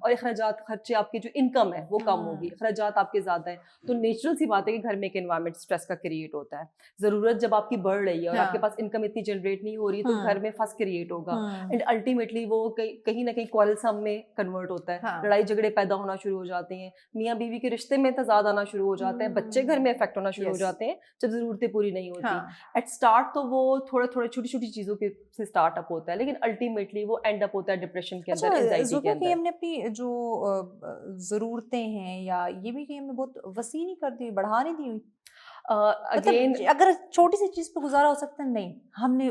اور اخراجات خرچے آپ کے جو انکم ہے وہ کم ہوگی, اخراجات آپ کے زیادہ ہیں, تو نیچرل سی بات ہے کہ گھر میں ایک انوائرمنٹ اسٹریس کا کریٹ ہوتا ہے. ضرورت جب آپ کی بڑھ رہی ہے اور آپ کے پاس انکم اتنی جنریٹ نہیں ہو رہی ہے تو گھر میں فرسٹ کریٹ ہوگا, اینڈ الٹیمیٹلی وہ کہیں نہ کہیں کوالسم میں کنورٹ ہوتا ہے, لڑائی جھگڑے پیدا ہونا شروع ہو جاتے ہیں, میاں بیوی کے رشتے میں تضاد آنا شروع ہو جاتا ہے, بچے گھر میں افیکٹ ہونا شروع ہو جاتے ہیں جب ضرورتیں پوری نہیں ہوتی. ایٹ اسٹارٹ تو وہ تھوڑے تھوڑے چھوٹی چھوٹی چیزوں کے سے اسٹارٹ اپ ہوتا ہے, لیکن الٹیمیٹلی وہ اینڈ اپ ہوتا ہے ڈپریشن کے اندر, اینزائٹی کے اندر. ہم نے اپنی جو ضرورتیں ہیں یا یہ بھی کہ ہم نے بہت وسیع نہیں کر دی, بڑھا نہیں دی ہوئی. اگین اگر چھوٹی سی چیز پہ گزارا ہو سکتا ہے, نہیں ہم نے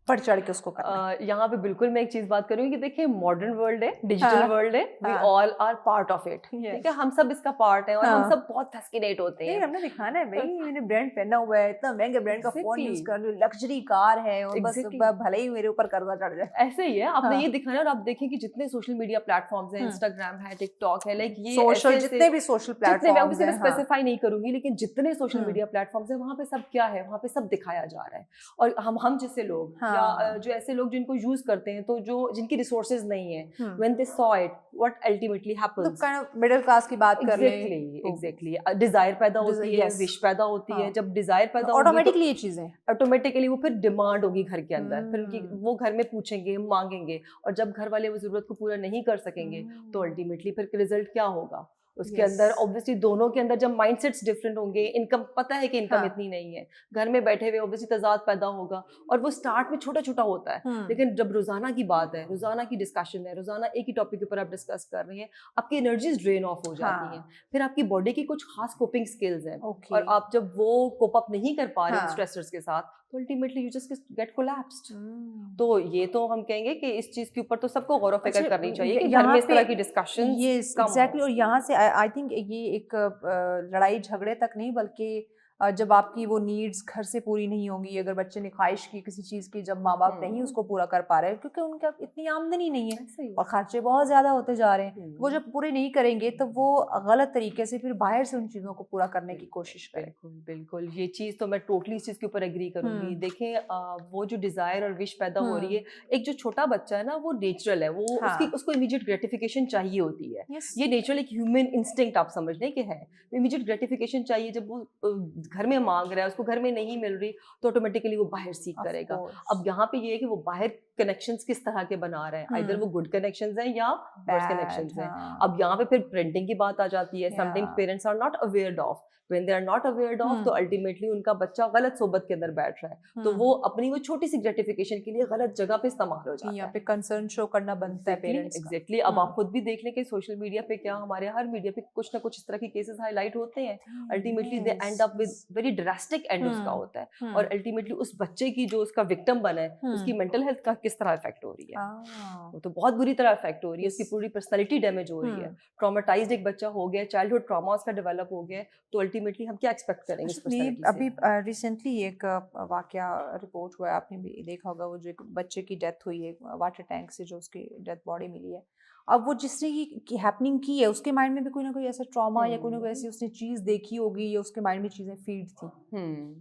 بڑھ چڑھ کے اس کو کرنا. یہاں پہ بالکل میں ایک چیز بات کروں گی کہ دیکھیں ماڈرن ورلڈ ہے, ڈیجیٹل ورلڈ ہے, وی آل آر پارٹ آف اٹ, ٹھیک ہے, ہم سب اس کا پارٹ ہیں اور ہم سب بہت فیسکینیٹ ہوتے ہیں. ہم نے دکھانا ہے بھائی میں نے برانڈ پہنا ہوا ہے, اتنا مہنگے برانڈ کا فون یوز کر رہی ہوں, لگژری کار ہے, اور بس بھلے ہی میرے اوپر قرضہ چڑھ جائے. ایسے ہی ہے, آپ نے یہ دکھانا ہے. اور آپ دیکھیں کہ جتنے سوشل میڈیا پلیٹ فارمز ہیں, انسٹاگرام ہے, ٹک ٹاک ہے, لائک یہ سوشل جتنے بھی سوشل پلیٹ فارمز ہیں, اسپیسیفائی نہیں کروں گی, لیکن جتنے سوشل میڈیا پلیٹ فارمز ہیں وہاں پہ سب کیا ہے, وہاں پہ سب دکھایا جا رہا ہے. اور ہم جیسے لوگ یا جو ایسے لوگ جن کو یوز کرتے ہیں, تو جو جن کی ریسورسز نہیں ہیں, when they saw it what ultimately happens, middle class کی بات کر لیں, ایگزیکٹلی ڈیزائر پیدا ہوتی ہے, وش پیدا ہوتی ہے. جب ڈیزائر پیدا ہوگی آٹومیٹکلی یہ چیزیں آٹومیٹکلی وہ پھر ڈیمانڈ ہوگی گھر کے اندر, پھر وہ گھر میں پوچھیں گے, مانگیں گے, اور جب گھر والے وہ ضرورت کو پورا نہیں کر سکیں گے تو الٹیمیٹلی پھر رزلٹ کیا ہوگا اس کے اندر. اوبویسلی دونوں کے اندر جب مائنڈ سیٹس ڈفرینٹ ہوں گے, انکم پتہ ہے کہ انکم اتنی نہیں ہے, گھر میں بیٹھے ہوئے اوبویسلی تضاد پیدا ہوگا, اور وہ اسٹارٹ میں چھوٹا چھوٹا ہوتا ہے, لیکن جب روزانہ کی بات ہے, روزانہ کی ڈسکشن ہے, روزانہ ایک ہی ٹاپک کے اوپر آپ ڈسکس کر رہے ہیں, آپ کی انرجیز ڈرین آف ہو جاتی ہیں. پھر آپ کی باڈی کی کچھ خاص کوپنگ اسکلز ہیں, اور آپ جب وہ کوپ اپ نہیں کر پا رہے اسٹریسرز کے ساتھ, تو ultimately you just get collapsed. تو یہ تو ہم کہیں گے کہ اس چیز کے اوپر تو سب کو غور و فکر کرنی چاہیے کہ گھر میں اس طرح کی ڈسکشن. ایگزیکٹلی, اور یہاں سے آئی تھنک یہ ایک لڑائی جھگڑے تک نہیں, بلکہ جب آپ کی وہ نیڈس گھر سے پوری نہیں ہوں گی, اگر بچے نے خواہش کی کسی چیز کی, جب ماں باپ نہیں اس کو پورا کر پا رہے کیونکہ ان کا اتنی آمدنی نہیں ہے اور خرچے بہت زیادہ ہوتے جا رہے ہیں, وہ جب پورے نہیں کریں گے تو وہ غلط طریقے سے پھر باہر سے ان چیزوں کو پورا کرنے کی کوشش کریں. بالکل یہ چیز تو میں ٹوٹلی اس چیز کے اوپر ایگری کروں گی. دیکھیں وہ جو ڈیزائر اور وش پیدا ہو رہی ہے, ایک جو چھوٹا بچہ ہے نا وہ نیچرل ہے, وہ اس کو امیڈیٹ گریٹیفیکیشن چاہیے ہوتی ہے. یہ نیچرل ایک ہیومن انسٹنکٹ آپ سمجھ لیں کہ ہے, امیڈیٹ گریٹیفیکیشن چاہیے. جب وہ گھر میں مانگ رہا ہے, اس کو گھر میں نہیں مل رہی, تو آٹومیٹکلی وہ باہر سیکھ کرے گا. اب یہاں پہ یہ ہے کہ وہ باہر کنیکشنز کس طرح کے بنا رہے ہیں, ادھر وہ گڈ کنیکشنز ہیں یا بیڈ کنیکشنز ہیں. اب یہاں پہ پھر پرنٹنگ کی بات آ جاتی ہے. Sometimes parents are not awared of, when they are not aware of, تو الٹیمیٹلی ان کا بچہ غلط صحبت کے اندر بیٹھ رہا ہے, تو وہ اپنی وہ چھوٹی سی گریٹیفیکیشن کے لیے غلط جگہ پہ استعمال ہو جاتا ہے. یہاں پہ کنسرن شو کرنا بنتا ہے پیرنٹس کا. ایگزیکٹلی. اب آپ خود بھی دیکھ لیں کہ سوشل میڈیا پہ کیا, ہمارے ہر میڈیا پہ کچھ نہ کچھ اس طرح کے کیسز ہائی لائٹ ہوتے ہیں. Ultimately they end up with very drastic end اس کا ہوتا ہے, اور الٹیمیٹلی اس بچے کی جو اس کا وکٹم بنا ہے, اس کی مینٹل ہیلتھ کا کس طرح افیکٹ ہو رہی ہے, وہ تو بہت بری طرح افیکٹ ہو رہی ہے, اس کی پوری پرسنالٹی ڈیمیج ہو رہی ہے. ٹراماٹائزڈ ایک بچہ ہو گیا, چائلڈہڈ ٹراما اس کا ڈیولپ ہو گیا, تو الٹیمیٹلی ہم کیا ایکسپیکٹ کریں گے. ابھی ریسنٹلی ایک واقعہ رپورٹ ہوا ہے, آپ نے بھی دیکھا ہوگا, وہ جو ایک بچے کی ڈیتھ ہوئی ہے واٹر ٹینک سے, جو اس کی ڈیتھ باڈی ملی ہے. اب وہ جس نے یہ ہیپننگ کی ہے, اس کے مائنڈ میں بھی کوئی نہ کوئی ایسا ٹراما یا کوئی نہ کوئی ایسی اس نے چیز دیکھی ہوگی, یا اس کے مائنڈ میں چیزیں فیڈ تھیں.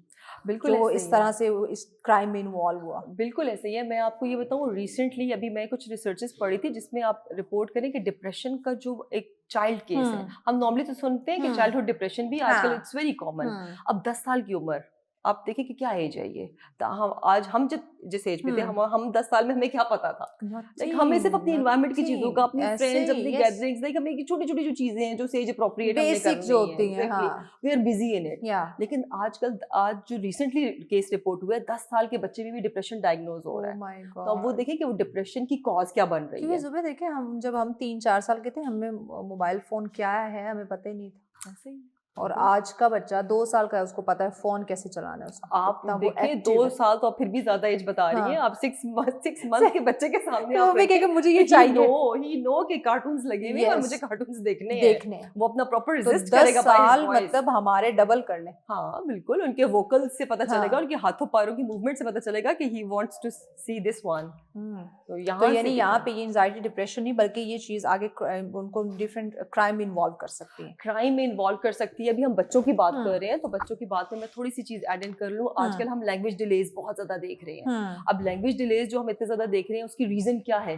بالکل تو اس طرح سے اس کرائم میں انوالو ہوا. بالکل ایسے ہی ہے. میں آپ کو یہ بتاؤں, ریسنٹلی ابھی میں کچھ ریسرچز پڑھی تھی جس میں آپ رپورٹ کریں کہ ڈپریشن کا جو ایک چائلڈ کیس ہے, ہم نارملی تو سنتے ہیں کہ چائلڈہڈ ڈپریشن بھی آج کل اٹس ویری کامن. اب 10 سال کی عمر, آپ دیکھیں کہ کیا ایج ہے یہ. آج ہم جس ایج پہ تھے, ہم 10 سال میں ہمیں کیا پتا تھا, ہمیں صرف اپنی انوائرمنٹ کی چیزوں کا, اپنی فرینڈز, اپنی گیدرنگز, لائک ہمیں چھوٹی چھوٹی جو چیزیں ہیں جو ایج اپروپریٹ ہمیں کرنی ہے, we are busy in it. لیکن آج جو ریسنٹلی کیس رپورٹ ہوا ہے, 10 سال کے بچے میں بھی ڈپریشن ڈائگنوز ہو رہا ہے. تو اب وہ دیکھیں کہ وہ ڈپریشن کی کاز کیا بن رہی ہے. صبح دیکھیں, جب ہم 3-4 سال کے تھے, ہمیں موبائل فون کیا ہے ہمیں پتہ ہی نہیں تھا. ایسے ہی. اور آج کا بچہ 2 سال کا ہے, اس کو پتا ہے فون کیسے چلانا ہے. آپ دیکھیں 2 سال تو آپ پھر بھی زیادہ ایج بتا رہی ہیں. آپ 6 منتھ کے بچے کے سامنے آپ کہ مجھے یہ چاہیے, ہی نو کہ کارٹونز لگے ہوئے اور مجھے کارٹونز دیکھنے ہیں, وہ اپنا پراپر ریزسٹ کرے گا. 10 سال مطلب ہمارے ڈبل کر لیں. ہاں بالکل, ان کے ووکل سے پتہ چلے گا, ان کے ہاتھوں پاروں کی موومنٹ سے پتہ چلے گا کہ he wants to see this one. تو یعنی یہاں پہ یہ انزائٹی ڈپریشن نہیں, بلکہ یہ چیز آگے ان کو ڈفرینٹ کرائم میں انوالو کر سکتی ہے. کرائم میں انوالو کر سکتی ہے. ابھی ہم بچوں کی بات کر رہے ہیں, تو بچوں کی بات میں تھوڑی سی چیز ایڈ ان کر لوں. آج کل ہم لینگویج ڈیلیز بہت زیادہ دیکھ رہے ہیں. اب لینگویج ڈیلیز جو ہم اتنے زیادہ دیکھ رہے ہیں, اس کی ریزن کیا ہے,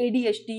ADHD,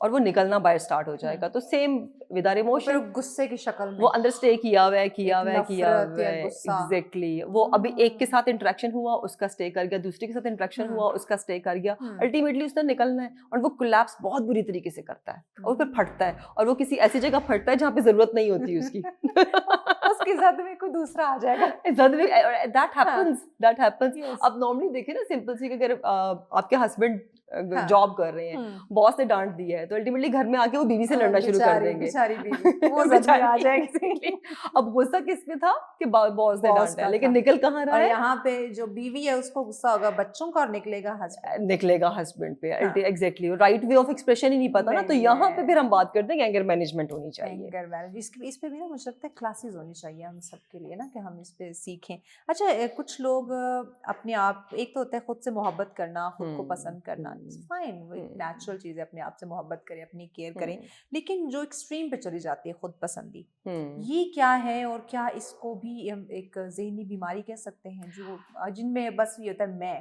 اور وہ نکلنا باہر اسٹارٹ ہو جائے گا. تو سیم ود آر ایموشن, غصے کی شکل میں وہ اندر اسٹے کیا ہوا ہے نفرت یا غصہ. ایگزیکٹلی. وہ ابھی ایک کے ساتھ انٹریکشن ہوا اس کا اسٹے کر گیا, دوسرے کے ساتھ انٹریکشن ہوا اس کا اسٹے کر گیا, الٹیمیٹلی اس نے نکلنا ہے. اور وہ کولیپس بہت بری طریقے سے کرتا ہے اور پھر پھٹتا ہے, اور وہ کسی ایسی جگہ پھٹتا ہے جہاں پہ ضرورت نہیں ہوتی اس کی. اس کی زد میں کوئی دوسرا آ جائے گا. That happens. اب نارملی دیکھیں نا سمپل سی, اگر آپ کے ہسبینڈ جاب کر رہے ہیں, باس نے ڈانٹ دیا ہے, تو الٹیمیٹلی گھر میں آ کے وہ بیوی سے لڑنا شروع کر دیں گے. آ جائے گی. اب غصہ کس میں تھا کہ باس نے ڈانٹا ہے, لیکن نکل کہاں رہا ہے؟ یہاں پہ جو بیوی ہے اس کو غصہ ہوگا بچوں کا, اور نکلے گا ہسبینڈ پہ. Exactly, right way of expression ہی نہیں پتا نا. تو یہاں پہ پھر ہم بات کرتے ہیں کہ اینگر مینجمنٹ ہونی چاہیے. اس پہ بھی نا مجھے لگتا ہے کلاسز ہونی چاہیے ہم سب کے لیے نا, کہ ہم اس پہ سیکھیں. اچھا, کچھ لوگ اپنے آپ, ایک تو ہوتا ہے خود سے محبت کرنا, خود کو پسند کرنا, فائن, نیچرل چیز ہے, اپنے آپ سے محبت کریں, اپنی کیئر کریں. لیکن جو ایکسٹریم پہ چلی جاتی ہے خود پسندی, یہ کیا ہے, اور کیا اس کو بھی ہم ایک ذہنی بیماری کہہ سکتے ہیں, جو جن میں بس یہ ہوتا ہے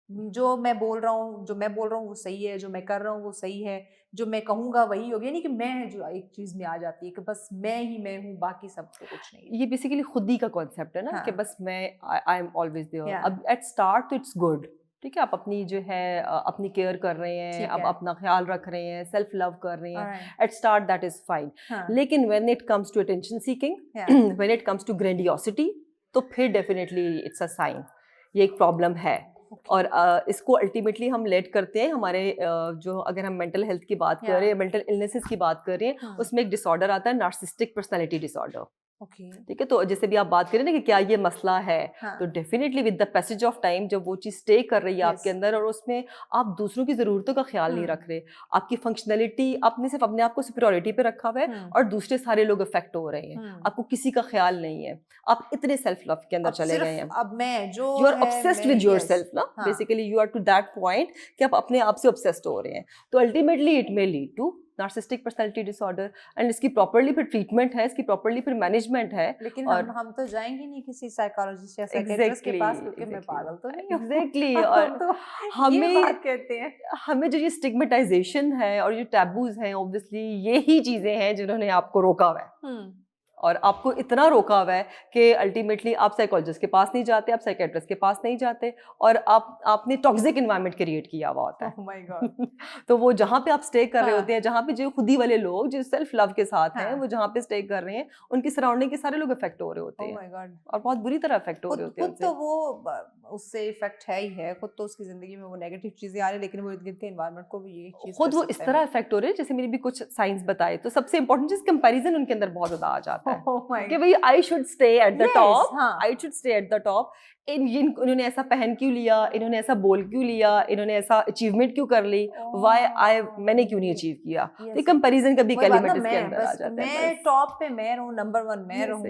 جو میں بول رہا ہوں وہ صحیح ہے, جو میں کر رہا ہوں وہ صحیح ہے, جو میں کہوں گا وہی ہوگا, یعنی کہ میں جو ایک چیز میں آ جاتی ہے کہ بس میں ہی میں ہوں, باقی سب کو کچھ نہیں. یہ بیسیکلی خودی کا کانسیپٹ ہے نا, کہ بس میں آئی ایم آلویز دیئر. اب ایٹ اسٹارٹ تو اٹس گڈ, ٹھیک ہے, آپ اپنی جو ہے اپنی کیئر کر رہے ہیں, آپ اپنا خیال رکھ رہے ہیں, سیلف لو کر رہے ہیں, at start that is fine. لیکن when it comes to attention seeking, when it comes to grandiosity, تو پھر ڈیفینیٹلی اٹس اے سائن, یہ ایک پرابلم ہے. اور اس کو الٹیمیٹلی ہم لیٹ کرتے ہیں ہمارے جو, اگر ہم مینٹل ہیلتھ کی بات کر رہے ہیں, مینٹل النیسز کی بات کر رہے ہیں, اس میں ایک ڈس آرڈر آتا ہے, نارسسٹک پرسنالٹی ڈس آرڈر. ٹھیک ہے, تو جیسے بھی آپ بات کریں نا کہ کیا یہ مسئلہ ہے, تو definitely with the passage of time جب وہ چیز اسٹے کر رہی ہے آپ کے اندر, اور اس میں آپ دوسروں کی ضرورتوں کا خیال نہیں رکھ رہے, آپ کی فنکشنلٹی, آپ نے صرف اپنے آپ کو سپیریورٹی پہ رکھا ہوا ہے, اور دوسرے سارے لوگ افیکٹ ہو رہے ہیں, آپ کو کسی کا خیال نہیں ہے, آپ اتنے سیلف لو کے اندر چلے گئے ہیں, اب میں جو you are obsessed with yourself نا, basically you are to that point کہ آپ اپنے آپ سے obsessed ہو رہے ہیں. تو ultimately it may lead to narcissistic personality disorder, and اس کی پراپرلی پھر ٹریٹمنٹ ہے, اس کی پراپرلی پھر مینجمنٹ ہے. لیکن ہم تو جائیں گے نہیں کسی سائیکالوجسٹ یا سائیکیٹرسٹ کے پاس, کیونکہ میں پاگل تو نہیں ہوں. ایگزیکٹلی. اور ہمیں جو یہ اسٹگمیٹائزیشن ہے اور جو ٹیبوز ہیں, اوبویسلی یہی چیزیں ہیں جنہوں نے آپ کو روکا ہوا ہے, اور آپ کو اتنا روکا ہوا ہے کہ الٹیمیٹلی آپ سائیکالوجسٹ کے پاس نہیں جاتے, آپ سائیکیٹرسٹ کے پاس نہیں جاتے, اور آپ نے ٹاکسک انوائرمنٹ کریٹ کیا ہوا ہوتا ہے. تو وہ جہاں پہ آپ اسٹے کر رہے ہوتے ہیں, جہاں پہ جو خودی والے لوگ جو سیلف لو کے ساتھ ہیں, وہ جہاں پہ اسٹے کر رہے ہیں, ان کی سراؤنڈنگ کے سارے لوگ افیکٹ ہو رہے ہوتے ہیں, اور بہت بری طرح افیکٹ ہو رہے ہوتے ہیں. خود تو وہ اس سے افیکٹ ہے ہی ہے, خود تو اس کی زندگی میں وہ نیگیٹو چیزیں آ رہی ہیں, لیکن وہ ارد گرد کے انوائرمنٹ کو بھی یہ چیز خود وہ اس طرح افیکٹ ہو رہے ہیں. جیسے میں نے بھی کچھ سائنس بتائے, تو سب سے امپورٹنٹ چیز کمپیریزن ان کے اندر بہت زیادہ آ جاتا ہے کہ بھائی I should stay at the top, I should stay at the top. انہوں نے ایسا پہن کیوں لیا, انہوں نے ایسا بول کیوں لیا, انہوں نے ایسا اچیومنٹ کیوں کر لی, میں نے کیوں نہیں اچیو کیا. یہ کمپیریزن کا بھی ایلیمنٹ اس کے اندر آ جاتا ہے. میں ٹاپ پہ میں رہوں, نمبر 1 میں رہوں,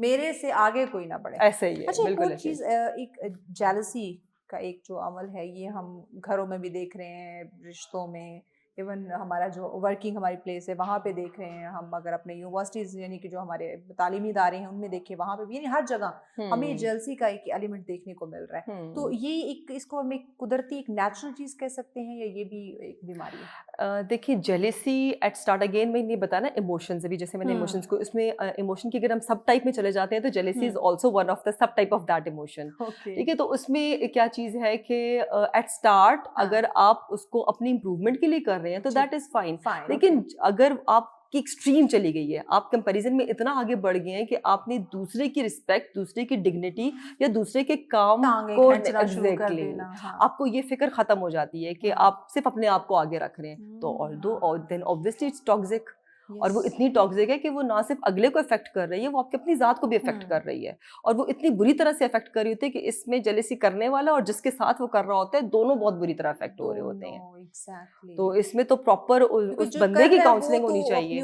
میرے سے آگے کوئی نہ بڑھے, ایسا ہی ہے. بالکل چیز ایک جیلسی کا ایک جو عمل ہے, یہ ہم گھروں میں بھی دیکھ رہے ہیں, رشتوں میں, ایون ہمارا جو ورکنگ ہماری پلیس ہے وہاں پہ دیکھ رہے ہیں ہم, اگر اپنے یونیورسٹیز یعنی کہ جو ہمارے تعلیمی ادارے ہیں ان میں دیکھیں, وہاں پہ بھی, یعنی ہر جگہ ہمیں جیلسی کا ایک ایلیمنٹ دیکھنے کو مل رہا ہے. تو یہ ایک, اس کو ہم ایک قدرتی ایک نیچرل چیز کہہ سکتے ہیں, یا یہ بھی ایک بیماری ہے؟ دیکھیے, جیلیسی ایٹ اسٹارٹ, اگین میں نے بتایا نا ایموشنز, ابھی جیسے میں نے ایموشنز کو, اس میں ایموشن کی اگر ہم سب ٹائپ میں چلے جاتے ہیں, تو jealousy is also one of the sub type of that emotion. ٹھیک ہے, تو اس میں کیا چیز ہے کہ ایٹ اسٹارٹ اگر آپ اس کو اپنی امپروومنٹ کے لیے کر رہے ہیں تو دیٹ از فائن. لیکن اگر آپ کی ایکسٹریم چلی گئی ہے, آپ کمپیریزن میں اتنا آگے بڑھ گئے ہیں کہ آپ نے دوسرے کی رسپیکٹ, دوسرے کی ڈگنیٹی یا دوسرے کے کام کو, ایگزیکٹلی آپ کو یہ فکر ختم ہو جاتی ہے کہ آپ صرف اپنے آپ کو آگے رکھ رہے ہیں, تو دین obviously اٹس ٹاکسک. اور وہ اتنی ٹاکسک ہے کہ وہ نہ صرف اگلے کو افیکٹ کر رہی ہے, وہ آپ کی اپنی ذات کو بھی افیکٹ کر رہی ہے, اور وہ اتنی بری طرح سے افیکٹ کر رہی ہوتی ہے کہ اس میں جیلیسی کرنے والا اور جس کے ساتھ وہ کر رہا ہوتا ہے, دونوں بہت بری طرح افیکٹ ہو رہے ہوتے ہیں. تو اس میں تو پراپر اس بندے کی کاؤنسلنگ ہونی چاہیے.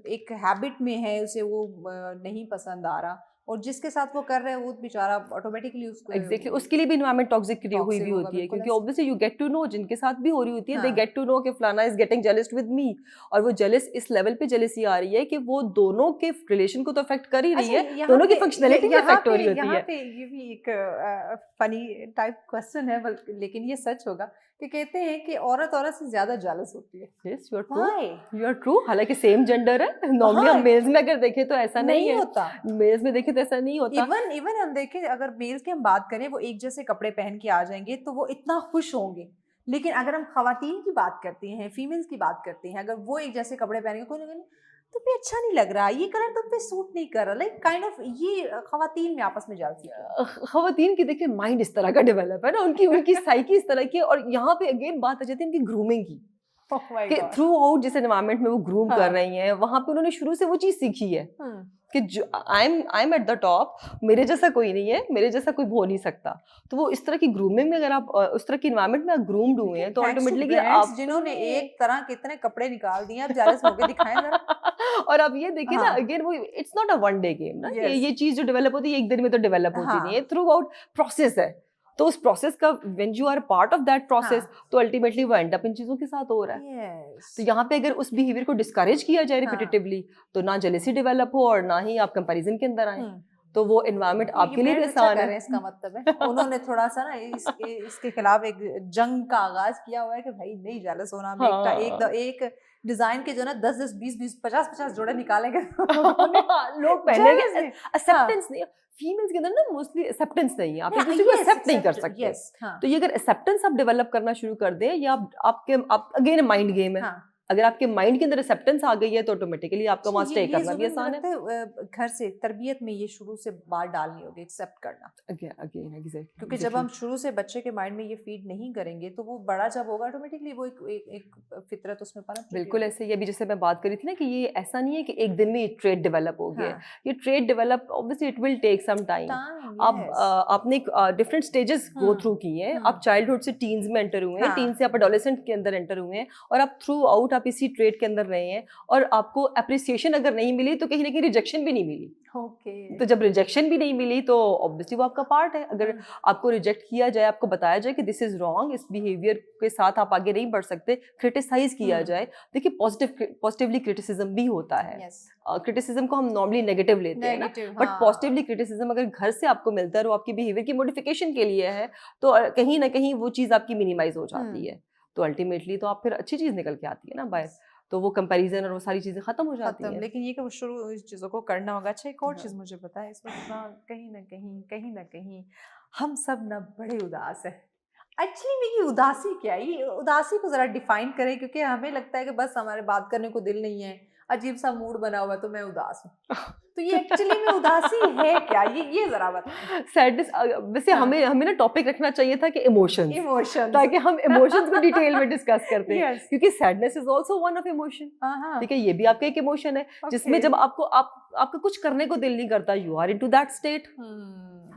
ایک ہیبٹ میں ہے, اسے وہ نہیں پسند آ رہا, اور جس کے ساتھ وہ کر رہے ہیں وہ بیچارہ آٹومیٹکلی اس کو ایگزیکٹلی اس کے لیے بھی انوائرمنٹ ٹاکسک ہوئی بھی ہوتی ہے, کیونکہ obviously you get to know, جن کے ساتھ بھی ہو رہی ہوتی ہے دے گیٹ ٹو نو کہ فلانا is getting jealous with me, اور وہ جیلس اس لیول پہ جیلسی آ رہی ہے کہ وہ دونوں کے ریلیشن کو تو افیکٹ کر ہی رہی ہے, دونوں کی فنکشنلٹی بھی افیکٹ ہو رہی ہوتی ہے. یہاں پہ یہ بھی ایک فنی ٹائپ کوسچن ہے, لیکن یہ سچ ہوگا کہ کہتے ہیں کہ عورت سے زیادہ جیلس ہوتی ہے. Yes, you are true. You are true. حالانکہ سیم جینڈر ہے, نارملی ہم میلز میں اگر دیکھیں تو ایسا نہیں ہوتا, میلز میں دیکھیں تو ایسا نہیں ہوتا. ایون ہم دیکھیں اگر میلز کی ہم بات کریں وہ ایک جیسے کپڑے پہن کے آ جائیں گے تو وہ اتنا خوش ہوں گے, لیکن اگر ہم خواتین کی بات کرتے ہیں, فیمیلز کی بات کرتے ہیں, اگر وہ ایک جیسے کپڑے پہن گے کوئی نہیں تو پہ اچھا نہیں لگ رہا, یہ کلر تم پہ سوٹ نہیں کر رہا, لائک کائنڈ آف یہ خواتین میں آپس میں جلتی ہے. خواتین کی دیکھیں مائنڈ اس طرح کا ڈیولپ ہے نا, ان کی سائیکی اس طرح کی, اور یہاں پہ اگین بات آ جاتی ہے ان کی گرومنگ کی, کہ تھرو آؤٹ جس انوائرمنٹ میں وہ گروم کر رہی ہیں وہاں پہ انہوں نے شروع سے وہ چیز سیکھی ہے کہ I am at the top, میرے جیسا کوئی نہیں ہے, میرے جیسا کوئی ہو نہیں سکتا. تو وہ اس طرح کی گرومنگ میں اگر آپ اس طرح کی انوائرمنٹ میں گرومڈ ہوئے ہیں تو الٹیمیٹلی کہ آپ جنہوں نے ایک طرح کے اتنے کپڑے نکال دیے, آپ جیلس ہو کے دکھائیں ذرا. اور آپ یہ دیکھیں نا اگین وہ it's not a one day game نا, یہ چیز جو ڈیولپ ہوتی ہے ایک دن میں تو ڈیولپ ہوتی نہیں ہے, تھرو آؤٹ پروسیس ہے. تو اس پروسیس کا when you are part of that process تو الٹیمیٹلی وہ اینڈ اپ ان چیزوں کے ساتھ ہو رہا ہے. تو یہاں پہ اگر اس بہیویئر کو ڈسکریج کیا جائے ریپیٹیٹیولی تو نہ جیلسی ڈیولپ ہو اور نہ ہی آپ کمپیریزن کے اندر آئیں, تو وہ انوائرمنٹ آپ کے لیے بھی آسان ہے. اس کا مطلب ہے انہوں نے تھوڑا سا نا اس کے خلاف ایک جنگ کا آغاز کیا ہوا ہے کہ بھائی نہیں جیلس ہونا, ایک ڈیزائن کے جو نا 10 20 50 جوڑے نکالیں گے لوگ پہلے ایکسیپٹنس نہیں, فیمیلز کے اندر نا موسٹلی ایکسیپٹنس نہیں ہے, آپ ایک دوسرے کو ایکسیپٹ نہیں کر سکتے. تو یہ اگر ایکسیپٹنس آپ ڈیولپ کرنا شروع کر دیں, یا آپ اگین مائنڈ گیم ہے, اگر آپ کے مائنڈ کے اندر ایکسیپٹنس آ گئی ہے تو آٹومیٹکلی آپ کا وہاں اسٹے کرنا بھی آسان ہے. گھر سے تربیت میں یہ شروع سے بات ڈالنی ہوگی, ایکسیپٹ کرنا. کیونکہ جب ہم شروع سے بچے کے مائنڈ میں یہ فیڈ نہیں کریں گے تو وہ بڑا جب ہوگا آٹومیٹکلی وہ ایک فطرت اس میں پنپ. بالکل ایسے ہی. ابھی جیسے میں بات کری تھی نا کہ یہ ایسا نہیں ہے کہ ایک دن میں یہ ٹریٹ ڈیولپ ہو گیا, یہ trait develop obviously it will take some time. آپ نے ڈفرینٹ اسٹیجز گو تھرو کی ہیں, آپ چائلڈہڈ سے ٹینز میں انٹر ہوئے ہیں, ٹین سے آپ ایڈولسنٹ کے اندر انٹر ہوئے ہیں, اور آپ تھرو آؤٹ آپ اسی ٹریٹ کے اندر رہے ہیں, اور آپ کو اپریسیشن اگر نہیں ملی تو کہیں نہ کہیں ریجیکشن بھی نہیں ملی. تو جب ریجیکشن بھی نہیں ملی تو obviously وہ آپ کا پارٹ ہے. اگر آپ کو ریجیکٹ کیا جائے, آپ کو بتایا جائے کہ دس از رانگ, اس بیہیویئر کے ساتھ آپ آگے نہیں بڑھ سکتے, کرٹیسائز کیا جائے. دیکھیے پازیٹیولی کرٹیسزم بھی ہوتا ہے, کرٹیسزم کو ہم نارملی نیگیٹو لیتے ہیں نا, بٹ پازیٹیولی کرٹیسزم اگر گھر سے آپ کو ملتا ہے اور آپ کی بیہیویئر کی موڈیفیکیشن کے لیے ہے تو کہیں نہ کہیں وہ چیز آپ کی منیمائز ہو جاتی ہے. تو الٹیمیٹلی تو آپ پھر اچھی چیز نکل کے آتی ہے نا باہر, تو وہ کمپیریزن اور وہ ساری چیزیں ختم ہو جاتی ہیں. لیکن یہ کہ وہ شروع اس چیزوں کو کرنا ہوگا. اچھا ایک اور چیز مجھے بتائیں, اس وقت کہیں نہ کہیں ہم سب نہ بڑے اداس ہیں. ایکچولی میں یہ اداسی کیا ہے, یہ اداسی کو ذرا ڈیفائن کریں, کیونکہ ہمیں لگتا ہے کہ بس ہمارے بات کرنے کو دل نہیں ہے, عجیب سا موڈ بنا ہوا ہے تو میں اداس ہوں. تو یہ ایکچولی میں اداسی ہے کیا, یہ ذرا بتائیں. سیڈنس ویسے ہمیں نا ٹاپک رکھنا چاہیے تھا کہ ایموشنز, تاکہ ہم ایموشنز کو ڈیٹیل میں ڈسکس کرتے ہیں, کیونکہ sadness is also one of emotion. ٹھیک ہے, یہ بھی آپ کا ایک ایموشن ہے جس میں جب آپ کا کچھ کرنے کو دل نہیں کرتا, you are into that state.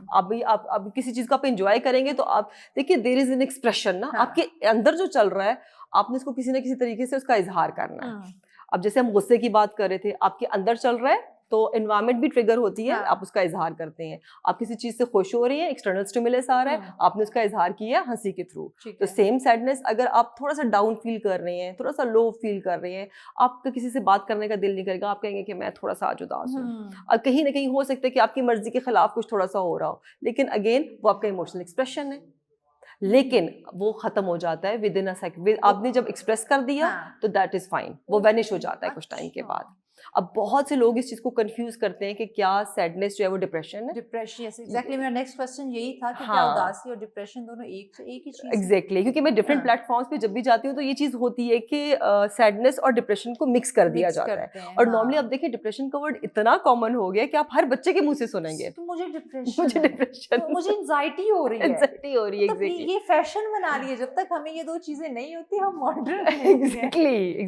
آپ کسی چیز کو آپ انجوائے کریں گے تو آپ دیکھیے دیر از این ایکسپریشن نا, آپ کے اندر جو چل رہا ہے آپ نے اس کو کسی نہ کسی طریقے سے اس کا اظہار کرنا ہے. اب جیسے ہم غصے کی بات کر رہے تھے, آپ کے اندر چل رہا ہے تو انوائرمنٹ بھی ٹریگر ہوتی ہے, آپ اس کا اظہار کرتے ہیں. آپ کسی چیز سے خوش ہو رہی ہیں, ایکسٹرنل اسٹیمولس آ رہا ہے, آپ نے اس کا اظہار کیا ہنسی کے تھرو. تو سیم سیڈنس اگر آپ تھوڑا سا ڈاؤن فیل کر رہے ہیں, تھوڑا سا لو فیل کر رہے ہیں, آپ کا کسی سے بات کرنے کا دل نہیں کرے گا, آپ کہیں گے کہ میں تھوڑا سا آج اداس ہوں. اور کہیں نہ کہیں ہو سکتا ہے کہ آپ کی مرضی کے خلاف کچھ تھوڑا سا ہو رہا ہو, لیکن اگین وہ آپ کا ایموشنل ایکسپریشن ہے, لیکن وہ ختم ہو جاتا ہے ود ان اے سیکنڈ. آپ نے جب ایکسپریس کر دیا تو دیٹ از فائن, وہ وینش ہو جاتا ہے کچھ ٹائم کے بعد. اب بہت سے لوگ اس چیز کو کنفیوز کرتے ہیں کہ کیا سیڈنس جو ہے وہ ڈپریشن ہے. ڈپریشن, ایگزیکٹلی میرا نیکسٹ کوسچن یہی تھا کہ کیا اداسی اور ڈپریشن دونوں ایک ہی چیز ہے. ایگزیکٹلی, کیونکہ میں ڈفرینٹ پلیٹ فارمس پہ جب بھی جاتی ہوں تو یہ چیز ہوتی ہے کہ سیڈنس اور ڈپریشن کو مکس کر دیا جاتا ہے. اور نارملی آپ دیکھیں ڈپریشن کا ورڈ اتنا کامن ہو گیا کہ آپ ہر بچے کے منہ سے سنیں گے مجھے ڈپریشن, مجھے انزائٹی ہو رہی ہے. یہ فیشن بنا لیے, جب تک ہمیں یہ دو چیزیں نہیں ہوتی ہم ماڈرن. ایگزیکٹلی,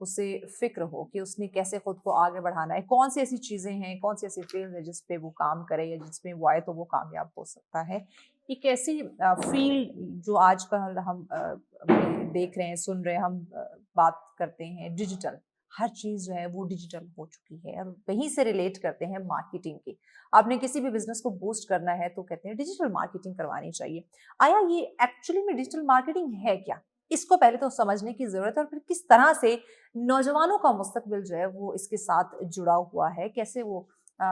اسے فکر ہو کہ اس نے کیسے خود کو آگے بڑھانا ہے, کون سی ایسی چیزیں ہیں, کون سی ایسی فیلڈ ہے جس پہ وہ کام کرے یا جس میں وہ آئے تو وہ کامیاب ہو سکتا ہے. ایک ایسی فیلڈ جو آج کل ہم دیکھ رہے ہیں, سن رہے ہیں, ہم بات کرتے ہیں ڈیجیٹل, ہر چیز جو ہے وہ ڈیجیٹل ہو چکی ہے, اور وہیں سے ریلیٹ کرتے ہیں مارکیٹنگ کی. آپ نے کسی بھی بزنس کو بوسٹ کرنا ہے تو کہتے ہیں ڈیجیٹل مارکیٹنگ کروانی چاہیے. آیا یہ ایکچولی میں ڈیجیٹل مارکیٹنگ ہے کیا؟ اس کو پہلے تو سمجھنے کی ضرورت ہے, اور پھر کس طرح سے نوجوانوں کا مستقبل جو ہے وہ اس کے ساتھ جڑا ہوا ہے, کیسے وہ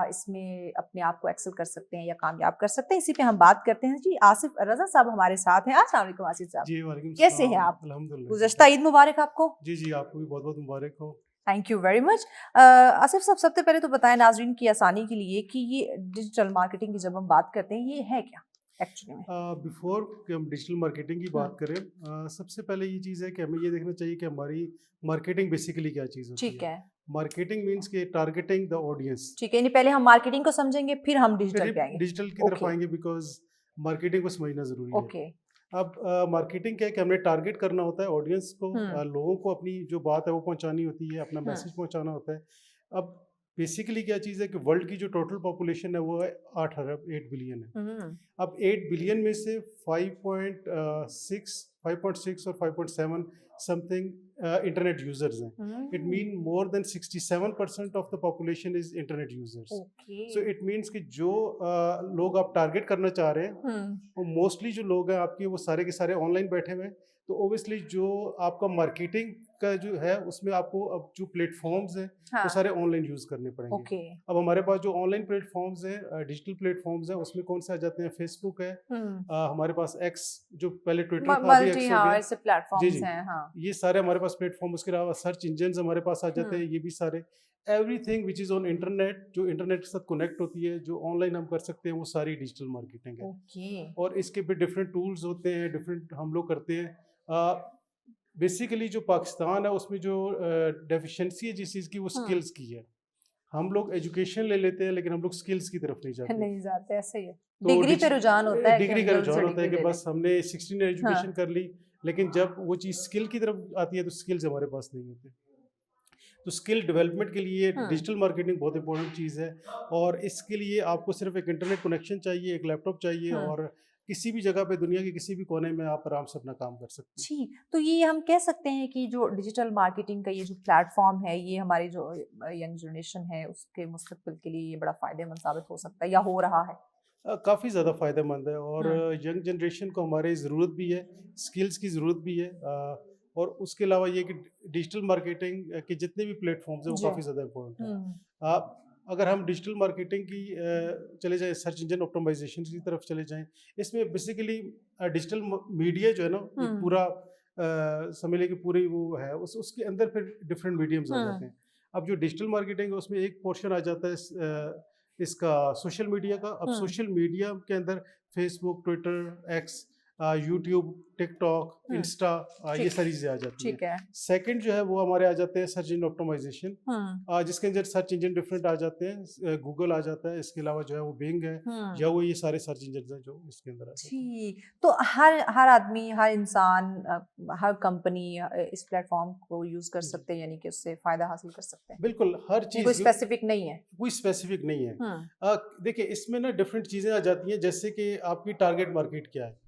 اس میں اپنے آپ کو ایکسل کر سکتے ہیں یا کامیاب کر سکتے ہیں, اسی پہ ہم بات کرتے ہیں. جی آصف رضا صاحب ہمارے ساتھ ہیں. السلام علیکم آصف صاحب. جی وعلیکم السلام. کیسے ہیں آپ؟ الحمدللہ. گزشتہ عید مبارک آپ کو. جی جی آپ کو بھی بہت بہت مبارک ہو. Thank you very much. Asif Sahib سب سے پہلے تو بتائیں ناظرین کی آسانی کے لیے کہ یہ ڈیجیٹل مارکیٹنگ کی جب ہم بات کرتے ہیں یہ ہے کیا ایکچولی میں؟ بیفور کہ ہم ڈیجیٹل مارکیٹنگ کی بات کریں, سب سے پہلے یہ چیز ہے کہ ہمیں یہ دیکھنا چاہیے کہ ہماری مارکیٹنگ بیسیکلی کیا چیز ہوتی ہے. ٹھیک ہے. مارکیٹنگ مینس کہ ٹارگیٹنگ دا آڈینس. ٹھیک ہے, یعنی پہلے ہم مارکیٹنگ کو سمجھیں گے پھر ہم ڈیجیٹل پہ آئیں گے. ڈیجیٹل کی طرف آئیں گے بیکاز مارکیٹنگ کو سمجھنا ضروری ہے. اوکے. اب مارکیٹنگ کیا ہے کہ ہم نے ٹارگیٹ کرنا ہوتا ہے آڈینس کو, لوگوں کو اپنی جو بات ہے وہ پہنچانی ہوتی ہے, اپنا میسج پہنچانا ہوتا ہے. اب بیسیکلی کیا چیز ہے کہ ورلڈ کی جو ٹوٹل پاپولیشن ہے وہ ہے 8 بلین ہے. اب 8 بلین میں سے 5.6 اور 5.7 سم تھنگ انٹرنیٹ یوزرز ہیں. It mean more than 67% of the population is internet users. So it means کہ جو لوگ آپ ٹارگیٹ کرنا چاہ رہے ہیں وہ موسٹلی جو لوگ ہیں آپ کے وہ سارے کے سارے آن لائن بیٹھے ہوئے ہیں. تو اوبیسلی جو آپ کا مارکیٹنگ کا جو ہے اس میں آپ کو اب جو پلیٹ فارمز ہیں وہ سارے آن لائن یوز کرنے پڑیں گے. اب ہمارے پاس جو آن لائن پلیٹ فارمز ہیں, ڈیجیٹل پلیٹ فارمز ہیں, اس میں کون سے آ جاتے ہیں؟ فیس بک ہے, ہمارے پاس ایکس جو پہلے ٹویٹر تھا ابھی ایکس ہو گیا. جی جی یہ سارے ہمارے پاس پلیٹ فارم. اس کے علاوہ سرچ انجنز ہمارے پاس آ جاتے ہیں, یہ بھی سارے every thing which is on internet, جو انٹرنیٹ کے ساتھ کنیکٹ ہوتی ہے, جو آن لائن ہم کر سکتے ہیں, وہ ساری ڈیجیٹل مارکیٹنگ ہے. اور اس کے بھی ڈفرینٹ ٹولز ہوتے ہیں, ڈفرینٹ ہم لوگ کرتے ہیں. بیسیکلی جو پاکستان ہے اس میں جو ڈیفیشنسی ہے جس چیز کی وہ اسکلز کی ہے. ہم لوگ ایجوکیشن لے لیتے ہیں لیکن ہم لوگ اسکلز کی طرف نہیں جاتے. ایسے ہی ہے, ڈگری پہ رجحان ہوتا ہے, ڈگری کا رجحان ہوتا ہے کہ بس ہم نے 16 ایجوکیشن کر لی, لیکن جب وہ چیز اسکل کی طرف آتی ہے تو اسکلز ہمارے پاس نہیں ہوتے. تو اسکل ڈیولپمنٹ کے لیے ڈیجیٹل مارکیٹنگ بہت امپورٹنٹ چیز ہے, اور اس کے لیے آپ کو صرف ایک انٹرنیٹ کنیکشن چاہیے, ایک لیپ ٹاپ چاہیے, اور کسی بھی جگہ پہ دنیا کے کسی بھی کونے میں آپ آرام سے اپنا کام کر سکتے ہیں. جی, تو یہ ہم کہہ سکتے ہیں کہ جو ڈیجیٹل مارکیٹنگ کا یہ جو پلیٹ فارم ہے یہ ہماری جو ینگ جنریشن ہے اس کے مستقبل کے لیے یہ بڑا فائدہ مند ثابت ہو سکتا ہے یا ہو رہا ہے؟ کافی زیادہ فائدہ مند ہے, اور ینگ جنریشن کو ہماری ضرورت بھی ہے, اسکلز کی ضرورت بھی ہے. اور اس کے علاوہ یہ کہ ڈیجیٹل مارکیٹنگ کے جتنے بھی پلیٹ فارمز ہیں وہ کافی زیادہ امپورٹنٹ ہیں. اگر ہم ڈیجیٹل مارکیٹنگ کی چلے جائیں, سرچ انجن آپٹیمائزیشن کی طرف چلے جائیں, اس میں بیسیکلی ڈیجیٹل میڈیا جو ہے نا پورا سمجھ لیں کہ پوری وہ ہے, اس کے اندر پھر ڈفرینٹ میڈیمز آ جاتے ہیں. اب جو ڈیجیٹل مارکیٹنگ ہے اس میں ایک پورشن آ جاتا ہے اس کا سوشل میڈیا کا. اب سوشل میڈیا کے اندر فیس بک, ٹویٹر, ایکس, یوٹیوب, ٹک ٹاک, انسٹا, یہ ساری چیزیں آ جاتی ہیں. سیکنڈ جو ہے وہ ہمارے آ جاتے ہیں سرچ انجن آپٹیمائزیشن, جس کے اندر سرچ انجن ڈفرینٹ آ جاتے ہیں. گوگل آ جاتا ہے, اس کے علاوہ جو ہے وہ بینگ ہے, یا وہ یہ سارے سرچ انجنز ہیں جو اس کے اندر آ جاتے ہیں. تو ہر آدمی, ہر انسان, ہر کمپنی اس پلیٹ فارم کو یوز کر سکتے ہیں, یعنی کہ اس سے فائدہ حاصل کر سکتے ہیں. بالکل, ہر چیز کوئی اسپیسیفک نہیں ہے. کوئی اسپیسیفک نہیں ہے. دیکھیں اس میں نا ڈفرینٹ چیزیں آ جاتی ہیں, جیسے کہ آپ کی ٹارگیٹ مارکیٹ کیا ہے.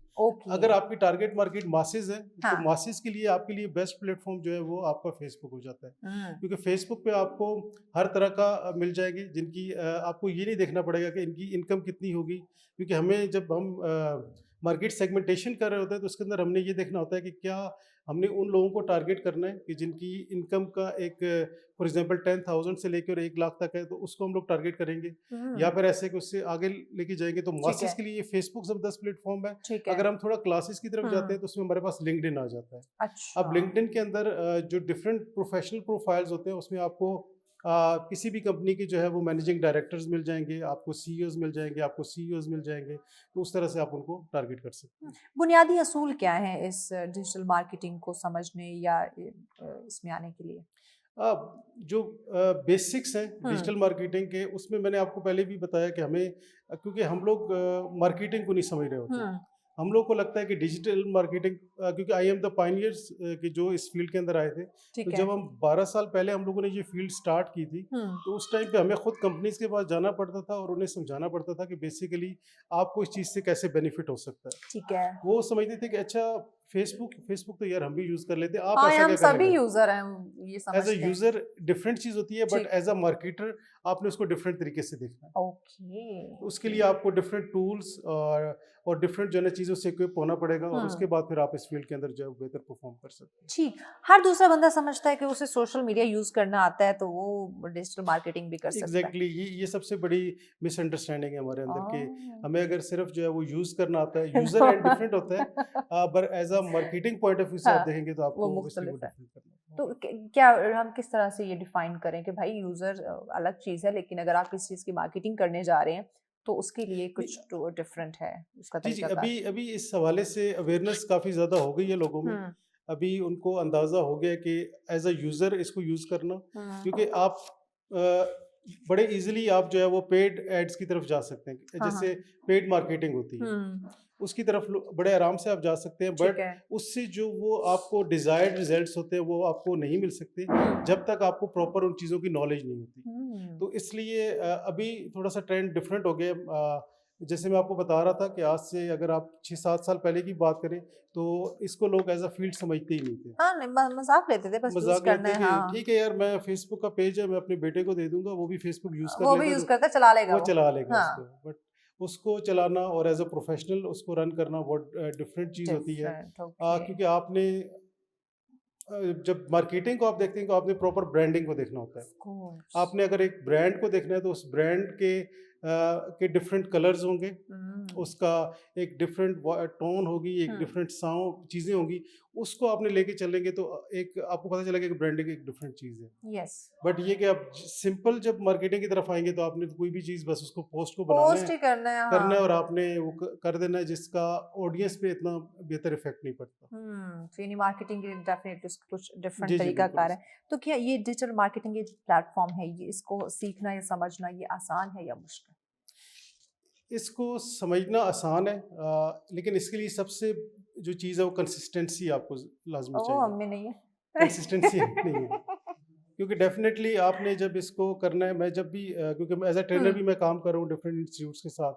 اگر آپ کی ٹارگیٹ مارکیٹ ماسز ہے تو ماسز کے لیے آپ کے لیے بیسٹ پلیٹ فارم جو ہے وہ آپ کا فیس بک ہو جاتا ہے, کیونکہ فیس بک پہ آپ کو ہر طرح کا مل جائے گی, جن کی آپ کو یہ نہیں دیکھنا پڑے گا کہ ان کی انکم کتنی ہوگی. کیونکہ ہمیں جب ہم مارکیٹ سیگمنٹیشن کر رہے ہوتے ہیں تو اس کے اندر ہم نے یہ دیکھنا ہوتا ہے کہ کیا ہم نے ان لوگوں کو ٹارگیٹ کرنا ہے کہ جن کی انکم کا ایک فار ایگزامپل 10,000 سے لے کر 1 لاکھ تک ہے, تو اس کو ہم لوگ ٹارگیٹ کریں گے, یا پھر ایسے کہ اس سے آگے لے کے جائیں گے. تو ماسز کے لیے یہ فیس بک زبردست پلیٹ فارم ہے. اگر ہم تھوڑا کلاسز کی طرف جاتے ہیں تو اس میں ہمارے پاس لنکڈ ان آ جاتا ہے. اب لنکڈ ان کے اندر جو ڈفرینٹ پروفیشنل پروفائلز ہوتے ہیں اس میں آپ کو کسی بھی کمپنی کے جو ہے وہ مینیجنگ ڈائریکٹرز مل جائیں گے, آپ کو سی ای اوز مل جائیں گے, آپ کو سی ای اوز مل جائیں گے. تو اس طرح سے آپ ان کو ٹارگیٹ کر سکتے ہیں. بنیادی اصول کیا ہیں اس ڈیجیٹل مارکیٹنگ کو سمجھنے یا اس میں آنے کے لیے؟ جو بیسکس ہیں ڈیجیٹل مارکیٹنگ کے, اس میں نے آپ کو پہلے بھی بتایا کہ ہمیں, کیونکہ ہم لوگ مارکیٹنگ کو نہیں سمجھ رہے ہوتے, ہم لوگ کو لگتا ہے کہ ڈیجیٹل مارکیٹنگ کیونکہ آئی ایم دا پائنیئرس کہ جو اس فیلڈ کے اندر آئے تھے, تو جب ہم 12 سال پہلے ہم لوگوں نے یہ فیلڈ سٹارٹ کی تھی تو اس ٹائم پہ ہمیں خود کمپنیز کے پاس جانا پڑتا تھا اور انہیں سمجھانا پڑتا تھا کہ بیسیکلی آپ کو اس چیز سے کیسے بینیفٹ ہو سکتا ہے. ٹھیک ہے, وہ سمجھتے تھے کہ اچھا فیس بک تو یار ہم بھی یوز کر لیتے ہیں, آپ ہاں ایسا ہم کیا سبھی کریں گے. یوزر ہیں, یہ ایز سمجھتے اے ہیں. یوزر ڈفرینٹ چیز ہوتی ہے, بٹ ایز اے مارکیٹر آپ نے اس کو ڈفرینٹ طریقے سے دیکھنا ہے. اوکے, اس کے لیے آپ کو ڈفرینٹ ٹولس اور ڈفرینٹ جو ہے نا چیزوں سے اکوپ ہونا پڑے گا, اور اس کے بعد پھر آپ اس فیلڈ کے اندر جو ہے بہتر پرفارم کر سکتے ہیں. ٹھیک. ہر دوسرا بندہ سمجھتا ہے کہ اسے سوشل میڈیا یوز کرنا آتا ہے تو وہ ڈیجیٹل مارکیٹنگ بھی کر سکتا ہے. ایگزیکٹلی, یہ سب سے بڑی مس انڈرسٹینڈنگ ہے ہمارے اندر کہ ہمیں اگر صرف جو ہے وہ یوز کرنا آتا ہے, یوزر اینڈ ڈفرینٹ ہوتا ہے, پر as a marketing point of view سے آپ دیکھیں گے تو آپ کو مختلف ہے. تو کیا ہم کس طرح سے یہ ڈیفائن کریں کہ بھائی یوزر الگ چیز ہے, لیکن اگر آپ کسی چیز کی مارکیٹنگ کرنے جا رہے ہیں تو اس کے لیے کچھ ڈفرینٹ ہے اس کا جی طریقہ کار. ابھی اس حوالے سے اویئرنیس کافی زیادہ ہو گئی ہے لوگوں میں. ابھی ان کو اندازہ ہو گیا کہ ایز اے یوزر اس کو یوز کرنا, کیونکہ آپ بڑے ایزیلی آپ جو ہے وہ پیڈ ایڈس کی طرف جا سکتے ہیں, جیسے پیڈ مارکیٹنگ ہوتی ہے اس کی طرف بڑے آرام سے آپ جا سکتے ہیں, بٹ اس سے جو وہ آپ کو ڈیزائرڈ ریزلٹس ہوتے ہیں وہ آپ کو نہیں مل سکتے جب تک آپ کو پراپر ان چیزوں کی نالج نہیں ہوتی. تو اس لیے ابھی تھوڑا سا ٹرینڈ ڈفرینٹ ہو گیا. جیسے میں آپ کو بتا رہا تھا کہ آج سے اگر آپ 6-7 سال پہلے کی بات کریں تو اس کو لوگ ایز اے فیلڈ سمجھتے ہی نہیں تھے. مذاق لیتے تھے, بس یوز کرنا ہے. ٹھیک ہے یار, میں فیس بک کا پیج ہے, میں اپنے بیٹے کو دے دوں گا, وہ بھی فیس بک یوز وہ بھی یوز کرتا ہے, چلا لے گا, وہ چلا لے گا اس کو. بٹ اس کو چلانا اور ایز اے پروفیشنل اس کو رن کرنا بہت ڈفرینٹ چیز ہوتی ہے, کیونکہ آپ نے جب مارکیٹنگ کو آپ دیکھتے ہیں تو آپ نے پراپر برانڈنگ کو دیکھنا ہوتا ہے. آپ نے اگر ایک برانڈ کو دیکھنا ہے تو اس برانڈ کے ڈفرینٹ کلرز ہوں گے, اس کا ایک ڈفرینٹ ٹون ہوگی, ایک ڈفرینٹ ساؤنڈ چیزیں ہوں گی, اس کو آپ نے لے کے چلیں گے تو ایک آپ کو پتہ چلے گا کہ برانڈنگ ایک ڈفرینٹ چیز ہے. بٹ یہ کہ آپ سمپل جب مارکیٹنگ کی طرف آئیں گے تو آپ نے کوئی بھی چیز بس اس کو پوسٹ کو کرنا ہے اور آپ نے وہ کر دینا ہے جس کا آڈینس پہ اتنا بہتر افیکٹ نہیں پڑتا. یعنی مارکیٹنگ کے ڈیفینیٹلی کچھ ڈفرینٹ طریقہ کار ہے. تو کیا یہ ڈیجیٹل مارکیٹنگ یہ پلیٹ فارم ہے, یہ اس کو سیکھنا یا سمجھنا یہ آسان ہے یا مشکل؟ اس کو سمجھنا آسان ہے, لیکن اس کے لیے سب سے جو چیز ہے وہ کنسسٹنسی آپ کو لازمی چاہیے. ہم میں نہیں ہے کنسسٹنسی نہیں ہے, کیونکہ ڈیفینیٹلی آپ نے جب اس کو کرنا ہے, میں جب بھی کیونکہ ایز اے ٹرینر بھی میں کام کر رہا ہوں ڈفرینٹ انسٹیٹیوٹس کے ساتھ,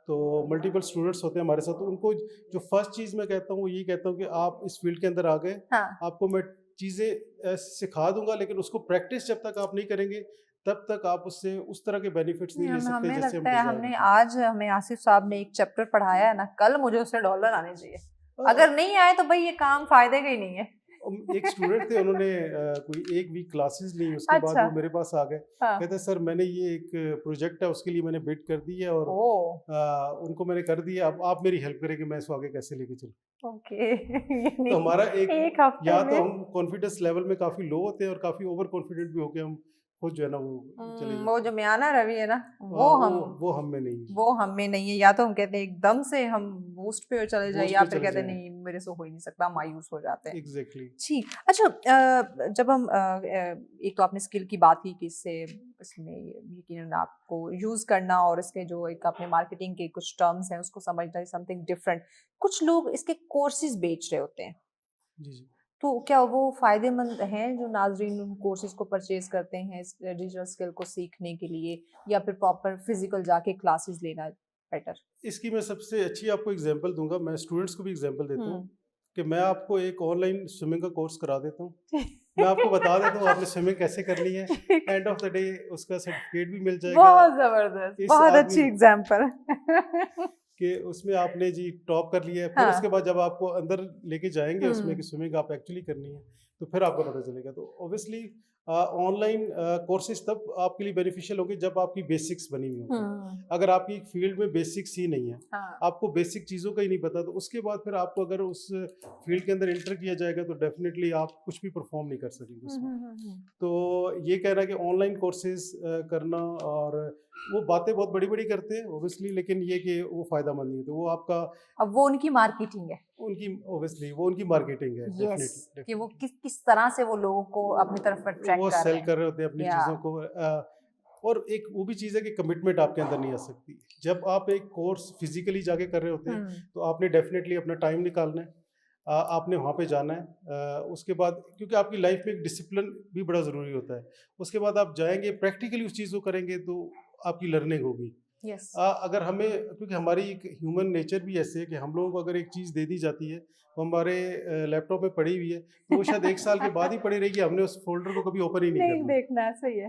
تو ملٹیپل اسٹوڈنٹس ہوتے ہیں ہمارے ساتھ, تو ان کو جو فرسٹ چیز میں کہتا ہوں وہ یہ کہتا ہوں کہ آپ اس فیلڈ کے اندر آ گئے, آپ کو میں چیزیں سکھا دوں گا, لیکن اس کو پریکٹس جب تک آپ نہیں کریں گے تب تک آپ اس سے اس طرح کے بینیفٹس نہیں لے سکتے. ہمیں لگتا ہے ہم نے آج ہمیں آصف صاحب نے ایک چیپٹر پڑھایا ہے نا, کل مجھے اس سے $1 آنے چاہیے, اگر نہیں آئے تو بھائی یہ کام فائدے کا ہی نہیں ہے. ایک اسٹوڈنٹ تھے, انہوں نے کوئی 1 ویک کلاسز لی, اس کے بعد وہ میرے پاس آ گئے, کہتے ہیں سر میں نے یہ ایک پروجیکٹ ہے اس کے لیے میں نے بڈ کر دی ہے اور ان کو میں نے کر دیا, اب آپ میری ہیلپ کریں کہ میں اس کو آگے کیسے لے کے چلوں. تو ہمارا ایک یا تو ہم کانفیڈنس لیول میں کافی لو ہوتے ہیں اور کافی اوور کانفیڈنٹ بھی ہو کے ہم خود جو ہے نا وہ جو میانہ روی ہے نا وہ ہم میں نہیں ہے, وہ ہم میں نہیں ہے. یا تو ہم کہتے ہیں ایک دم سے ہم بوسٹ پہ چلے جائیں, یا پھر کہتے ہیں نہیں میرے سے ہو ہی نہیں سکتا, مایوس ہو جاتے ہیں. ایگزیکٹلی. ٹھیک. اچھا, جب ہم ایک تو آپ نے اسکل کی بات کی کہ اس میں یقیناً آپ کو یوز کرنا اور اس کے جو ایک اپنے مارکیٹنگ کے کچھ ٹرمز ہیں اس کو سمجھنا سم تھنگ ڈفرینٹ. کچھ لوگ اس کے کورسز بیچ رہے ہوتے ہیں, جی تو کیا وہ فائدے مند ہیں جو ناظرین ان کورسز کو پرچیز کرتے ہیں ڈیجیٹل اسکل کو سیکھنے کے لیے, یا پھر پراپر فزیکل جا کے کلاسز لینا بیٹر؟ اس کی میں سب سے اچھی آپ کو ایگزامپل دوں گا, میں اسٹوڈنٹس کو بھی ایگزامپل دیتا ہوں کہ میں آپ کو ایک آن لائن سوئمنگ کا کورس کرا دیتا ہوں, میں آپ کو بتا دیتا ہوں آپ نے سوئمنگ کیسے کرنی ہے, اینڈ آف دا ڈے اس کا سرٹیفکیٹ بھی مل جائے گا. بہت زبردست, بہت اچھی ایگزامپل کہ اس میں آپ نے جی ٹاپ کر لیا ہے, پھر اس کے بعد جب آپ کو اندر لے کے جائیں گے اس میں کہ سوئمنگ آپ ایکچولی کرنی ہے تو پھر آپ کو پتہ چلے گا. تو اوبیسلی آن لائن کورسز تب آپ کے لیے بینیفیشیل ہوں گے جب آپ کی بیسکس بنی ہوئی ہوں. اگر آپ کی فیلڈ میں بیسکس ہی نہیں ہے, آپ کو بیسک چیزوں کا ہی نہیں پتا, تو اس کے بعد پھر آپ کو اگر اس فیلڈ کے اندر انٹر کیا جائے گا تو ڈیفینیٹلی آپ کچھ بھی پرفارم نہیں کر سکیں گے اس میں. تو یہ کہہ رہا ہے کہ آن لائن کورسز کرنا, اور وہ باتیں بہت بڑی بڑی کرتے ہیں اوبیسلی, لیکن یہ کہ وہ فائدہ مند نہیں ہے. تو وہ آپ کا اب وہ ان کی مارکیٹنگ ہے, ان کی اوبیسلی وہ ان کی مارکیٹنگ ہے ڈیفینیٹلی, کہ وہ کس طرح سے وہ لوگوں کو اپنی طرف اٹریکٹ وہ سیل کر رہے ہوتے ہیں اپنی چیزوں کو. اور ایک وہ بھی چیز ہے کہ کمٹمنٹ آپ کے اندر نہیں آ سکتی. جب آپ ایک کورس فزیکلی جا کے کر رہے ہوتے ہیں تو آپ نے ڈیفینیٹلی اپنا ٹائم نکالنا ہے, آپ نے وہاں پہ جانا ہے. اس کے بعد کیونکہ آپ کی لائف میں ایک ڈسپلن بھی بڑا ضروری ہوتا ہے. اس کے بعد آپ جائیں گے پریکٹیکلی اس چیز کو کریں گے تو آپ کی لرننگ ہوگی. اگر ہمیں, کیونکہ ہماری ایک ہیومن نیچر بھی ایسے ہے کہ ہم لوگوں کو اگر ایک چیز دے دی جاتی ہے وہ ہمارے لیپ ٹاپ میں پڑی ہوئی ہے تو وہ شاید 1 سال کے بعد ہی پڑی رہے گی, ہم نے اس فولڈر کو کبھی اوپن ہی نہیں کرنا. دیکھنا صحیح ہے.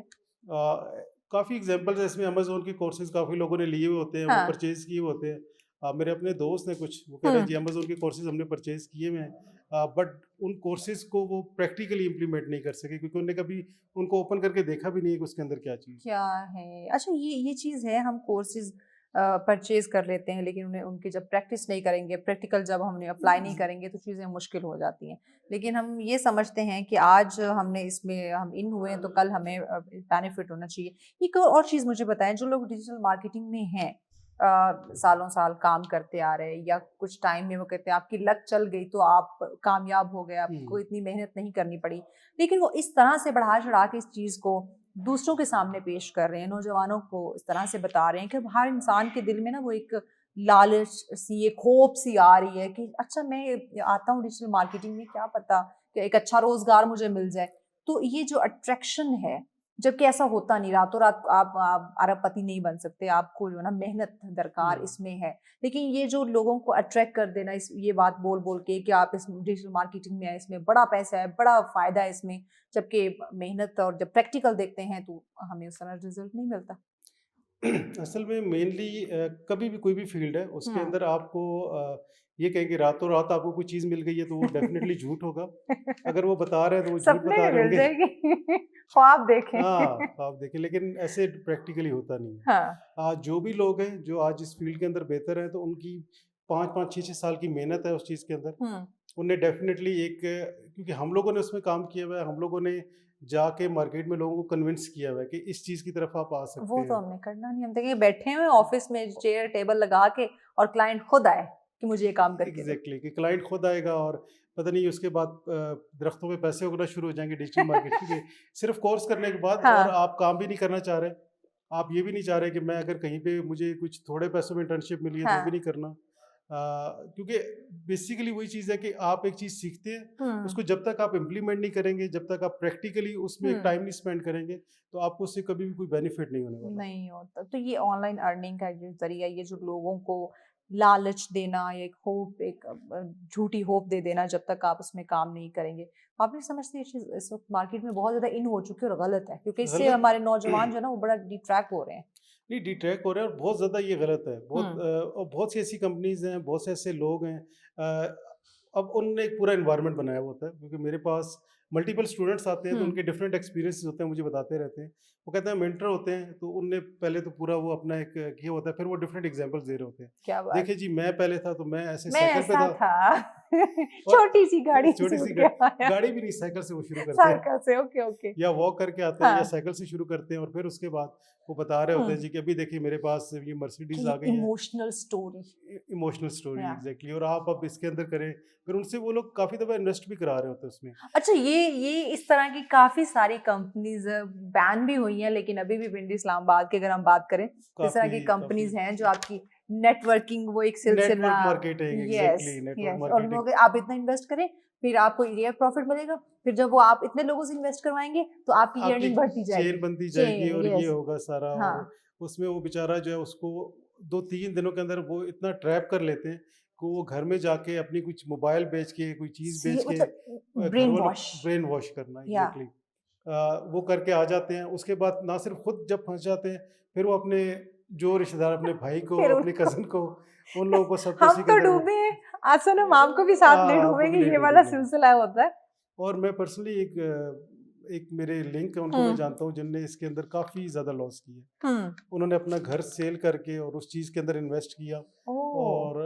کافی ایگزامپلز ہیں اس میں, امیزون کے کورسز کافی لوگوں نے لیے ہوئے ہوتے ہیں, وہ پرچیز کیے ہوتے ہیں. میرے اپنے دوست ہیں کچھ, وہ کہہ رہے ہیں جی امیزون کے کورسز ہم نے پرچیز کیے ہوئے ہیں, بٹ ان کورسز کو وہ پریکٹیکلی امپلیمنٹ نہیں کر سکے کیونکہ انہوں نے کبھی ان کو اوپن کر کے دیکھا بھی نہیں ہے کہ اس کے اندر کیا چیز کیا ہے. اچھا یہ چیز ہے, ہم کورسز پرچیز کر لیتے ہیں لیکن انہیں ان کی جب پریکٹس نہیں کریں گے, پریکٹیکل جب ہم نے اپلائی نہیں کریں گے تو چیزیں مشکل ہو جاتی ہیں. لیکن ہم یہ سمجھتے ہیں کہ آج ہم نے اس میں ہم ان ہوئے ہیں تو کل ہمیں بینیفٹ ہونا چاہیے. ایک اور چیز مجھے بتائیں, جو لوگ ڈیجیٹل مارکیٹنگ میں ہیں, سالوں سال کام کرتے آ رہے ہیں یا کچھ ٹائم میں وہ کہتے ہیں آپ کی لک چل گئی تو آپ کامیاب ہو گئے, آپ کو اتنی محنت نہیں کرنی پڑی, لیکن وہ اس طرح سے بڑھا چڑھا کے اس چیز کو دوسروں کے سامنے پیش کر رہے ہیں, نوجوانوں کو اس طرح سے بتا رہے ہیں کہ ہر انسان کے دل میں نا وہ ایک لالچ سی, ایک ہوپ سی آ رہی ہے کہ اچھا میں آتا ہوں ڈیجیٹل مارکیٹنگ میں, کیا پتا کہ ایک اچھا روزگار مجھے مل جائے. تو یہ جو اٹریکشن ہے, جبکہ ایسا ہوتا نہیں, راتوں رات آپ ارب پتی نہیں بن سکتے, آپ کو جو ہے نا محنت درکار اس میں ہے. لیکن یہ جو لوگوں کو اٹریکٹ کر دینا, یہ بات بول بول کے کہ آپ اس ڈیجیٹل مارکیٹنگ میں ہیں, اس میں بڑا پیسہ ہے, بڑا فائدہ ہے اس میں, جبکہ محنت اور جب پریکٹیکل دیکھتے ہیں تو ہمیں اس طرح رزلٹ نہیں ملتا. اصل میں مینلی کبھی بھی کوئی بھی فیلڈ ہے اس کے اندر آپ کو یہ کہیں کہ راتوں رات آپ کو کوئی چیز مل گئی ہے تو وہ ڈیفینیٹلی جھوٹ ہوگا. اگر وہ بتا رہے ہیں تو وہ جھوٹ بتا رہے ہوں گے. خواب دیکھیں. ہاں آپ دیکھیں, لیکن ایسے پریکٹیکلی ہوتا نہیں ہے. جو بھی لوگ ہیں جو آج اس فیلڈ کے اندر بہتر ہیں تو ان کی 5-6 سال کی محنت ہے اس چیز کے اندر, انہوں نے ڈیفینیٹلی ایک, کیونکہ ہم لوگوں نے اس میں کام کیا ہوا ہے, ہم لوگوں نے جا کے مارکیٹ میں لوگوں کو کنونس کیا ہوا ہے کہ اس چیز کی طرف آپ آ سکتے ہیں. وہ تو ہم نے کرنا نہیں, ہم دیکھیں بیٹھے ہوئے آفس میں چیئر ٹیبل لگا کے اور کلائنٹ خود آئے کہ مجھے یہ کام کر کے. ایگزیکٹلی, کہ کلائنٹ خود آئے گا اور پتہ نہیں اس کے بعد درختوں پہ پیسے اگنا شروع ہو جائیں گے ڈیجیٹل مارکیٹنگ کے صرف کورس کرنے کے بعد, اور آپ کام بھی نہیں کرنا چاہ رہے, آپ یہ بھی نہیں چاہ رہے کہ میں اگر کہیں پہ مجھے کچھ تھوڑے پیسوں میں انٹرنشپ ملی ہے تو بھی نہیں کرنا. کیونکہ بیسیکلی وہی چیز ہے کہ آپ ایک چیز سیکھتے ہیں, اس کو جب تک آپ امپلیمنٹ نہیں کریں گے, جب تک آپ پریکٹیکلی اس میں ایک ٹائم نہیں اسپینڈ کریں گے تو آپ کو اس سے کبھی بھی کوئی بینیفٹ نہیں ہونے والا. نہیں ہوتا. تو یہ آن لائن ارننگ کا جو ذریعہ, یہ جو لوگوں کو لالچ دینا, ایک ہوپ, ایک جھوٹی ہوپ دے دینا جب تک آپ اس میں کام نہیں کریں گے, آپ نہیں سمجھتے یہ چیز اس وقت مارکیٹ میں بہت زیادہ ان ہو چکی ہے اور غلط ہے, کیونکہ اس سے ہمارے نوجوان جو ہے نا وہ بڑا ڈیٹریکٹ ہو رہے ہیں. نہیں ڈیٹریکٹ ہو رہے ہیں, اور بہت زیادہ یہ غلط ہے. بہت سی ایسی کمپنیز ہیں, بہت سے ایسے لوگ ہیں, اب ان نے ایک پورا انوائرمنٹ بنایا ہوا ہوتا ہے, کیونکہ میرے پاس ملٹیپل اسٹوڈنٹس آتے ہیں تو ان کے ڈفرینٹ ایکسپیرینسز ہوتے ہیں, مجھے بتاتے رہتے ہیں. وہ کہتے ہیں مینٹر ہوتے ہیں تو ان نے پہلے تو پورا وہ اپنا ایک کیا ہوتا ہے, پھر وہ ڈفرینٹ ایگزامپلس دے رہے ہوتے ہیں. دیکھیں جی میں پہلے تھا تو میں ایسے سائیکل پہ تھا, چھوٹی سی گاڑی گاڑی بھی نہیں, سائیکل سے وہ شروع کرتے ہیں, یا واک کر کے آتے ہیں یا سائیکل سے شروع کرتے ہیں, اور پھر اس کے بعد وہ بتا رہے ہوتے ہیں جی کہ ابھی دیکھیے میرے پاس یہ مرسیڈیز آ گئی ہے. ایموشنل اسٹوری ایگزیکٹلی, اور آپ اب اس کے اندر کریں, پھر ان سے وہ لوگ کافی دفعہ انویسٹ بھی کرا رہے ہوتے ہیں اس میں. اچھا یہ اس طرح کی کافی ساری کمپنیز بین بھی ہوئی ہیں, لیکن ابھی بھی پنڈی اسلام آباد کی اگر ہم بات کریں اس طرح کی کمپنیز ہیں جو آپ کی نیٹ ورکنگ, وہ ایک سلسلہ, اور لوگ آپ اتنا انویسٹ کریں پھر آپ کو یہ پروفٹ ملے گا, پھر جب وہ آپ اتنے لوگوں سے انویسٹ کروائیں گے تو آپ کی ارننگ بڑھتی جائے گی, چین بنتی جائے گی, اور یہ ہوگا سارا. اور اس میں وہ بیچارہ جو ہے اس کو 2-3 دنوں کے اندر وہ اتنا ٹریپ کر لیتے ہیں کہ وہ گھر میں جا کے اپنی کچھ موبائل بیچ کے, کوئی چیز بیچ کے برین واش کرنا, ایگزیکٹلی وہ کر کے آ جاتے ہیں. اس کے بعد نہ صرف خود جب پھنس جاتے ہیں, پھر وہ اپنے جو رشتے دار, اپنے بھائی کو, اپنے کزن کو, ان لوگوں کو سب ہم تو ڈوبے ہیں, آسان ہم آپ کو بھی ساتھ نہیں ڈوبیں گے, یہ والا سلسلہ ہوتا ہے. اور میں پرسنلی ایک میرے لنک ہے, ان کو میں جانتا ہوں جن نے اس کے اندر کافی زیادہ لاس کی ہے. انہوں نے اپنا گھر سیل کر کے اور اس چیز کے اندر انویسٹ کیا, اور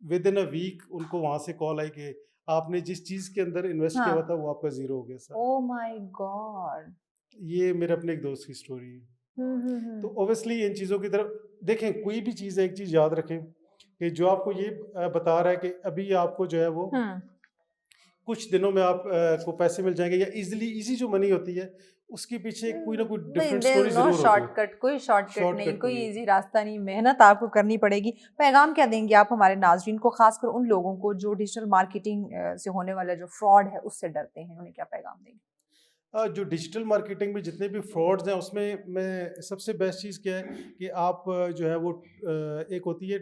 ود ان اے ویک ان کو وہاں سے کال آئی کہ آپ نے جس چیز کے اندر انویسٹ کیا ہوا تھا وہ آپ کا زیرو ہو گیا سر. اوہ مائی گاڈ. یہ میرے اپنے ایک دوست کی اسٹوری ہے. تو اوبیسلی ان چیزوں کی طرف دیکھیں, کوئی بھی چیز ہے, ایک چیز یاد رکھیں کہ جو آپ کو یہ بتا رہا ہے کہ ابھی آپ کو جو ہے وہ کچھ دنوں میں آپ کو پیسے مل جائیں گے, یا ایزی جو منی ہوتی ہے اس کے پیچھے کوئی نہ کوئی نہیں، different there story is no ضرور ہوتی ہے. shortcut، کوئی شارٹ کٹ Shortcut نہیں، کوئی نہیں ہے. ایزی راستہ نہیں، محنت آپ کو کرنی پڑے گی. پیغام کیا دیں گے آپ ہمارے ناظرین کو، خاص کر ان لوگوں کو جو ڈیجیٹل مارکیٹنگ سے ہونے والا جو فراڈ ہے اس سے ڈرتے ہیں، انہیں کیا پیغام دیں گے؟ جو ڈیجیٹل مارکیٹنگ میں جتنے بھی فراڈز ہیں اس میں سب سے بیسٹ چیز کیا ہے کہ آپ جو ہے وہ ایک ہوتی ہے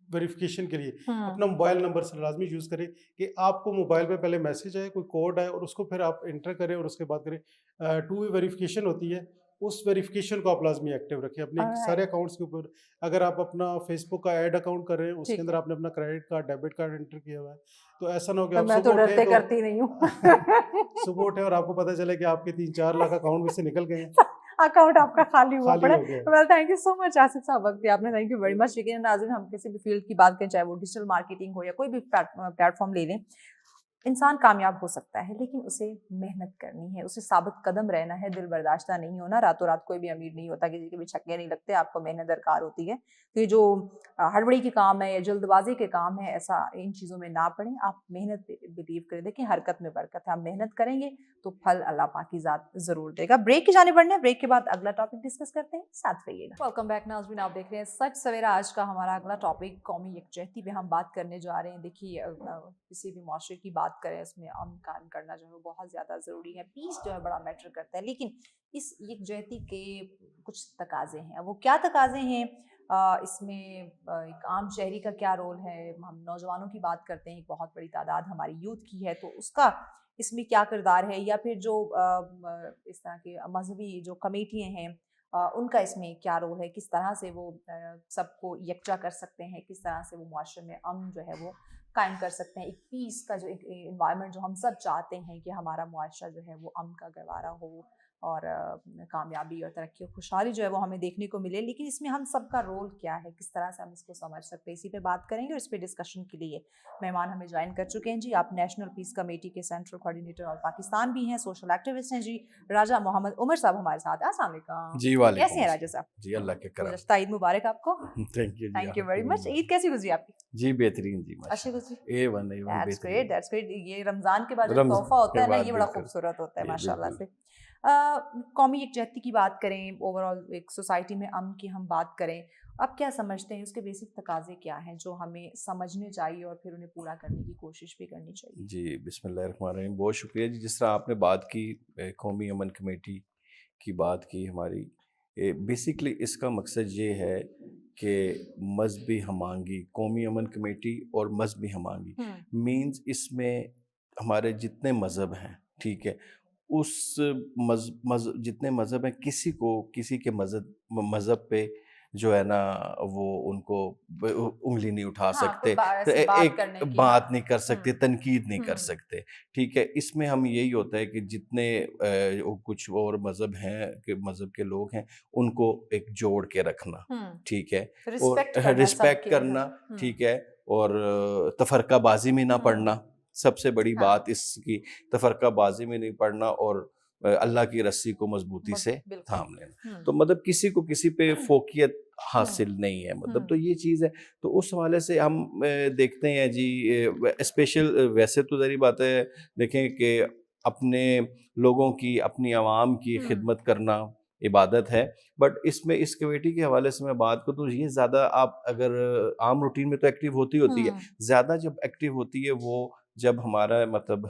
ویریفیکیشن کے لیے اپنا موبائل نمبر سے لازمی یوز کریں کہ آپ کو موبائل پہ پہلے میسج آئے، کوئی کوڈ آئے اور اس کو پھر آپ انٹر کریں اور اس کے بعد کریں. 2 ویریفیکیشن ہوتی ہے، اس ویریفیکیشن کو آپ لازمی ایکٹیو رکھیں اپنے سارے اکاؤنٹس کے اوپر. اگر آپ اپنا فیس بک کا ایڈ اکاؤنٹ کر رہے ہیں، اس کے اندر آپ نے اپنا credit card debit card enter کیا ہوا ہے، تو ایسا نہ ہو کہ آپ میں تو صبح ڈرتے اٹھے کرتی نہیں ہوں. صبح اٹھے اور آپ کو پتہ چلے کہ آپ کے 3-4 لاکھ اکاؤنٹ میں سے نکل گئے ہیں، اکاؤنٹ آپ کا خالی ہوا پڑا. ہو گیا. ویل تھینک یو سو مچ آصف صاحب، وقت دیا آپ نے، تھینک یو ویری مچ. لیکن ناظرین، ہم کسی بھی فیلڈ کی بات کریں، چاہے وہ ڈیجیٹل مارکیٹنگ ہو یا کوئی بھی پلیٹ فارم لے لیں، انسان کامیاب ہو سکتا ہے لیکن اسے محنت کرنی ہے، اسے ثابت قدم رہنا ہے، دل برداشتہ نہیں ہونا. راتوں رات کوئی بھی امیر نہیں ہوتا، کسی کے بھی چھکے نہیں لگتے، آپ کو محنت درکار ہوتی ہے. تو یہ جو ہڑبڑی کے کام ہے یا جلد بازی کے کام ہے، ایسا ان چیزوں میں نہ پڑیں. آپ محنت بلیو کریں. دیکھیں، حرکت میں برکت ہے، آپ محنت کریں گے تو پھل اللہ پاک کی ذات ضرور دے گا. بریک کی جانب بڑھنا ہے، بریک کے بعد اگلا ٹاپک ڈسکس کرتے ہیں، ساتھ رہیے گا. ویلکم بیک ناظرین، آپ دیکھ رہے ہیں سچ سویرا. آج کا ہمارا اگلا ٹاپک قومی یکجہتی پہ ہم بات کرنے جا رہے ہیں. دیکھیے، کسی بھی معاشرے کی بات کریں، اس میں امن قائم کرنا جو ہے بہت زیادہ ضروری ہے. پیس جو ہے بڑا میٹر کرتا ہے، لیکن اس یکجہتی کے کچھ تقاضے ہیں. وہ کیا تقاضے ہیں؟ اس میں ایک عام شہری کا کیا رول ہے؟ ہم نوجوانوں کی بات کرتے ہیں، ایک بہت بڑی تعداد ہماری یوتھ کی ہے، تو اس کا اس میں کیا کردار ہے؟ یا پھر جو اس طرح کے مذہبی جو کمیٹیاں ہیں، ان کا اس میں کیا رول ہے؟ کس طرح سے وہ سب کو یکجا کر سکتے ہیں؟ کس طرح سے وہ معاشرے میں امن جو ہے وہ قائم کر سکتے ہیں؟ ایک پیس کا جو ایک انوائرمنٹ جو ہم سب چاہتے ہیں کہ ہمارا معاشرہ جو ہے وہ امن کا گہوارہ ہو اور کامیابی اور ترقی اور خوشحالی جو ہے وہ ہمیں دیکھنے کو ملے. لیکن اس میں ہم سب کا رول کیا ہے؟ کس طرح سے ہم اس کو سمجھ سکتے ہیں؟ اسی پہ بات کریں گے اور اس پہ ڈسکشن کے لیے مہمان ہمیں جوائن کر چکے ہیں. جی، آپ نیشنل پیس کمیٹی کے سینٹرل کوآرڈینیٹر اور پاکستان بھی ہیں، سوشل ایکٹیوسٹ ہیں. جی، راجہ محمد عمر صاحب ہمارے ساتھ ہیں. السلام علیکم. جی وعلیکم. کیسے ہیں راجہ صاحب؟ جی اللہ کے کرم. گزشتہ عید مبارک آپ کو. Thank you very much. Eid کیسی گزری آپ کی؟ جی بہترین. جی اچھی گزری. That's great. یہ رمضان کے بعد جو تحفہ ہوتا ہے نا، یہ بڑا خوبصورت ہوتا ہے ماشاء اللہ سے. قومی یکجہتی کی بات کریں، اوور آل ایک سوسائٹی میں امن کی ہم بات کریں، آپ کیا سمجھتے ہیں اس کے بیسک تقاضے کیا ہیں جو ہمیں سمجھنے چاہیے اور پھر انہیں پورا کرنے کی کوشش بھی کرنی چاہیے؟ جی بسم اللہ الرحمن الرحیم. بہت شکریہ جی. جس طرح آپ نے بات کی قومی امن کمیٹی کی بات کی ہماری، بیسکلی اس کا مقصد یہ ہے کہ مذہبی ہم آہنگی، قومی امن کمیٹی اور مذہبی ہم آہنگی مینز اس میں ہمارے جتنے مذہب ہیں، ٹھیک ہے، اس جتنے مذہب ہیں، کسی کو کسی کے مذہب پہ جو ہے نا وہ ان کو انگلی نہیں اٹھا سکتے، ایک بات نہیں کر سکتے، تنقید نہیں کر سکتے، ٹھیک ہے. اس میں ہم یہی ہوتا ہے کہ جتنے کچھ اور مذہب ہیں کہ مذہب کے لوگ ہیں ان کو ایک جوڑ کے رکھنا، ٹھیک ہے، اور رسپیکٹ کرنا، ٹھیک ہے، اور تفرقہ بازی میں نہ پڑنا. سب سے بڑی بات اس کی تفرقہ بازی میں نہیں پڑنا اور اللہ کی رسی کو مضبوطی سے تھام لینا. تو مطلب کسی کو کسی پہ فوقیت حاصل نہیں ہے، مطلب تو یہ چیز ہے. تو اس حوالے سے ہم دیکھتے ہیں جی، اسپیشل ویسے تو ظاہری بات ہے، دیکھیں کہ اپنے لوگوں کی، اپنی عوام کی خدمت کرنا عبادت ہے، بٹ اس میں اس کمیٹی کے حوالے سے میں بات کروں تو یہ زیادہ آپ اگر عام روٹین میں تو ایکٹیو ہوتی ہے، زیادہ جب ایکٹیو ہوتی ہے وہ جب ہمارا مطلب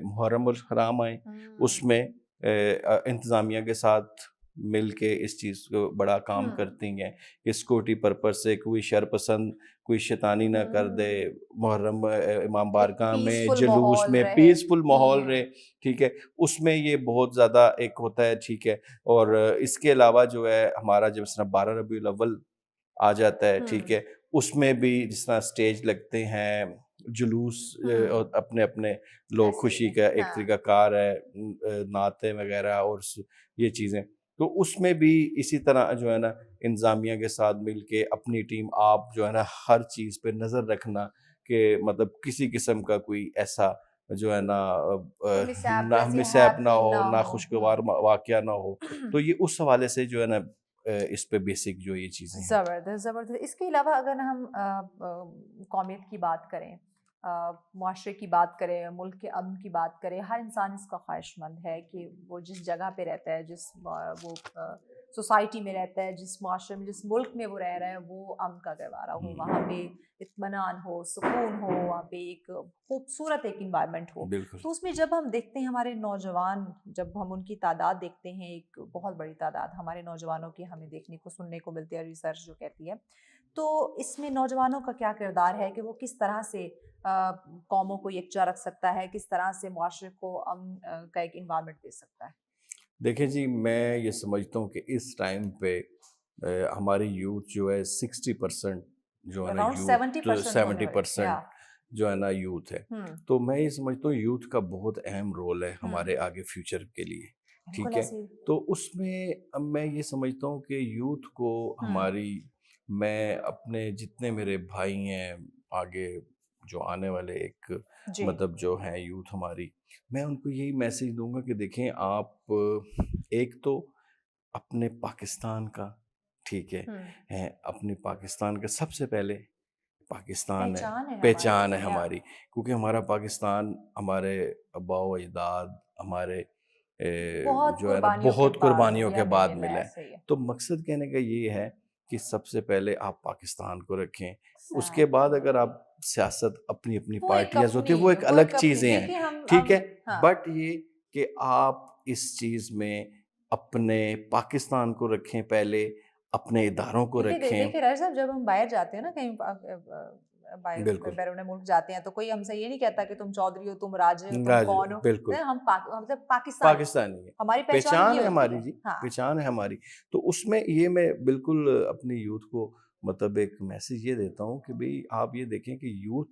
محرم الحرام آئے، اس میں انتظامیہ کے ساتھ مل کے اس چیز کو بڑا کام کرتی ہیں کہ سیکورٹی پرپز سے کوئی شر پسند کوئی شیطانی نہ کر دے، محرم امام بارگاہ میں جلوس میں پیسفل ماحول رہے، ٹھیک ہے. اس میں یہ بہت زیادہ ایک ہوتا ہے، ٹھیک ہے. اور اس کے علاوہ جو ہے ہمارا جب اس طرح 12 ربیع الاول آ جاتا ہے، ٹھیک ہے، اس میں بھی جس طرح سٹیج لگتے ہیں، جلوس اپنے اپنے لوگ خوشی کا ایک طریقہ کار ہے، نعتیں وغیرہ اور یہ چیزیں. تو اس میں بھی اسی طرح جو ہے نا انتظامیہ کے ساتھ مل کے اپنی ٹیم آپ جو ہے نا ہر چیز پہ نظر رکھنا کہ مطلب کسی قسم کا کوئی ایسا جو ہے نا مسیپ نہ ہو، نہ خوشگوار واقعہ نہ ہو. تو یہ اس حوالے سے جو ہے نا اس پہ بیسک جو یہ چیزیں ہیں. زبردست. اس کے علاوہ اگر ہم قومیت کی بات کریں معاشرے کی بات کریں, ملک کے امن کی بات کریں, ہر انسان اس کا خواہش مند ہے کہ وہ جس جگہ پہ رہتا ہے, جس وہ سوسائٹی میں رہتا ہے, جس معاشرے میں, جس ملک میں وہ رہ رہا ہے, وہ امن کا گہوارہ ہو, وہاں پہ اطمینان ہو, سکون ہو, وہاں پہ ایک خوبصورت ایک انوائرمنٹ ہو. تو اس میں جب ہم دیکھتے ہیں ہمارے نوجوان, جب ہم ان کی تعداد دیکھتے ہیں, ایک بہت بڑی تعداد ہمارے نوجوانوں کی ہمیں دیکھنے کو سننے کو ملتی ہے, ریسرچ جو کہتی ہے, تو اس میں نوجوانوں کا کیا کردار ہے کہ وہ کس طرح سے قوموں کو یکجا رکھ سکتا ہے, کس طرح سے معاشرے کو امن کا ایک انوائرمنٹ دے سکتا ہے؟ دیکھیں جی, میں یہ سمجھتا ہوں کہ اس ٹائم پہ ہماری یوتھ جو ہے 60% جو ہے نا یوتھ, 70% جو ہے نا یوتھ ہے. تو میں یہ سمجھتا ہوں یوتھ کا بہت اہم رول ہے ہمارے آگے فیوچر کے لیے, ٹھیک ہے. تو اس میں یہ سمجھتا ہوں کہ یوتھ کو ہماری, میں اپنے جتنے میرے بھائی ہیں آگے جو آنے والے ایک مطلب جو ہیں یوتھ ہماری, میں ان کو یہی میسیج دوں گا کہ دیکھیں آپ ایک تو اپنے پاکستان کا, ٹھیک ہے, اپنے پاکستان کا سب سے پہلے پاکستان ہے, پہچان ہے ہماری, کیونکہ ہمارا پاکستان ہمارے آباء و اجداد ہمارے جو ہے نا بہت قربانیوں کے بعد ملا ہے. تو مقصد کہنے کا یہ ہے کہ سب سے پہلے آپ پاکستان کو رکھیں, اس کے بعد اگر آپ سیاست اپنی اپنی پارٹیاں ہوتی ہیں وہ ایک الگ چیزیں ہیں, ٹھیک ہے, بٹ یہ کہ آپ اس چیز میں اپنے پاکستان کو رکھیں پہلے, اپنے اداروں کو رکھیں. دیکھیں راجہ صاحب, جب ہم باہر جاتے ہیں نا, کہیں بیرون ملک جاتے ہیں, تو کوئی ہم سے یہ نہیں کہتا کہ تم چودھری ہو, تم راجے ہو, تم کون ہو. بالکل, ہم مطلب پاکستانی ہیں, ہماری پہچان ہے ہماری, جی پہچان ہے ہماری. تو اس میں یہ میں بالکل اپنی یوتھ کو مطلب ایک میسیج یہ دیتا ہوں کہ بھئی آپ یہ دیکھیں کہ یوتھ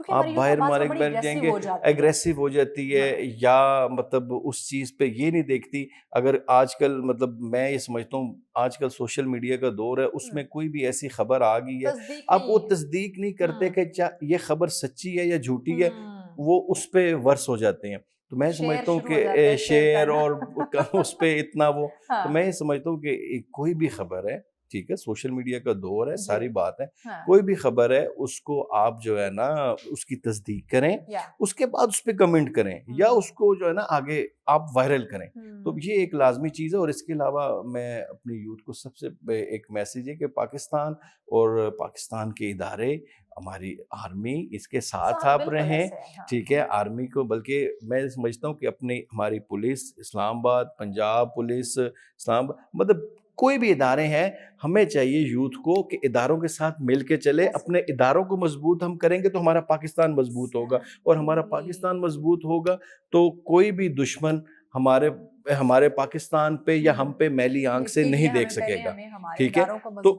آپ باہر مالک بیٹھ جائیں گے, ایگریسو ہو جاتی ہے, یا مطلب اس چیز پہ یہ نہیں دیکھتی. اگر آج کل مطلب میں یہ سمجھتا ہوں آج کل سوشل میڈیا کا دور ہے, اس میں کوئی بھی ایسی خبر آ گئی ہے, اب وہ تصدیق نہیں کرتے کہ یہ خبر سچی ہے یا جھوٹی ہے, وہ اس پہ ورس ہو جاتے ہیں. تو میں سمجھتا ہوں کہ شیئر اور اس پہ اتنا وہ, تو میں یہ سمجھتا ہوں کہ کوئی بھی خبر ہے, ٹھیک ہے, سوشل میڈیا کا دور ہے, ساری بات ہے, کوئی بھی خبر ہے اس کو آپ جو ہے نا اس کی تصدیق کریں, اس کے بعد اس پہ کمنٹ کریں, یا اس کو جو ہے نا آگے آپ وائرل کریں. تو یہ ایک لازمی چیز ہے. اور اس کے علاوہ میں اپنی یوتھ کو سب سے ایک میسیج ہے کہ پاکستان اور پاکستان کے ادارے, ہماری آرمی, اس کے ساتھ آپ رہیں, ٹھیک ہے, آرمی کو, بلکہ میں سمجھتا ہوں کہ اپنی ہماری پولیس, اسلام آباد, پنجاب پولیس, اسلام مطلب کوئی بھی ادارے ہیں, ہمیں چاہیے یوتھ کو کہ اداروں کے ساتھ مل کے چلے. اپنے اداروں کو مضبوط ہم کریں گے تو ہمارا پاکستان مضبوط ہوگا, اور ہمارا پاکستان مضبوط ہوگا تو کوئی بھی دشمن ہمارے پاکستان پہ یا ہم پہ میلی آنکھ سے نہیں دیکھ سکے گا, ٹھیک ہے. تو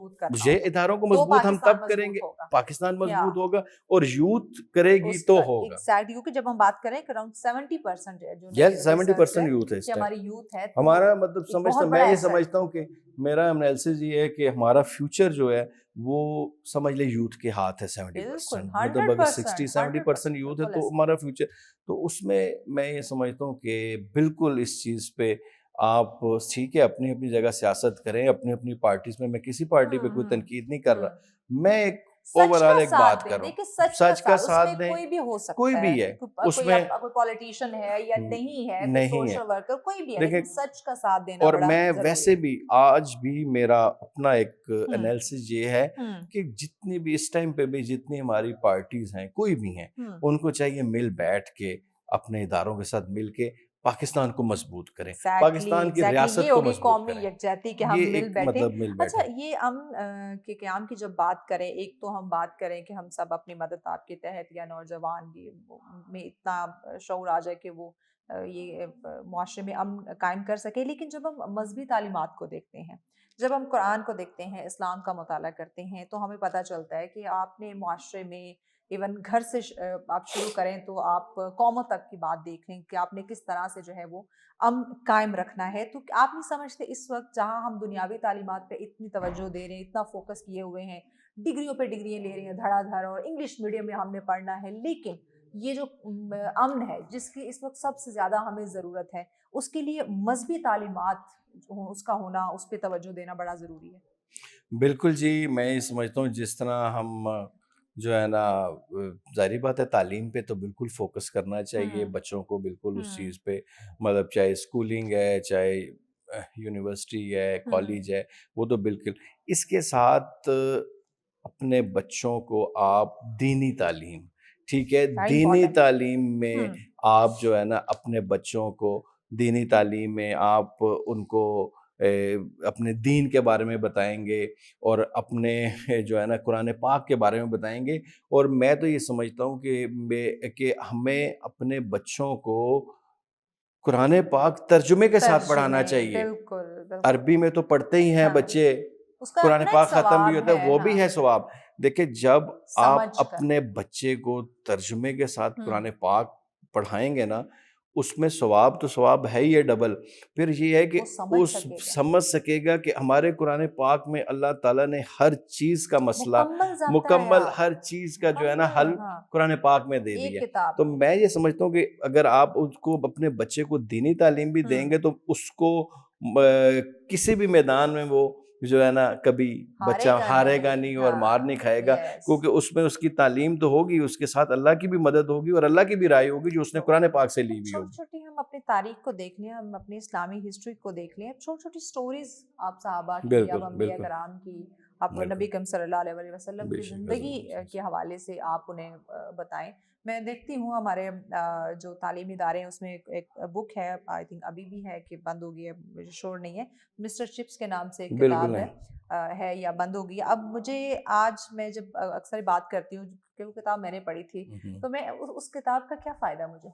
یہ اداروں کو مضبوط ہم تب کریں گے, پاکستان مضبوط ہوگا, اور یوتھ کرے گی تو ہوگا. کیونکہ جب ہم بات کریں کہ اراؤنڈ 70% ہے, 70% یوتھ ہے, ہماری یوتھ ہے, ہمارا مطلب سمجھتا, میں یہ سمجھتا ہوں کہ میرا انالیسس یہ ہے کہ ہمارا فیوچر جو ہے وہ سمجھ لے یوتھ کے ہاتھ ہے. 70% مطلب اگر 60-70% یوتھ ہے تو ہمارا فیوچر. تو اس میں یہ سمجھتا ہوں کہ بالکل اس چیز پہ آپ, ٹھیک ہے, اپنی اپنی جگہ سیاست کریں, اپنی اپنی پارٹیز میں کسی پارٹی پہ کوئی تنقید نہیں کر رہا, میں ایک اوورآل ایک بات کر رہا ہوں, سچ کا ساتھ دیں, کوئی بھی ہو سکتا ہے, کوئی بھی ہے اس میں, کوئی پولیٹیشین ہے یا نہیں ہے, نہیں ہے, سوشل ورکر, کوئی بھی ہے, لیکن سچ کا ساتھ دینا. اور میں ویسے بھی آج بھی میرا اپنا ایک انالیسس یہ ہے کہ جتنی بھی اس ٹائم پہ بھی جتنی ہماری پارٹیز ہیں, کوئی بھی ہیں, ان کو چاہیے مل بیٹھ کے اپنے اداروں کے ساتھ مل کے پاکستان کو مضبوط کریں, پاکستان کی ریاست کو مضبوط کریں. یکجہتی کہ ہم مل بیٹھیں. اچھا, یہ امن کے قیام کی جب بات کریں, ایک تو ہم بات کریں کہ ہم سب اپنی مدد آپ کے تحت یا نوجوان میں اتنا شعور آ جائے کہ وہ یہ معاشرے میں امن قائم کر سکے, لیکن جب ہم مذہبی تعلیمات کو دیکھتے ہیں, جب ہم قرآن کو دیکھتے ہیں, اسلام کا مطالعہ کرتے ہیں, تو ہمیں پتہ چلتا ہے کہ آپ نے معاشرے میں ایون گھر سے آپ شروع کریں تو آپ قوموں تک کی بات دیکھ لیں کہ آپ نے کس طرح سے جو ہے وہ امن قائم رکھنا ہے. تو آپ نہیں سمجھتے اس وقت جہاں ہم دنیاوی تعلیمات پہ اتنی توجہ دے رہے ہیں, اتنا فوکس کیے ہوئے ہیں, ڈگریوں پہ ڈگریاں لے رہے ہیں دھڑا دھڑ, اور انگلش میڈیم میں ہم نے پڑھنا ہے, لیکن یہ جو امن ہے جس کی اس وقت سب سے زیادہ ہمیں ضرورت ہے, اس کے لیے مذہبی تعلیمات اس کا ہونا, اس پہ توجہ دینا بڑا ضروری ہے. بالکل جی, میں یہ سمجھتا ہوں جس طرح ہم جو ہے نا ظاہری بات ہے تعلیم پہ تو بالکل فوکس کرنا چاہیے ہوں بچوں کو، بالکل اس ہوں چیز پہ، مطلب چاہے اسکولنگ ہے، چاہے یونیورسٹی ہے، ہوں کالج ہے، وہ تو بالکل۔ اس کے ساتھ اپنے بچوں کو آپ دینی تعلیم، ٹھیک ہے، ویری دینی امپورٹنٹ. تعلیم میں ہوں آپ جو ہے نا اپنے بچوں کو دینی تعلیم میں آپ ان کو اپنے دین کے بارے میں بتائیں گے، اور اپنے جو ہے نا قرآن پاک کے بارے میں بتائیں گے۔ اور میں تو یہ سمجھتا ہوں کہ ہمیں اپنے بچوں کو قرآن پاک ترجمے کے ساتھ پڑھانا ترجمے چاہیے۔ بالکل بالکل. عربی میں تو پڑھتے ہی ہیں ہاں بچے، اس کا قرآن اپنا ایک پاک ختم بھی ثواب ہوتا ہے، وہ ہاں بھی ہے ثواب۔ دیکھیں جب آپ سمجھ کر. اپنے بچے کو ترجمے کے ساتھ ہوں قرآن پاک پڑھائیں گے نا، اس میں ثواب تو ثواب ہے ہی ہے ڈبل۔ پھر یہ ہے کہ وہ سمجھ اس سکے گا، سمجھ سکے گا کہ ہمارے قرآن پاک میں اللہ تعالیٰ نے ہر چیز کا مسئلہ، مکمل ضابطہ ہے مکمل یار، ہر چیز کا جو ہے نا مکمل حل ہاں قرآن پاک میں دے ایک دیا۔ کتاب تو میں. میں یہ سمجھتا ہوں کہ اگر آپ اس کو اپنے بچے کو دینی تعلیم بھی دیں ہوں گے تو اس کو کسی بھی میدان میں وہ جو ہے نا کبھی بچہ ہارے گا نہیں اور مار نہیں کھائے گا، یس. کیونکہ اس میں اس کی تعلیم تو ہوگی، اس کے ساتھ اللہ کی بھی مدد ہوگی اور اللہ کی بھی رائے ہوگی جو اس نے قرآن پاک سے لی ہوئی چھوٹی ہوگی۔ چھوٹی ہم اپنی تاریخ کو دیکھ لیں، ہم اپنی اسلامی ہسٹری کو دیکھ لیں، چھوٹی چھوٹی سٹوریز آپ صحابہ کی، بالکل اب انبیاء بالکل کرام کی، آپ بالکل، نبی کریم صلی اللہ علیہ وسلم بے کی شک زندگی حضور، کے حوالے سے آپ انہیں بتائیں۔ میں دیکھتی ہوں ہمارے جو تعلیمی ادارے ہیں اس میں ایک بک ہے، آئی تھنک ابھی بھی ہے کہ بند ہو گئی ہے، مجھے شور نہیں ہے، مسٹر چپس کے نام سے ایک بالکل کتاب نہیں، ہے یا بند ہو گئی۔ اب مجھے آج میں جب اکثر بات کرتی ہوں کہ وہ کتاب میں نے پڑھی تھی، تو میں اس کتاب کا کیا فائدہ مجھے،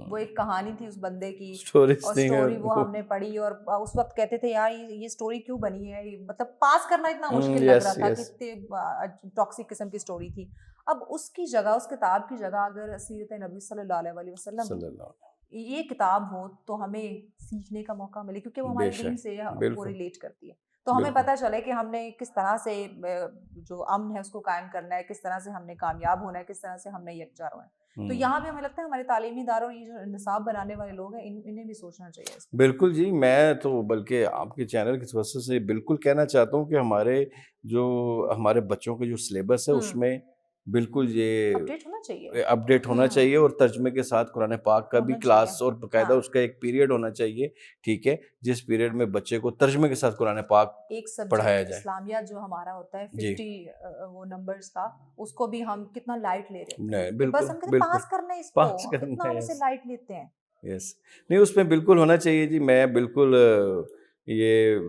وہ ایک کہانی تھی اس بندے کی، سٹوریز اور نہیں سٹوری وہ ہے، ہم نے پڑھی، اور اس وقت کہتے تھے یار یہ سٹوری کیوں بنی ہے، مطلب پاس کرنا اتنا مشکل لگ رہا یس تھا، یس کتنے ٹاکسک قسم کی سٹوری تھی۔ اب اس کی جگہ، اس کتاب کی جگہ اگر سیرت نبی صلی اللہ علیہ وسلم صلی اللہ یہ کتاب ہو تو ہمیں سیکھنے کا موقع ملے، کیونکہ وہ علیہ، بے ہمارے دین شک، سے وہ بالکل ریلیٹ کرتی ہے، تو ہمیں بالکل، پتہ چلے کہ ہم نے کس طرح سے جو امن ہے اس کو قائم کرنا ہے، کس طرح سے ہم نے کامیاب ہونا ہے، کس طرح سے ہم نے یکجا ہونا ہے۔ تو یہاں بھی ہمیں لگتا ہے ہمارے تعلیمی اداروں، یہ جو نصاب بنانے والے لوگ ہیں، انہیں بھی سوچنا چاہیے اس پہ۔ بالکل جی، میں تو بلکہ آپ کے چینل کی وجہ سے بالکل کہنا چاہتا ہوں کہ ہمارے بچوں کے جو سلیبس ہے اس میں بالکل یہ اپڈیٹ ہونا چاہیے، اپڈیٹ ہونا چاہیے، اور ترجمے کے ساتھ قرآن پاک کا بھی ہونا چاہیے، کلاس اور باقاعدہ ہاں اس کا ایک پیریڈ ہونا چاہیے، ٹھیک ہے، جس پیریڈ میں بچے کو ترجمے کے ساتھ قرآن پاک ایک پڑھایا سبجیکٹ جائے۔ اسلامیہ جو ہمارا ہوتا ہے جی 50 وہ نمبرز کا، اس کو بھی ہم کتنا لائٹ لے رہے ہوتے ہیں نہیں کہ بالکل بس ہم کہتے ہیں بالکل پاس کرنا ہے اس کو، پاس کرنا اتنا ہم ہے، اسے لائٹ لیتے ہیں۔ یس، نہیں اس میں بالکل ہونا چاہیے جی، میں بالکل یہ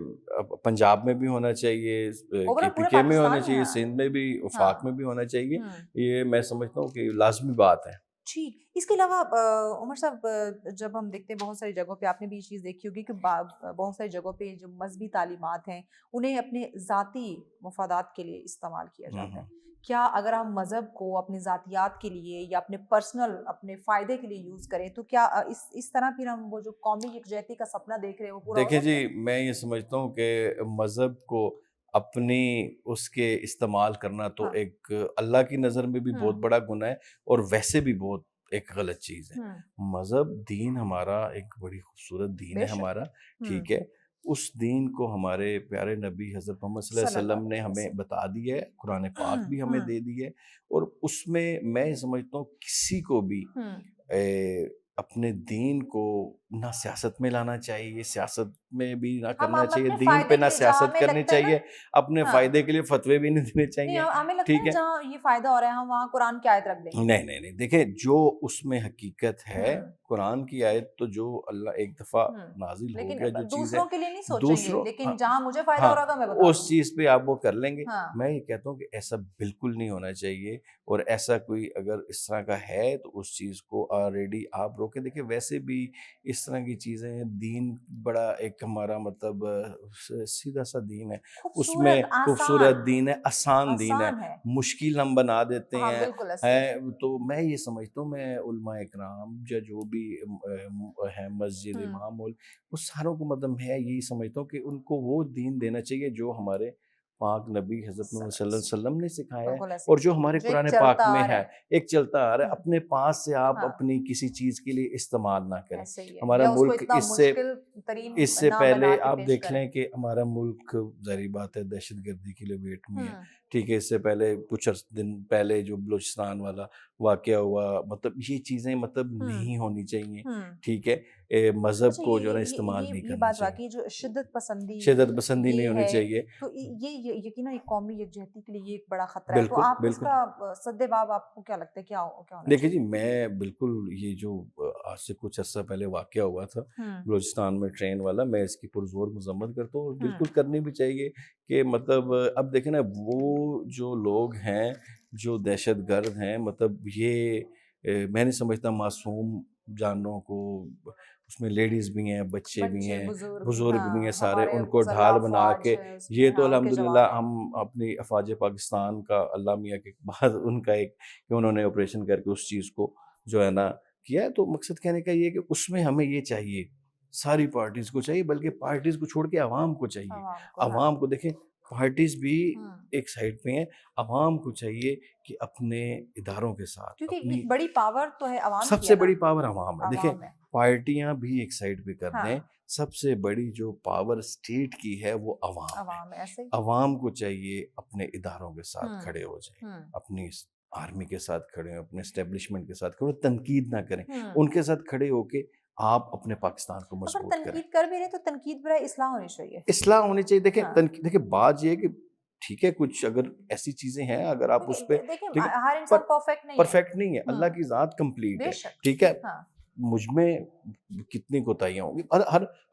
پنجاب میں بھی ہونا چاہیے، کے اوورآل پی پورے کے میں ہونا پاکستان میں، چاہیے، ہاں سندھ میں بھی، ہاں وفاق میں بھی ہونا چاہیے، ہوں یہ میں سمجھتا ہوں کہ لازمی بات ہے۔ ٹھیک۔ اس کے علاوہ عمر صاحب، جب ہم دیکھتے ہیں بہت ساری جگہوں پہ، آپ نے بھی یہ چیز دیکھی ہوگی کہ بہت ساری جگہوں پہ جو مذہبی تعلیمات ہیں انہیں اپنے ذاتی مفادات کے لیے استعمال کیا جاتا ہے۔ کیا اگر ہم مذہب کو اپنے ذاتیات کے لیے یا اپنے پرسنل اپنے فائدے کے لیے یوز کریں تو کیا اس طرح پھر ہم وہ جو قومی یکجہتی کا سپنا دیکھ رہے ہیں وہ پورا ہو دیکھیں سکتا جی، ہے؟ میں یہ سمجھتا ہوں کہ مذہب کو اپنی اس کے استعمال کرنا تو ہاں ایک اللہ کی نظر میں بھی بہت ہوں بڑا گناہ ہے، اور ویسے بھی بہت ایک غلط چیز ہے۔ ہوں مذہب دین ہمارا ایک بڑی خوبصورت دین بے ہے شک ہمارا، ہوں ٹھیک ہے، اس دین کو ہمارے پیارے نبی حضرت محمد صلی اللہ صلی علیہ اللہ وسلم نے علیہ ہمیں وسلم بتا دی ہے، قرآن پاک بھی ہمیں دے دی ہے، اور اس میں یہ سمجھتا ہوں کسی کو بھی ہوں اپنے دین کو نہ سیاست میں لانا چاہیے، سیاست میں بھی نہ ہم کرنا چاہیے، اپنے دین پہ فائدے کے نہ لیے جہاں سیاست ہمیں کرنی لگتا ہے نا، چاہیے، اپنے ہاں فائدے کے لیے فتوے بھی نہیں دینے نہیں چاہیے، ہمیں لگتا ہے ٹھیک نا ہے۔ جہاں یہ فائدہ ہو رہا ہے ہم وہاں قرآن کی آیت رکھ دیں گے۔ نہیں دیکھیں، جو اس میں حقیقت ہے ہوں قرآن کی آیت تو جو اللہ ایک دفعہ ہوں نازل ہو لیکن گیا جو چیز ہے، دوسروں کے لیے نہیں سوچیں گے، دوسروں، لیکن جہاں مجھے فائدہ ہاں ہو رہا تھا میں بتا اس دوں۔ چیز پہ آپ وہ کر لیں گے۔ ہاں میں یہ کہتا ہوں کہ ایسا بالکل نہیں ہونا چاہیے، اور ایسا کوئی اگر اس طرح کا ہے تو اس چیز کو آلریڈی آپ روکیں۔ دیکھیں ویسے بھی اس طرح کی چیزیں ہیں، دین بڑا ایک ہمارا مطلب سیدھا سا دین ہے، اس میں خوبصورت آسان خوبصورت دین ہے، آسان دین ہے، آسان ہے، مشکل ہم بنا دیتے ہاں ہیں، بالکل ایسے تو میں یہ سمجھتا ہوں، میں علماء اکرام یا جو بھی ہیں مسجد امام وہ ساروں کو مطلب ہے یہی سمجھتا ہوں کہ ان کو وہ دین دینا چاہیے جو ہمارے پاک نبی حضرت محمد صلی اللہ علیہ وسلم نے سکھایا بالکل ہے ایسے اور جو ہمارے جو ایک قرآن چلتا پاک آ میں رہا ہے، ایک چلتا آ رہا ہے. ہاں، اپنے پاس سے آپ ہاں، اپنی کسی چیز کے لیے استعمال نہ کریں. ایسے ہی ہے ہمارا یا اس کو ملک اتنا مشکل ترین اس سے نہ پہلے بنا کے آپ پیش دیکھ کریں. لیں کہ ہمارا ملک ظاہری بات ہے دہشت گردی کے لیے ویٹ میں ہے. ہوں، ٹھیک ہے، اس سے پہلے کچھ دن پہلے جو بلوچستان والا واقعہ ہوا، مطلب یہ چیزیں مطلب ہوں، نہیں ہونی چاہیے. ہوں. ٹھیک ہے، مذہب اچھا کو جو ہے نا استعمال نہیں یہ کرنا بات چاہیے. واقعی جو شدت پسندی شدت پسندی نہیں یہ ہونی ہے چاہیے. تو یہ یقینا ایک قومی یکجہتی کے لیے یہ ایک بڑا خطرہ ہے. تو بالکل آپ اس بالکل. کا سدباب آپ کو کیا لگتا ہے کیا ہونا دیکھیں چاہیے؟ جی، میں بالکل یہ جو آج سے کچھ عرصہ پہلے واقعہ ہوا تھا ہوں، بلوچستان میں ٹرین والا، میں اس کی پرزور مذمت کرتا ہوں اور ہوں، بالکل کرنی بھی چاہیے کہ مطلب اب دیکھیں نا وہ جو لوگ ہیں جو دہشت گرد ہیں، مطلب یہ میں نہیں سمجھتا معصوم جانوں کو، اس میں لیڈیز بھی ہیں، بچے بھی بچے ہیں، بزرگ بھی ہیں، ہاں سارے ہمارے ان کو مسلح ڈھال بنا افواج کے. ہے اس میں، یہ تو ہاں ان کے الحمدللہ جوان ہیں. ہم اپنی افواج پاکستان کا اللہ میاں کے بعد ان کا ایک کہ انہوں نے آپریشن کر کے اس چیز کو جو ہے نا کیا ہے. تو مقصد کہنے کا یہ ہے کہ اس میں ہمیں یہ چاہیے، ساری پارٹیز کو چاہیے، بلکہ پارٹیز کو چھوڑ کے عوام کو چاہیے. عوام کو، ہاں. عوام کو دیکھیں، پارٹیز بھی ہوں. ایک سائڈ پہ ہیں، عوام کو چاہیے کہ اپنے اداروں کے ساتھ کیونکہ اپنی ایک بڑی پاور تو ہے عوام سب کی سے ہے نا. بڑی پاور عوام ہے. دیکھیں عوام ہے. پارٹیاں بھی ایک سائڈ پہ کر ہاں دیں، سب سے بڑی جو پاور اسٹیٹ کی ہے وہ عوام ہے. عوام ہے ایسے ہی. عوام کو چاہیے اپنے اداروں کے ساتھ ہوں، کھڑے ہو جائیں، ہوں، اپنی آرمی کے ساتھ کھڑے ہوں، اپنے اسٹیبلشمنٹ کے ساتھ کھڑے ہوں، تنقید نہ کریں. ہوں. ان کے ساتھ کھڑے ہو کے آپ اپنے پاکستان کو اگر مضبوط کریں. تنقید کر بھی رہے تو تنقید برائے اصلاح ہونی چاہیے. اصلاح ہونی چاہیے. دیکھیں ہاں. دیکھیں بات یہ ہے کہ ٹھیک ہے کچھ اگر ایسی چیزیں ہیں اگر آپ اس پہ دیکھیں ٹھیک ہے ہر انسان پرفیکٹ نہیں ہے. پرفیکٹ نہیں ہے، اللہ ہوں، کی ذات کمپلیٹ بے ہے. شک. ٹھیک ہے، ہاں مجھ میں کتنی کوتاہیاں ہوں گی،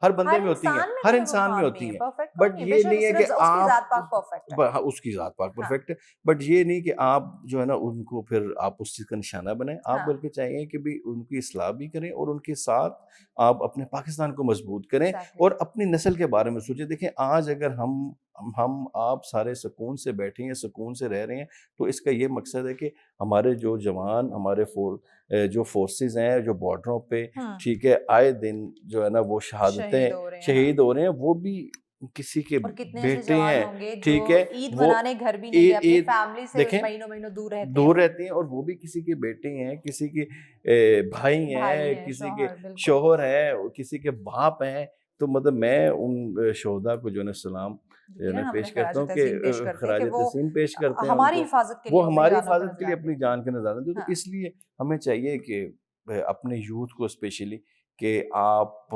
ہر بندے میں ہوتی ہیں، ہر انسان میں ہوتی ہیں. پرفیکٹ بٹ یہ نہیں ہے کہ اس کی ذات آپ پاک پرفیکٹ ہے. ہاں، اس کی ذات پاک ہاں پرفیکٹ ہے. بٹ یہ نہیں کہ آپ جو ہے نا ان کو پھر آپ اس چیز کا نشانہ بنائیں. آپ ہاں بلکہ چاہیے کہ بھی ان کی اصلاح بھی کریں اور ان کے ساتھ آپ اپنے پاکستان کو مضبوط کریں exactly. اور اپنی نسل کے بارے میں سوچیں. دیکھیں آج اگر ہم آپ سارے سکون سے بیٹھے ہیں، سکون سے رہ رہے ہیں، تو اس کا یہ مقصد ہے کہ ہمارے جو جوان، ہمارے جو فورسز ہیں جو بارڈروں پہ ہوں. ٹھیک ہے آئے دن جو ہے نا وہ شہادتیں شہید ہو رہے ہیں، وہ بھی کسی کے اور کتنے ایسے بیٹے جوان ہیں، ہوں گے ٹھیک جو ہے، عید وہ منانے گھر بھی نہیں گئے، اپنی عید فیملی سے دیکھیں مہینوں دور رہتے دور ہیں. رہتے ہیں، اور وہ بھی کسی کے بیٹے ہیں، کسی کے بھائی ہیں، کسی کے شوہر، بالکل. شوہر ہیں، کسی کے باپ ہیں. تو مطلب میں ان شہداء کو جو ہے نا سلام جو ہے نا ہم پیش کرتا ہوں کہ کرتے ہیں خراج کہ وہ تحسین پیش کرتے ہیں ان ہماری کو. حفاظت کے لیے وہ اپنی ہماری جانوں کو حفاظت کے لیے نذرانہ اپنی جان کے نذرانہ دیتے. تو ہاں. اس لیے ہمیں چاہیے کہ اپنے یوتھ کو اسپیشلی کہ آپ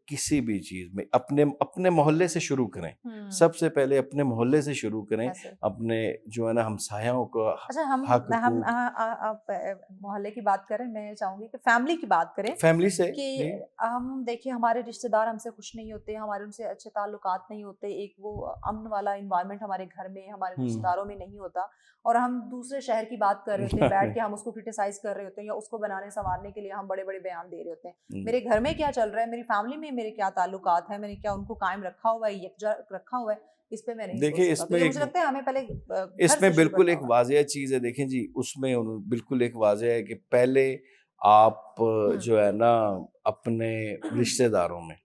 کسی بھی چیز میں اپنے محلے سے شروع کریں. سب سے پہلے اپنے محلے سے شروع کریں، اپنے جو ہے نا ہمسایوں کو اچھا ہم آپ محلے کی بات کریں، میں چاہوں گی کہ فیملی کی بات کریں. فیملی سے کہ ہم دیکھیں ہمارے رشتے دار ہم سے خوش نہیں ہوتے، ہمارے ان سے اچھے تعلقات نہیں ہوتے، ایک وہ امن والا انوائرمنٹ ہمارے گھر میں ہمارے رشتے داروں میں نہیں ہوتا، اور ہم دوسرے شہر کی بات کر رہے ہوتے ہیں، بیٹھ کے ہم اس کو کرٹیسائز کر رہے ہوتے ہیں یا اس کو بنانے سنوارنے کے لیے ہم بڑے بڑے بیان دے رہے ہوتے ہیں. میرے گھر میں کیا چل رہا ہے، میری فیملی میں میرے کیا تعلقات ہیں، میں نے کیا ان کو قائم رکھا ہوا ہے، یکجا رکھا ہوا ہے، اس پہ میں نہیں دیکھیں سوچ سکتا. مجھے لگتا ہے ہمیں پہلے اس میں بالکل ایک واضح چیز ہے. دیکھیں جی اس میں بالکل ایک واضح ہے کہ پہلے آپ جو ہے نا اپنے رشتے داروں میں،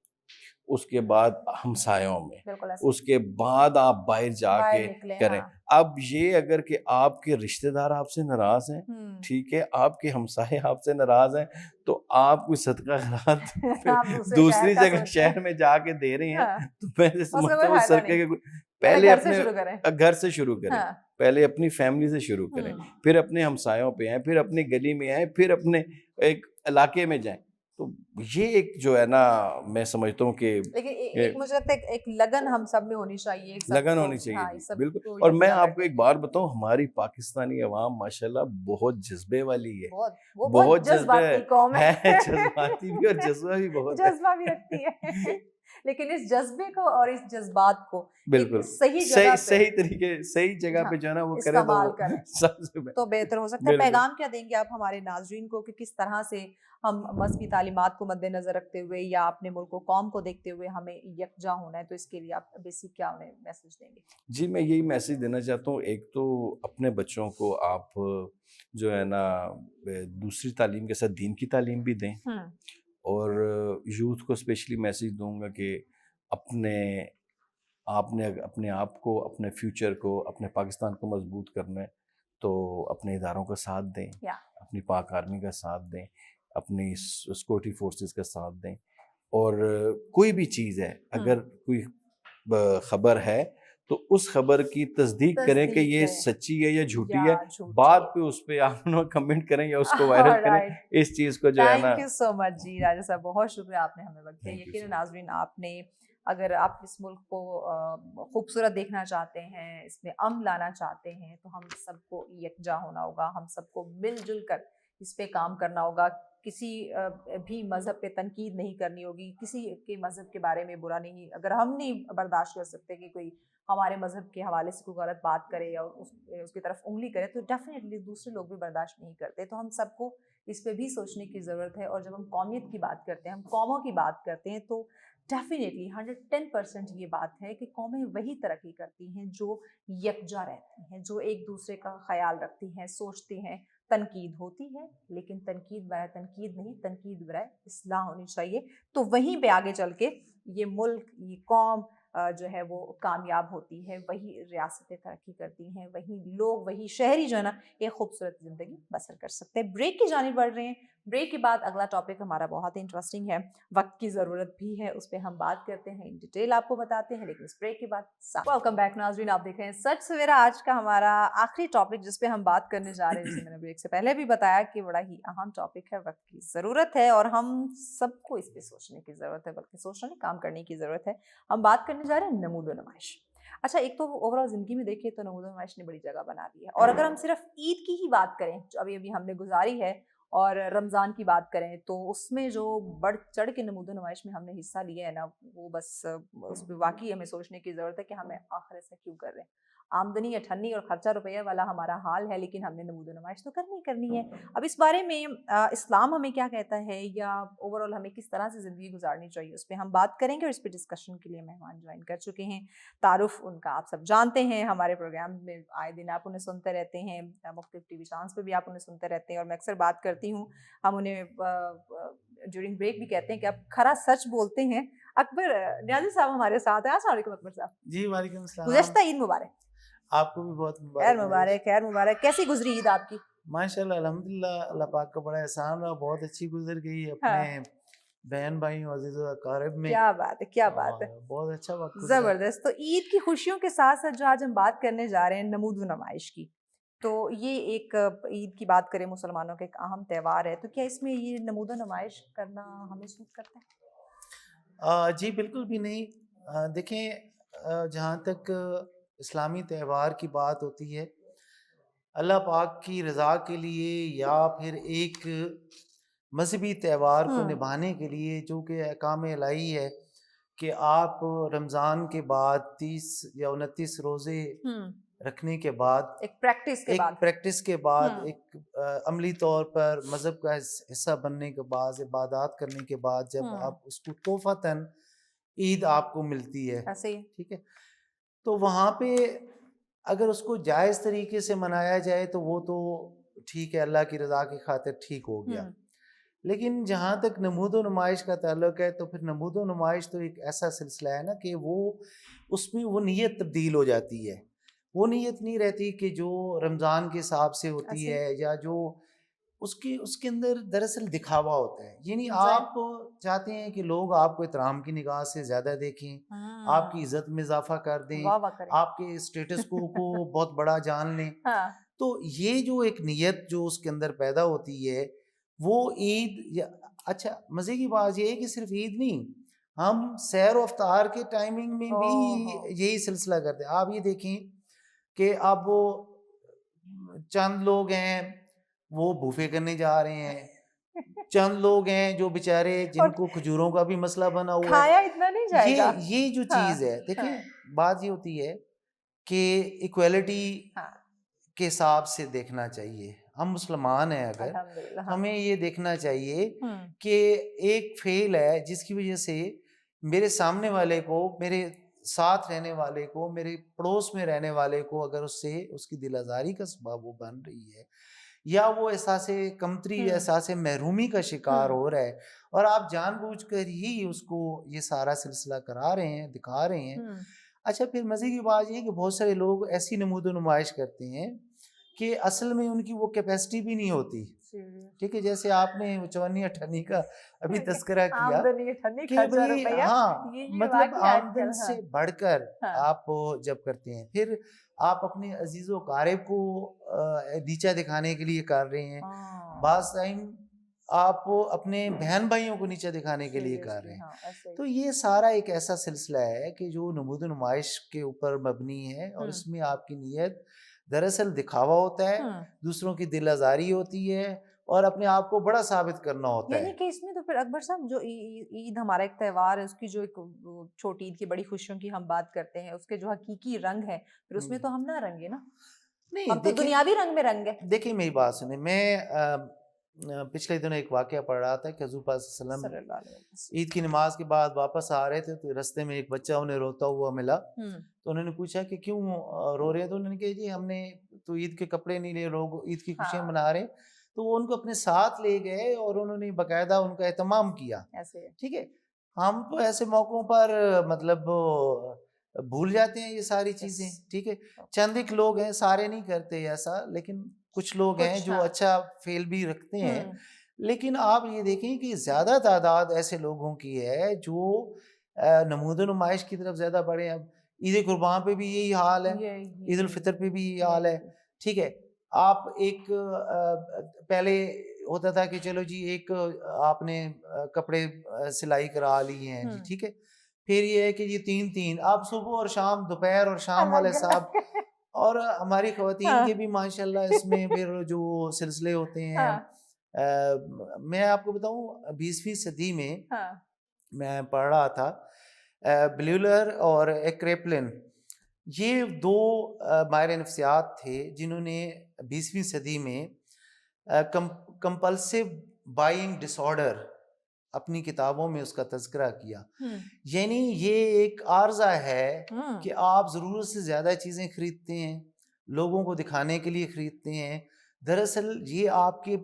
اس کے بعد ہمسایوں میں، اس کے بعد آپ باہر جا کے کریں. اب یہ اگر کہ آپ کے رشتے دار آپ سے ناراض ہیں، ٹھیک ہے، آپ کے ہمسائے آپ سے ناراض ہیں، تو آپ کوئی صدقہ خیرات دوسری جگہ شہر میں جا کے دے رہے ہیں، تو میں سمجھتا ہوں صدقے کے پہلے اپنے گھر سے شروع کریں. پہلے اپنی فیملی سے شروع کریں، پھر اپنے ہمسایوں پہ آئیں، پھر اپنی گلی میں آئیں، پھر اپنے ایک علاقے میں جائیں. تو یہ ایک جو ہے نا میں سمجھتا ہوں کہ مجھے لگتا ہے ایک لگن ہم سب میں ہونی چاہیے، لگن ہونی چاہیے بالکل. اور میں آپ کو ایک بات بتاؤں، ہماری پاکستانی عوام ماشاءاللہ بہت جذبے والی ہے، بہت جذباتی قوم ہے، جذباتی بھی اور جذبہ بھی بہت جذبہ بھی رکھتی ہے. لیکن اس جذبے کو اور اس جذبات کو بالکل صحیح طریقے صحیح جگہ پہ جو ہے نا وہ کرے تو بہتر ہو سکتا ہے. پیغام کیا دیں گے آپ ہمارے ناظرین کو کہ کس طرح سے ہم مذہبی تعلیمات کو مد نظر رکھتے ہوئے یا اپنے ملک و قوم کو دیکھتے ہوئے ہمیں یکجا ہونا ہے، تو اس کے لیے آپ بیسک کیا انہیں میسج دیں گے؟ جی میں یہی میسج دینا چاہتا ہوں. ایک تو اپنے بچوں کو آپ جو ہے نا دوسری تعلیم کے ساتھ دین کی تعلیم بھی دیں، اور یوتھ کو اسپیشلی میسج دوں گا کہ اپنے آپ نے اپنے آپ کو، اپنے فیوچر کو، اپنے پاکستان کو مضبوط کرنا ہے تو اپنے اداروں کا ساتھ دیں، اپنی پاک آرمی کا ساتھ دیں، اپنی سیکورٹی فورسز کا ساتھ دیں. اور کوئی بھی چیز ہے، اگر کوئی خبر ہے تو اس خبر کی تصدیق کریں کہ یہ سچی ہے یا جھوٹی ہے. بعد پہ اس پہ آپ کمنٹ کریں یا اس کو وائرل کریں. اس چیز کو جو ہے نا. تھینک یو سو مچ جی راجہ صاحب، بہت شکریہ، آپ نے ہمیں وقت دیا. یقیناً ناظرین، آپ نے اگر آپ اس ملک کو خوبصورت دیکھنا چاہتے ہیں، اس میں امن لانا چاہتے ہیں، تو ہم سب کو یکجا ہونا ہوگا، ہم سب کو مل جل کر اس پہ کام کرنا ہوگا. کسی بھی مذہب پہ تنقید نہیں کرنی ہوگی، کسی کے مذہب کے بارے میں برا نہیں. اگر ہم نہیں برداشت کر سکتے کہ کوئی ہمارے مذہب کے حوالے سے کوئی غلط بات کرے یا اس کی طرف انگلی کرے، تو ڈیفینیٹلی دوسرے لوگ بھی برداشت نہیں کرتے. تو ہم سب کو اس پہ بھی سوچنے کی ضرورت ہے. اور جب ہم قومیت کی بات کرتے ہیں، ہم قوموں کی بات کرتے ہیں، تو ڈیفینیٹلی 110% یہ بات ہے کہ قومیں وہی ترقی کرتی ہیں جو یکجا رہتی ہیں، جو ایک دوسرے کا خیال رکھتی ہیں، سوچتی ہیں. تنقید ہوتی ہے لیکن تنقید برائے تنقید نہیں، تنقید برائے اصلاح ہونی چاہیے. تو وہیں پہ آگے چل کے یہ ملک، یہ قوم جو ہے وہ کامیاب ہوتی ہے، وہی ریاستیں ترقی کرتی ہیں، وہی لوگ، وہی شہری جو ہے نا ایک خوبصورت زندگی بسر کر سکتے ہیں. بریک کی جانب بڑھ رہے ہیں. بریک کے بعد اگلا ٹاپک ہمارا بہت انٹرسٹنگ ہے، وقت کی ضرورت بھی ہے، اس پہ ہم بات کرتے ہیں، ان ڈیٹیل آپ کو بتاتے ہیں، لیکن اس بریک کے بعد. ویلکم بیک ناظرین، آپ دیکھ رہے ہیں سچ سویرا. آج کا ہمارا آخری ٹاپک جس پہ ہم بات کرنے جا رہے ہیں، جسے میں نے بریک سے پہلے بھی بتایا کہ بڑا ہی اہم ٹاپک ہے، وقت کی ضرورت ہے اور ہم سب کو اس پہ سوچنے کی ضرورت ہے، بلکہ سوچنا نہیں، کام کرنے کی ضرورت ہے. ہم بات کرنے جا رہے ہیں نمود و نمائش. اچھا، ایک تو اوور آل زندگی میں دیکھیں تو نمود و نمائش نے بڑی جگہ بنا دی ہے. اور اگر ہم صرف عید کی ہی بات کریں جو ابھی ہم نے گزاری ہے، اور رمضان کی بات کریں، تو اس میں جو بڑھ چڑھ کے نمود و نمائش میں ہم نے حصہ لیا ہے نا، وہ بس اس پہ واقعی ہمیں سوچنے کی ضرورت ہے کہ ہمیں آخر ایسا کیوں کر رہے ہیں. آمدنی اٹھنی اور خرچہ روپیہ والا ہمارا حال ہے، لیکن ہم نے نمود و نمائش تو کرنی ہے. اب اس بارے میں اسلام ہمیں کیا کہتا ہے، یا اوور آل ہمیں کس طرح سے زندگی گزارنی چاہیے، اس پہ ہم بات کریں گے. اور اس پہ ڈسکشن کے لیے مہمان جوائن کر چکے ہیں. تعارف ان کا آپ سب جانتے ہیں، ہمارے پروگرام میں آئے دن آپ انہیں سنتے رہتے ہیں، مختلف ٹی وی چینلز پہ بھی آپ انہیں سنتے رہتے ہیں، اور میں اکثر بات کرتی ہوں، ہم انہیں ڈیورنگ بریک بھی کہتے ہیں کہ آپ کھرا سچ بولتے ہیں. اکبر نیازی صاحب ہمارے ساتھ ہیں. السلام علیکم اکبر صاحب. جی وعلیکم السلام. گزشتہ عید مبارک. آپ کو بھی بہت مبارک. خیر مبارک، خیر مبارک. کیسی گزری عید آپ کی؟ ماشاء اللہ الحمدللہ، اللہ پاک کا بڑا احسان رہا، بہت اچھی گزر گئی اپنے بہن بھائی عزیز و اقارب میں. کیا بات ہے، کیا بات ہے، بہت اچھا وقت، زبردست. تو عید کی خوشیوں کے ساتھ ساتھ جو آج ہم بات کرنے جا رہے ہیں نمود و نمائش کی، تو یہ ایک عید کی بات کریں، مسلمانوں کا ایک اہم تہوار ہے، تو کیا اس میں یہ نمود و نمائش کرنا ہمیں سوٹ کرتا ہے؟ جی بالکل بھی نہیں. دیکھیں، جہاں تک اسلامی تہوار کی بات ہوتی ہے، اللہ پاک کی رضا کے لیے یا پھر ایک مذہبی تہوار کو نبھانے کے لیے، جو کہ احکام الہی ہے کہ آپ رمضان کے بعد 30 یا 29 روزے رکھنے کے بعد، ایک پریکٹس کے بعد، ایک عملی طور پر مذہب کا حصہ بننے کے بعد، عبادات کرنے کے بعد، جب آپ اس کو تحفتاً عید آپ کو ملتی ہے، ٹھیک ہے، تو وہاں پہ اگر اس کو جائز طریقے سے منایا جائے تو وہ تو ٹھیک ہے، اللہ کی رضا کی خاطر ٹھیک ہو گیا. لیکن جہاں تک نمود و نمائش کا تعلق ہے، تو پھر نمود و نمائش تو ایک ایسا سلسلہ ہے نا کہ وہ اس میں وہ نیت تبدیل ہو جاتی ہے. وہ نیت نہیں رہتی کہ جو رمضان کے حساب سے ہوتی ہے، یا جو اس کے اندر دراصل دکھاوا ہوتا ہے. یعنی آپ چاہتے ہیں کہ لوگ آپ کو احترام کی نگاہ سے زیادہ دیکھیں، آپ کی عزت میں اضافہ کر دیں، آپ کے اسٹیٹس کو بہت بڑا جان لیں. تو یہ جو ایک نیت جو اس کے اندر پیدا ہوتی ہے، وہ عید. اچھا، مزے کی بات یہ ہے کہ صرف عید نہیں، ہم سیر و افطار کے ٹائمنگ میں بھی یہی سلسلہ کرتے ہیں. آپ یہ دیکھیں کہ اب وہ چند لوگ ہیں وہ بوفے کرنے جا رہے ہیں، چند لوگ ہیں جو بیچارے جن کو کھجوروں کا بھی مسئلہ بنا ہوا ہے. یہ جو چیز ہے، دیکھیں بات یہ ہوتی ہے کہ ایکویلٹی کے حساب سے دیکھنا چاہیے. ہم مسلمان ہیں، اگر ہمیں یہ دیکھنا چاہیے کہ ایک فعل ہے جس کی وجہ سے میرے سامنے والے کو، میرے ساتھ رہنے والے کو، میرے پڑوس میں رہنے والے کو اگر اس سے اس کی دل آزاری کا سبب وہ بن رہی ہے، یا وہ احساس کمتری یا احساس محرومی کا شکار ہو رہا ہے، اور آپ جان بوجھ کر ہی اس کو یہ سارا سلسلہ کرا رہے ہیں، دکھا رہے ہیں. اچھا پھر مزے کی بات یہ ہے کہ بہت سارے لوگ ایسی نمود و نمائش کرتے ہیں کہ اصل میں ان کی وہ کیپیسٹی بھی نہیں ہوتی. ٹھیک ہے, جیسے آپ نے چونی اٹھنی کا ابھی تذکرہ کیا کہ بھائی ہاں مطلب آمدن سے بڑھ کر آپ جب کرتے ہیں, پھر آپ اپنے عزیز و اقارب کو نیچا دکھانے کے لیے کر رہے ہیں, بعض ٹائم آپ اپنے بہن بھائیوں کو نیچا دکھانے کے لیے کر رہے ہیں. تو یہ سارا ایک ایسا سلسلہ ہے کہ جو نمود و نمائش کے اوپر مبنی ہے, اور اس میں آپ کی نیت دراصل دکھاوا ہوتا ہے, دوسروں کی دل آزاری ہوتی ہے, اور اپنے آپ کو بڑا ثابت کرنا ہوتا ہے. یعنی کہ اس میں تو پھر اکبر صاحب جو عید ہمارا ایک تہوار ہے, اس کی جو ایک چھوٹی عید کی بڑی خوشیوں کی ہم بات کرتے ہیں, اس کے جو حقیقی رنگ ہے پھر اس میں تو ہم نہ رنگے نا, ہم تو دنیاوی رنگ میں رنگ ہے. دیکھیں میری بات سنیں, میں پچھلے دنوں ایک واقعہ پڑھ رہا تھا کہ حضور پاک صلی اللہ علیہ وسلم عید کی نماز کے بعد واپس آ رہے تھے, تو رستے میں ایک بچہ انہیں روتا ہوا ملا. تو انہوں نے پوچھا کہ کیوں رو رہے ہیں, تو انہوں نے کہا جی ہم نے تو عید کے کپڑے نہیں لے, لوگ عید کی خوشیاں منا رہے. تو وہ ان کو اپنے ساتھ لے گئے اور انہوں نے باقاعدہ ان کا اہتمام کیا. ٹھیک ہے, ہم تو ایسے موقعوں پر مطلب بھول جاتے ہیں یہ ساری چیزیں. ٹھیک ہے, چند ایک لوگ ہیں, سارے نہیں کرتے ایسا, لیکن کچھ لوگ ہیں جو اچھا فیل بھی رکھتے ہیں. لیکن آپ یہ دیکھیں کہ زیادہ تعداد ایسے لوگوں کی ہے جو نمود و نمائش کی طرف زیادہ بڑھے. اب عید قربان پہ بھی یہی حال ہے, عید الفطر پہ بھی یہی حال ہے. ٹھیک ہے, آپ ایک پہلے ہوتا تھا کہ چلو جی ایک آپ نے کپڑے سلائی کرا لی ہیں جی, ٹھیک ہے, پھر یہ ہے کہ یہ تین آپ صبح اور شام, دوپہر اور شام والے صاحب. اور ہماری خواتین کے بھی ماشاءاللہ اس میں پھر جو سلسلے ہوتے ہیں. میں آپ کو بتاؤں 20ویں صدی میں میں پڑھ رہا تھا, بلیولر اور ایکریپلن, یہ دو ماہر نفسیات تھے جنہوں نے 20ویں صدی میں کمپلسیو بائنگ ڈس آرڈر اپنی کتابوں میں اس کا تذکرہ کیا. یعنی یہ ایک عارضہ ہے کہ آپ ضرورت سے زیادہ چیزیں خریدتے ہیں, لوگوں کو دکھانے کے لیے خریدتے ہیں. دراصل یہ آپ کی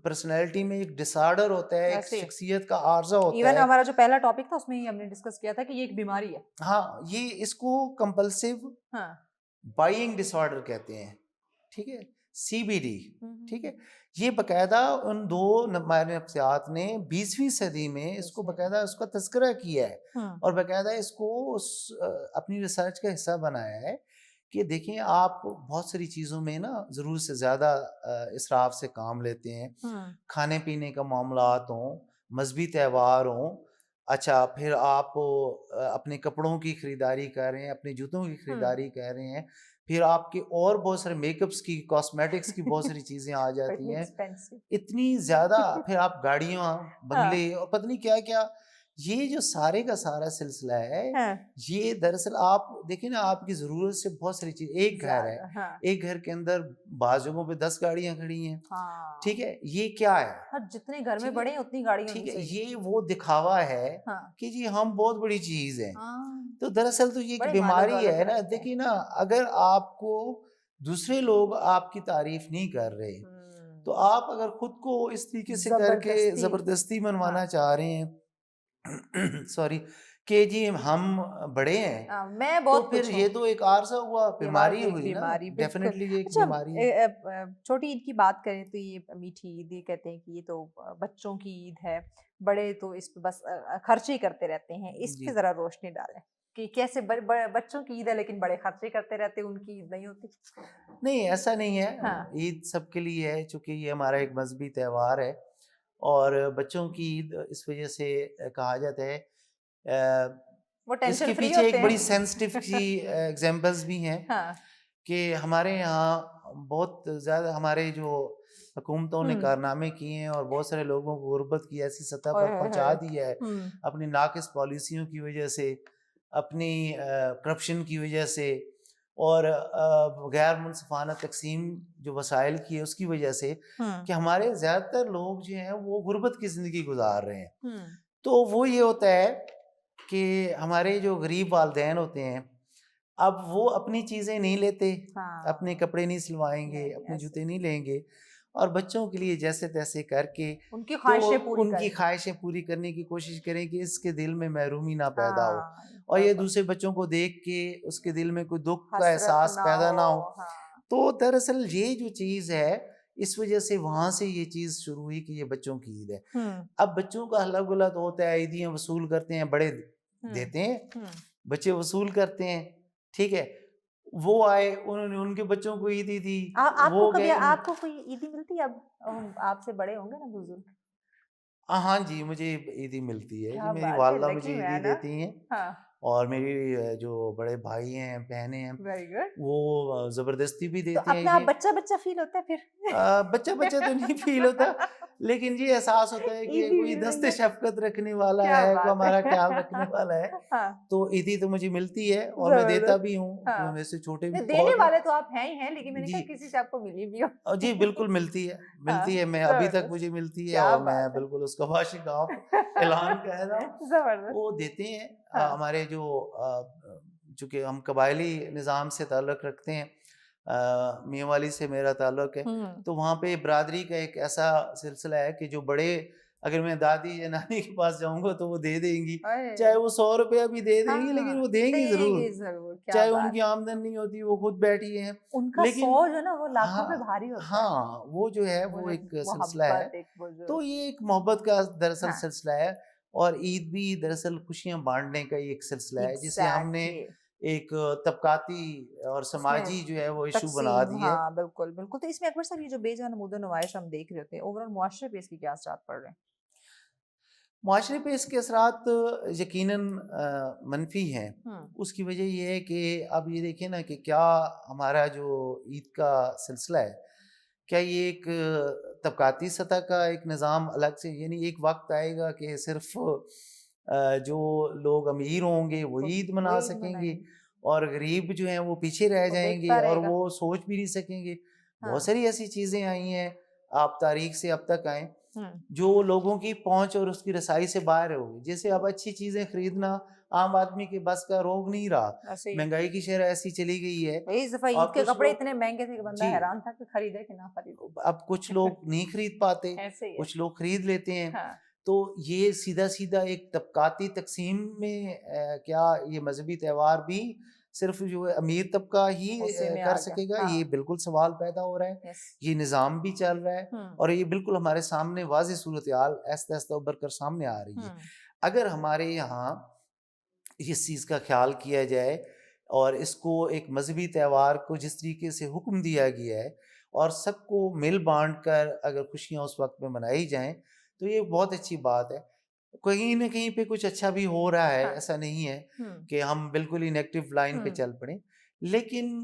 پرسنالٹی میں ایک ڈس آرڈر ہوتا ہے, ایک شخصیت کا عارضہ ہوتا ہے. ایون ہمارا جو پہلا ٹاپک تھا اس میں ہی ہم نے ڈسکس کیا تھا کہ یہ ایک بیماری ہے. ہاں, یہ اس کو کمپلسیو بائنگ ڈس آرڈر کہتے ہیں. ٹھیک ہے, CBD. ٹھیک ہے, یہ باقاعدہ ان دو ماہر نفسیات نے 20ویں صدی میں اس کو باقاعدہ اس کا تذکرہ کیا ہے, اور باقاعدہ اس کو اپنی ریسرچ کا حصہ بنایا ہے کہ دیکھیں آپ بہت ساری چیزوں میں نا ضرورت سے زیادہ اسراف سے کام لیتے ہیں. کھانے پینے کا معاملات ہوں, مذہبی تہوار ہوں, اچھا پھر آپ اپنے کپڑوں کی خریداری کر رہے ہیں, اپنے جوتوں کی خریداری کر رہے ہیں, پھر آپ کے اور بہت سارے میک اپس کی, کاسمیٹکس کی بہت ساری چیزیں آ جاتی ہیں اتنی زیادہ. پھر آپ گاڑیاں, بنگلے اور پتہ نہیں کیا کیا, یہ جو سارے کا سارا سلسلہ ہے یہ دراصل آپ دیکھیں نا, آپ کی ضرورت سے بہت ساری چیز. ایک گھر ہے, ایک گھر کے اندر بعض جگہوں پہ 10 گاڑیاں کھڑی ہیں. ٹھیک ہے, یہ کیا ہے, جتنے گھر میں بڑے اتنی گاڑیاں. ٹھیک ہے, یہ وہ دکھاوا ہے کہ جی ہم بہت بڑی چیز ہیں. تو دراصل تو یہ ایک بیماری ہے نا. دیکھیے نا, اگر آپ کو دوسرے لوگ آپ کی تعریف نہیں کر رہے, تو آپ اگر خود کو اس طریقے سے کر کے زبردستی منوانا چاہ رہے ہیں سوری کہ جی ہم بڑے ہیں, میں تو پھر یہ تو ایک عارضہ ہوا, بیماری ہوئی نا. ڈیفینیٹلی یہ ایک بیماری ہے. چھوٹی عید کی بات کریں تو یہ میٹھی عید, یہ کہتے ہیں کہ یہ تو بچوں کی عید ہے, بڑے تو اس پہ بس خرچے کرتے رہتے ہیں. اس پہ ذرا روشنی ڈالیں کہ کیسے بچوں کی عید ہے لیکن بڑے خرچے کرتے رہتے, ان کی عید نہیں ہوتی. نہیں, ایسا نہیں ہے. عید سب کے لیے ہے, چونکہ یہ ہمارا ایک مذہبی تہوار ہے, اور بچوں کی عید اس وجہ سے کہا جاتا ہے. اس کے پیچھے ایک بڑی سینسٹیو سی ایگزامپلز بھی ہیں کہ ہمارے یہاں بہت زیادہ ہمارے جو حکومتوں نے کارنامے کیے ہیں, اور بہت سارے لوگوں کو غربت کی ایسی سطح پر پہنچا دی ہے اپنی ناقص پالیسیوں کی وجہ سے, اپنی کرپشن کی وجہ سے, اور غیر منصفانہ تقسیم جو وسائل کی ہے اس کی وجہ سے, کہ ہمارے زیادہ تر لوگ جو ہیں وہ غربت کی زندگی گزار رہے ہیں. تو وہ یہ ہوتا ہے کہ ہمارے جو غریب والدین ہوتے ہیں, اب وہ اپنی چیزیں نہیں لیتے, اپنے کپڑے نہیں سلوائیں گے, اپنے جوتے نہیں لیں گے, اور بچوں کے لیے جیسے تیسے کر کے ان کی خواہشیں تو پوری ان کی کریں. خواہشیں پوری کرنے کی کوشش کریں کہ اس کے دل میں محرومی نہ پیدا ہو, ہاں، اور یہ بالکل. دوسرے بچوں کو دیکھ کے اس کے دل میں کوئی دکھ کا حسرت احساس پیدا نہ ہو. ہاں. تو دراصل یہ جو چیز ہے اس وجہ سے وہاں سے یہ چیز شروع ہوئی کہ یہ بچوں کی عید ہے. اب بچوں کا ہلا گلا تو ہوتا ہے, عیدیاں وصول کرتے ہیں, بڑے دیتے ہیں, بچے وصول کرتے ہیں, ٹھیک ہے. وہ آئے, انہوں نے ان کے بچوں کو عیدی دی, آپ وہ کو کبھی گئے. آپ کو کوئی عیدی ملتی ہے؟ اب آپ سے بڑے ہوں گے نا بزرگ. ہاں جی, مجھے عیدی ملتی ہے کیا جی, میری بات ہے, والدہ لکی مجھے عیدی مین. دیتی ہیں, ہاں, اور میری جو بڑے بھائی ہیں بہنیں ہیں ویری گڈ. وہ زبردستی بھی تو دیتے ہیں اپنا آپ عیدی. بچہ بچہ فیل ہوتا ہے پھر؟ بچہ بچہ تو نہیں فیل ہوتا, لیکن یہ احساس ہوتا ہے کہ کوئی دست شفقت رکھنے والا کیا ہے, بات کوئی ہمارا ہے. خیال رکھنے والا ہے. ہاں, تو عیدی تو مجھے ملتی ہے اور میں دیتا بھی ہوں, ہاں. میں سے چھوٹے بھی دینے بہت والے تو آپ ہیں ہی ہیں, لیکن میں نے جی کہا کسی سے آپ کو ملی بھی ہو. جی بالکل ملتی ہے, ملتی ہے, میں ابھی تک مجھے ملتی ہے, کیا اور میں بات ہے. بالکل اس کا واشگاف اعلان کہہ رہا ہوں. زبردست. وہ دیتے ہیں. ہاں. ہمارے جو چونکہ ہم قبائلی نظام سے تعلق رکھتے ہیں, میاں والی سے میرا تعلق ہے, تو وہاں پہ برادری کا ایک ایسا سلسلہ ہے کہ جو بڑے, اگر میں دادی یا نانی کے پاس جاؤں گا تو وہ دے دیں گی, چاہے وہ 100 روپیہ بھی دے دیں گی, لیکن وہ دیں گی ضرور, چاہے ان کی آمدن نہیں ہوتی, وہ خود بیٹھی ہیں, ان کا لیکن سو جو نا وہ لاکھوں پہ بھاری ہوتا ہے. ہاں وہ جو ہے وہ ایک سلسلہ ہے. تو یہ ایک محبت کا دراصل سلسلہ ہے, اور عید بھی دراصل خوشیاں بانٹنے کا ایک سلسلہ ہے, جسے ہم نے ایک طبقاتی اور سماجی جو ہے وہ ایشو بنا دی ہے. ہاں بالکل بالکل. تو اس میں اکبر صاحب یہ جو بے جا نمود و نمائش ہم دیکھ رہے تھے, اوورآل معاشرے پہ اس کی کیا اثرات پڑ رہے ہیں؟ معاشرے پہ اس کے اثرات یقیناً منفی ہیں. اس کی وجہ یہ ہے کہ اب یہ دیکھیں نا کہ کیا ہمارا جو عید کا سلسلہ ہے, کیا یہ ایک طبقاتی سطح کا ایک نظام الگ سے, یعنی ایک وقت آئے گا کہ صرف جو لوگ امیر ہوں گے وہ عید منا سکیں گے, اور غریب جو ہیں وہ پیچھے رہ جائیں گے, اور وہ سوچ بھی نہیں سکیں گے. بہت ساری ایسی چیزیں آئی ہیں, آپ تاریخ سے اب تک آئیں, جو لوگوں کی پہنچ اور اس کی رسائی سے باہر ہوگی. جیسے اب اچھی چیزیں خریدنا عام آدمی کے بس کا روگ نہیں رہا, مہنگائی کی شرح ایسی چلی گئی ہے. اس دفعہ عید کے کپڑے اتنے مہنگے تھے کہ بندہ حیران تھا کہ خریدے کہ نہ خریدے. اب کچھ لوگ نہیں خرید پاتے, کچھ لوگ خرید لیتے ہیں. تو یہ سیدھا سیدھا ایک طبقاتی تقسیم میں کیا یہ مذہبی تہوار بھی صرف جو امیر طبقہ ہی کر سکے گا, یہ بالکل سوال پیدا ہو رہا ہے. یہ نظام بھی چل رہا ہے, اور یہ بالکل ہمارے سامنے واضح صورتحال ایسے ایسے ابھر کر سامنے آ رہی ہے. اگر ہمارے یہاں اس چیز کا خیال کیا جائے, اور اس کو ایک مذہبی تہوار کو جس طریقے سے حکم دیا گیا ہے, اور سب کو مل بانٹ کر اگر خوشیاں اس وقت میں منائی جائیں, تو یہ بہت اچھی بات ہے. کہیں نہ کہیں پہ کچھ اچھا بھی ہو رہا ہے, ایسا نہیں ہے کہ ہم بالکل ہی نیگیٹو لائن پہ چل پڑیں. لیکن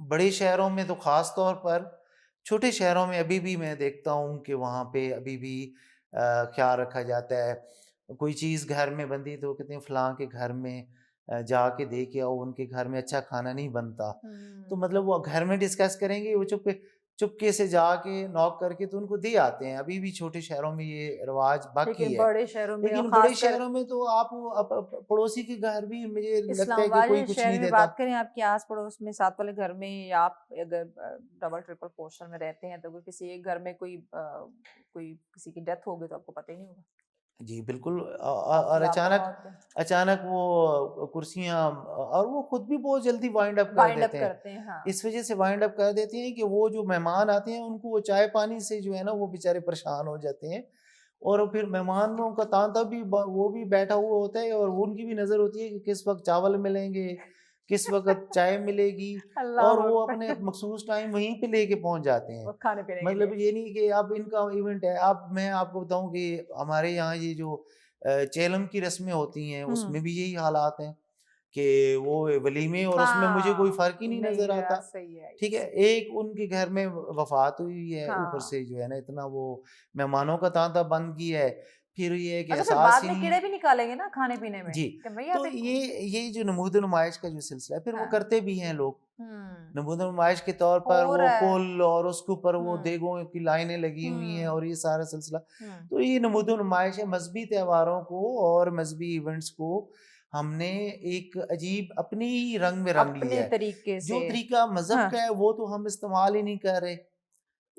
بڑے شہروں میں تو خاص طور پر, چھوٹے شہروں میں ابھی بھی میں دیکھتا ہوں کہ وہاں پہ ابھی بھی خیال رکھا جاتا ہے. کوئی چیز گھر میں بنتی تو کہتے ہیں فلاں کے گھر میں جا کے دیکھ آؤ, ان کے گھر میں اچھا کھانا نہیں بنتا. تو مطلب وہ گھر میں ڈسکس کریں گے, وہ چپکے سے جا کے نوک کر کے تو ان کو دے آتے ہیں. ابھی بھی چھوٹے شہروں میں یہ رواج باقی ہے, لیکن بڑے شہروں میں تو آپ پڑوسی کے گھر بھی مجھے لگتا ہے کہ کوئی کچھ نہیں دیتا. بات کریں آپ کے آس پڑوس میں, ساتھ والے گھر میں, یا آپ اگر ڈبل ٹرپل پورشن میں رہتے ہیں تو کسی ایک گھر میں کوئی کسی کی ڈیتھ ہو گئی تو آپ کو پتہ ہی نہیں ہوگا. جی بالکل. اور اچانک وہ کرسیاں, اور وہ خود بھی بہت جلدی وائنڈ اپ کر دیتے ہیں. اس وجہ سے وائنڈ اپ کر دیتے ہیں کہ وہ جو مہمان آتے ہیں ان کو وہ چائے پانی سے جو ہے نا وہ بیچارے پریشان ہو جاتے ہیں, اور پھر مہمانوں کا تانتا بھی وہ بھی بیٹھا ہوا ہوتا ہے, اور ان کی بھی نظر ہوتی ہے کہ کس وقت چاول ملیں گے, کس وقت چائے ملے گی, اور وہ اپنے مخصوص ٹائم وہیں پہ لے کے پہنچ جاتے ہیں. مطلب یہ نہیں کہ اب ان کا ایونٹ ہے. اب میں آپ کو بتاؤں کہ ہمارے یہاں یہ جو چیلم کی رسمیں ہوتی ہیں اس میں بھی یہی حالات ہیں کہ وہ ولیمے, اور اس میں مجھے کوئی فرق ہی نہیں نظر آتا. ٹھیک ہے, ایک ان کے گھر میں وفات ہوئی ہے, اوپر سے جو ہے نا اتنا وہ مہمانوں کا تانتا بند کیا ہے. پھر یہ ہے کہ بعد میں کیڑے بھی نکالیں گے نا کھانے پینے میں. جی, تو یہ جو نمود و نمائش کا جو سلسلہ ہے, پھر وہ کرتے بھی ہیں لوگ نمود و نمائش کے طور پر, وہ پل اور اس کے اوپر وہ دیگوں کی لائنیں لگی ہوئی ہیں, اور یہ سارا سلسلہ. تو یہ نمود و نمائش ہے. مذہبی تہواروں کو اور مذہبی ایونٹس کو ہم نے ایک عجیب اپنی ہی رنگ میں رنگ لیا ہے. جو طریقہ مذہب کا ہے وہ تو ہم استعمال ہی نہیں کر رہے,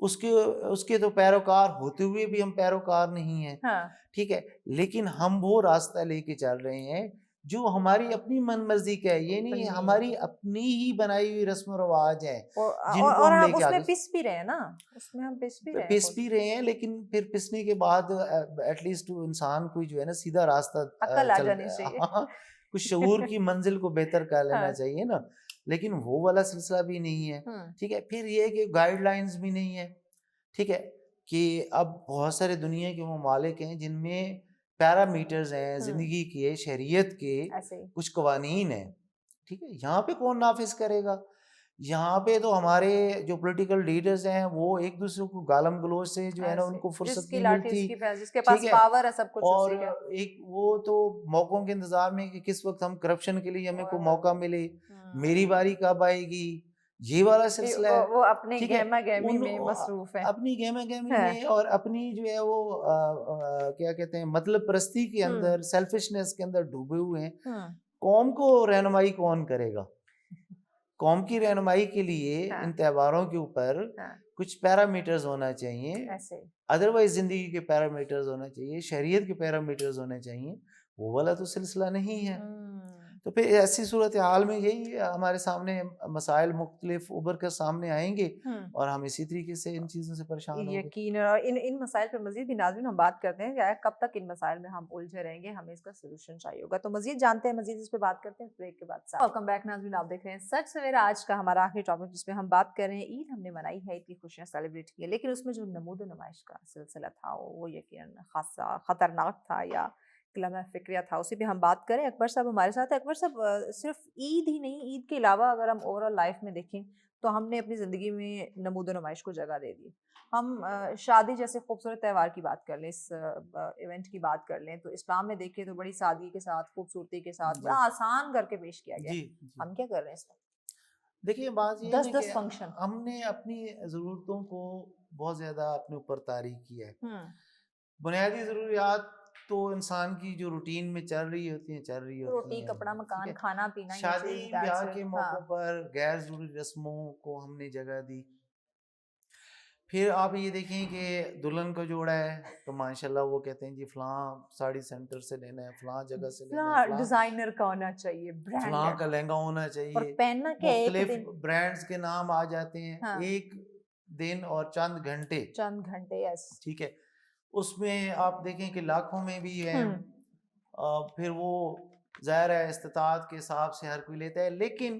اس کے تو پیروکار ہوتے ہوئے بھی ہم پیروکار نہیں ہیں, ہاں ٹھیک ہے, لیکن ہم وہ راستہ لے کے چل رہے ہیں جو ہماری اپنی من مرضی کا ہے, یہ نہیں ہماری اپنی ہی بنائی ہوئی رسم و رواج ہیں جن کو ہم لے کے آگے پس بھی رہے ہیں نا, اس میں ہم پس بھی رہے ہیں, لیکن پھر پسنے کے بعد ایٹ لیسٹ انسان کوئی جو ہے نا سیدھا راستہ عقل آ جانی چاہیے, کچھ شعور کی منزل کو بہتر کر لینا چاہیے نا, لیکن وہ والا سلسلہ بھی نہیں ہے, ٹھیک ہے. پھر یہ کہ گائیڈ لائنز بھی نہیں ہے, ٹھیک ہے, کہ اب بہت سارے دنیا کے ممالک ہیں جن میں پیرامیٹرز ہیں زندگی کے, شریعت کے کچھ قوانین ہیں, ٹھیک ہے. یہاں پہ کون نافذ کرے گا؟ یہاں پہ تو ہمارے جو پولیٹیکل لیڈرز ہیں وہ ایک دوسرے کو گالم گلوچ سے جو ہے نا ان کو فرصت نہیں ملتی, ٹھیک ہے, اور ایک وہ تو موقعوں کے انتظار میں کہ کس وقت ہم کرپشن کے لیے ہمیں کوئی موقع ملے, میری باری کب آئے گی, یہ والا سلسلہ ہے. وہ اپنی گہما گہمی میں مصروف ہے, اپنی گہما گہمی میں, اور اپنی جو ہے وہ کیا کہتے ہیں مطلب پرستی کے اندر, سیلفشنس کے اندر ڈوبے ہوئے ہیں. قوم کو رہنمائی کون کرے گا؟ قوم کی رہنمائی کے لیے ان تہواروں کے اوپر کچھ پیرامیٹرز ہونا چاہیے, ادروائز زندگی کے پیرامیٹرز ہونا چاہیے, شریعت کے پیرامیٹرز ہونے چاہیے, وہ والا تو سلسلہ نہیں ہے. تو پھر ایسی صورتحال میں یہی ہمارے سامنے مسائل مختلف ابھر کر سامنے آئیں گے, اور ہم اسی طریقے سے ان چیزوں سے پریشان ہوں گے. یقین, اور ان مسائل پہ مزید بھی ناظرین ہم بات کرتے ہیں کہ کب تک ان مسائل میں ہم الجھے رہیں گے, ہمیں اس کا سولوشن چاہیے ہوگا. تو مزید جانتے ہیں, مزید اس پہ بات کرتے ہیں بریک کے بعد. ویلکم بیک ناظرین, آپ دیکھ رہے ہیں سچ سویرا, آج کا ہمارا آخری ٹاپک جس پہ ہم بات کر رہے ہیں عید. ہم نے منائی ہے, عید کی خوشیاں سیلیبریٹ کی, لیکن اس میں جو نمود و نمائش کا سلسلہ تھا وہ یقیناً خاصا خطرناک تھا یا لمحہ فکریہ تھا, اسی پہ ہم بات کریں. اکبر صاحب ہمارے ساتھ. اکبر صاحب, صرف عید ہی نہیں, عید کے علاوہ اگر ہم اوور آل لائف میں دیکھیں تو ہم نے اپنی زندگی میں نمود و نمائش کو جگہ دے دی. ہم شادی جیسے خوبصورت تہوار کی بات کر لیں, اس ایونٹ کی بات کر لیں, تو اسلام میں دیکھیں تو بڑی سادگی کے ساتھ, خوبصورتی کے ساتھ, بڑا آسان کر کے پیش کیا گیا. ہم کیا کر رہے ہیں اس میں؟ دیکھیے بات یہ ہے کہ ہم نے اپنی ضرورتوں کو بہت زیادہ اپنے اوپر طاری کیا ہے. بنیادی ضروریات تو انسان کی جو روٹین میں چل رہی ہوتی ہیں روٹی, کپڑا, مکان, کھانا پینا, شادی بیاہ کے موقع پر غیر ضروری رسموں کو ہم نے جگہ دی. پھر آپ یہ دیکھیں کہ دلہن کا جوڑا ہے تو ماشاءاللہ وہ کہتے ہیں جی فلاں ساڑی سینٹر سے لینا ہے, فلاں جگہ سے لینا ہے, ڈیزائنر کا ہونا چاہیے, فلاں کا لہنگا ہونا چاہیے, اور پہننا کہ مختلف برانڈز کے نام آ جاتے ہیں. ایک دن اور چند گھنٹے, یس, ٹھیک ہے, اس میں آپ دیکھیں کہ لاکھوں میں بھی ہیں. پھر وہ ظاہر ہے استطاعت کے حساب سے ہر کوئی لیتا ہے, لیکن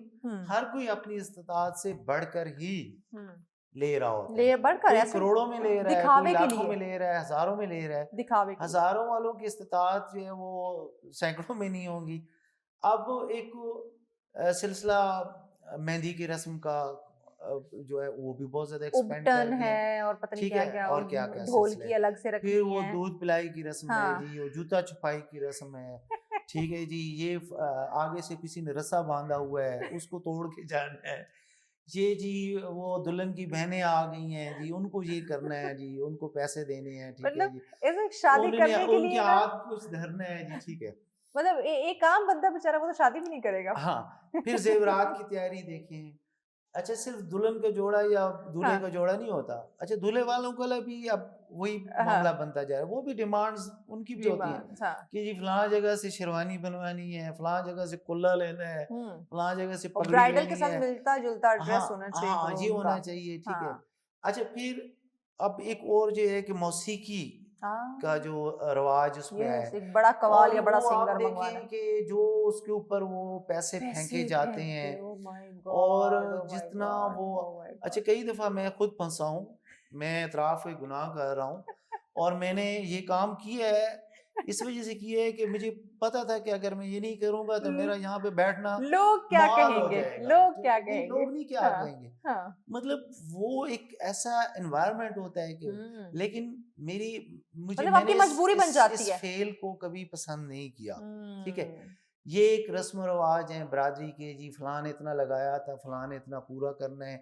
ہر کوئی اپنی استطاعت سے بڑھ کر ہی لے رہا ہوتا ہے. کوئی کروڑوں میں لے رہا ہے, کوئی لاکھوں میں لے رہا ہے, ہزاروں میں لے رہا ہے. ہزاروں والوں کی استطاعت جو ہے وہ سینکڑوں میں نہیں ہوگی. اب ایک سلسلہ مہندی کی رسم کا جو ہے وہ بھی بہت زیادہ ایکسپینڈ کر گیا ہے, اور پتہ نہیں کیا اور کیا ڈھول کی الگ سے رکھنی ہے. پھر وہ دودھ پلائی کی رسم ہے جی, اور جوتا چھپائی کی رسم ہے, ٹھیک ہے جی, یہ آگے سے کسی نے رسا باندھا ہوا ہے اس کو توڑ کے جانا ہے, یہ جی وہ دلہن کی بہنیں آ گئی ہیں جی, ان کو یہ کرنا ہے جی, ان کو پیسے دینے ہیں, ٹھیک ہے جی, شادی کرنے کے ان لیے کے ہاتھ کچھ دھرنا ہے جی, ٹھیک ہے. مطلب ایک عام بندہ بیچارہ وہ تو شادی بھی نہیں کرے گا. ہاں, پھر زیورات کی تیاری دیکھیں. اچھا صرف دلہن کا جوڑا یا دولہے کا جوڑا نہیں ہوتا, اچھا دولہے والوں کا بھی اب وہی معاملہ بنتا جا رہا ہے. وہ بھی ڈیمانڈز ان کی بھی ہوتی ہیں کہ جی فلاں جگہ سے شیروانی بنوانی ہے, فلاں جگہ سے کلا لینا ہے, فلاں جگہ سے پگڑی لینی ہے, برائڈل کے ساتھ ملتا جلتا ڈریس ہونا چاہیے. ہاں یہ ہونا چاہیے, ٹھیک ہے. اچھا پھر اب ایک اور جو ہے کہ موسیقی کا جو رواج اس میں ہے, ایک بڑا قوال یا بڑا سنگر منگوانا, کہ جو اس کے اوپر وہ پیسے پھینکے جاتے ہیں, اور جتنا وہ, اچھا کئی دفعہ میں خود پھنسا ہوں, میں اعتراف گناہ کر رہا ہوں, اور میں نے یہ کام کیا ہے اس وجہ سے کیا ہے کہ مجھے پتا تھا کہ اگر میں یہ نہیں کروں گا تو میرا یہاں پہ بیٹھنا لوگ کیا کہیں گے, لوگ کیا کہیں گے, لوگ نہیں کیا کہیں گے. مطلب وہ ایک ایسا انوائرمنٹ ہوتا ہے کہ, لیکن مجھے آپ کی مجبوری بن جاتی ہے, اس فیل کو کبھی پسند نہیں کیا, ٹھیک ہے. یہ ایک رسم و رواج ہیں برادری کے, جی فلاں نے اتنا لگایا تھا, فلاں نے اتنا پورا کرنا ہے,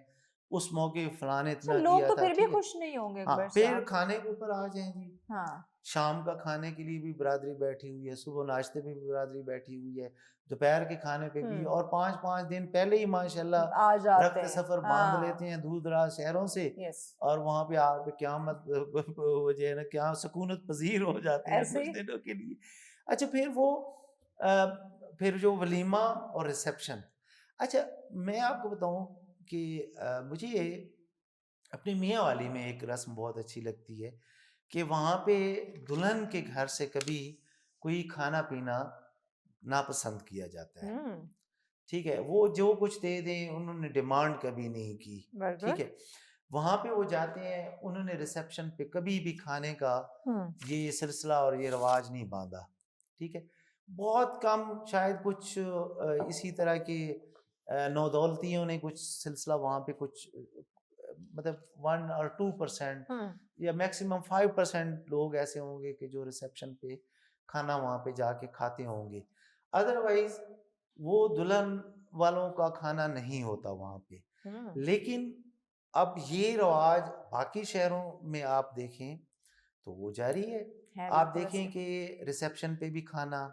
اس موقع فلاں نے اتنا لوگ کیا تو تھا. پھر بھی خوش نہیں ہوں گے ہاں اکبر پھر صاحب. کھانے کے اوپر آ جائیں جی. ہاں شام کا کھانے کے لیے بھی برادری بیٹھی ہوئی ہے, صبح ناشتے پہ بھی برادری بیٹھی ہوئی ہے, دوپہر کے کھانے پہ بھی, اور 5 دن پہلے ہی ماشاءاللہ آ جاتے رخت ہیں. سفر باندھ لیتے ہیں دور دراز شہروں سے, یس اور وہاں پہ آ کے قیامت جو ہے نا کیا سکونت پذیر ہو جاتے ہیں ایسے کچھ دنوں کے لیے. اچھا پھر وہ پھر جو ولیمہ اور ریسیپشن. اچھا میں آپ کو بتاؤں کہ مجھے اپنی میاں والی میں ایک رسم بہت اچھی لگتی ہے کہ وہاں پہ دلہن کے گھر سے کبھی کوئی کھانا پینا ناپسند کیا جاتا ہے. ٹھیک ہے, وہ جو کچھ دے دیں انہوں نے ڈیمانڈ کبھی نہیں کی. ٹھیک ہے, وہاں پہ وہ جاتے ہیں, انہوں نے ریسیپشن پہ کبھی بھی کھانے کا یہ سلسلہ اور یہ رواج نہیں باندھا. ٹھیک ہے, بہت کم شاید کچھ اسی طرح کے نودولتیوں نے کچھ سلسلہ وہاں پہ کچھ مطلب 1 اور 2% یا میکسیمم 5% لوگ ایسے ہوں گے کہ جو ریسیپشن پہ کھانا وہاں پہ جا کے کھاتے ہوں گے. ادروائز وہ دلہن والوں کا کھانا نہیں ہوتا وہاں پہ. لیکن اب یہ رواج باقی شہروں میں آپ دیکھیں تو وہ جاری ہے. آپ دیکھیں کہ ریسیپشن پہ بھی کھانا,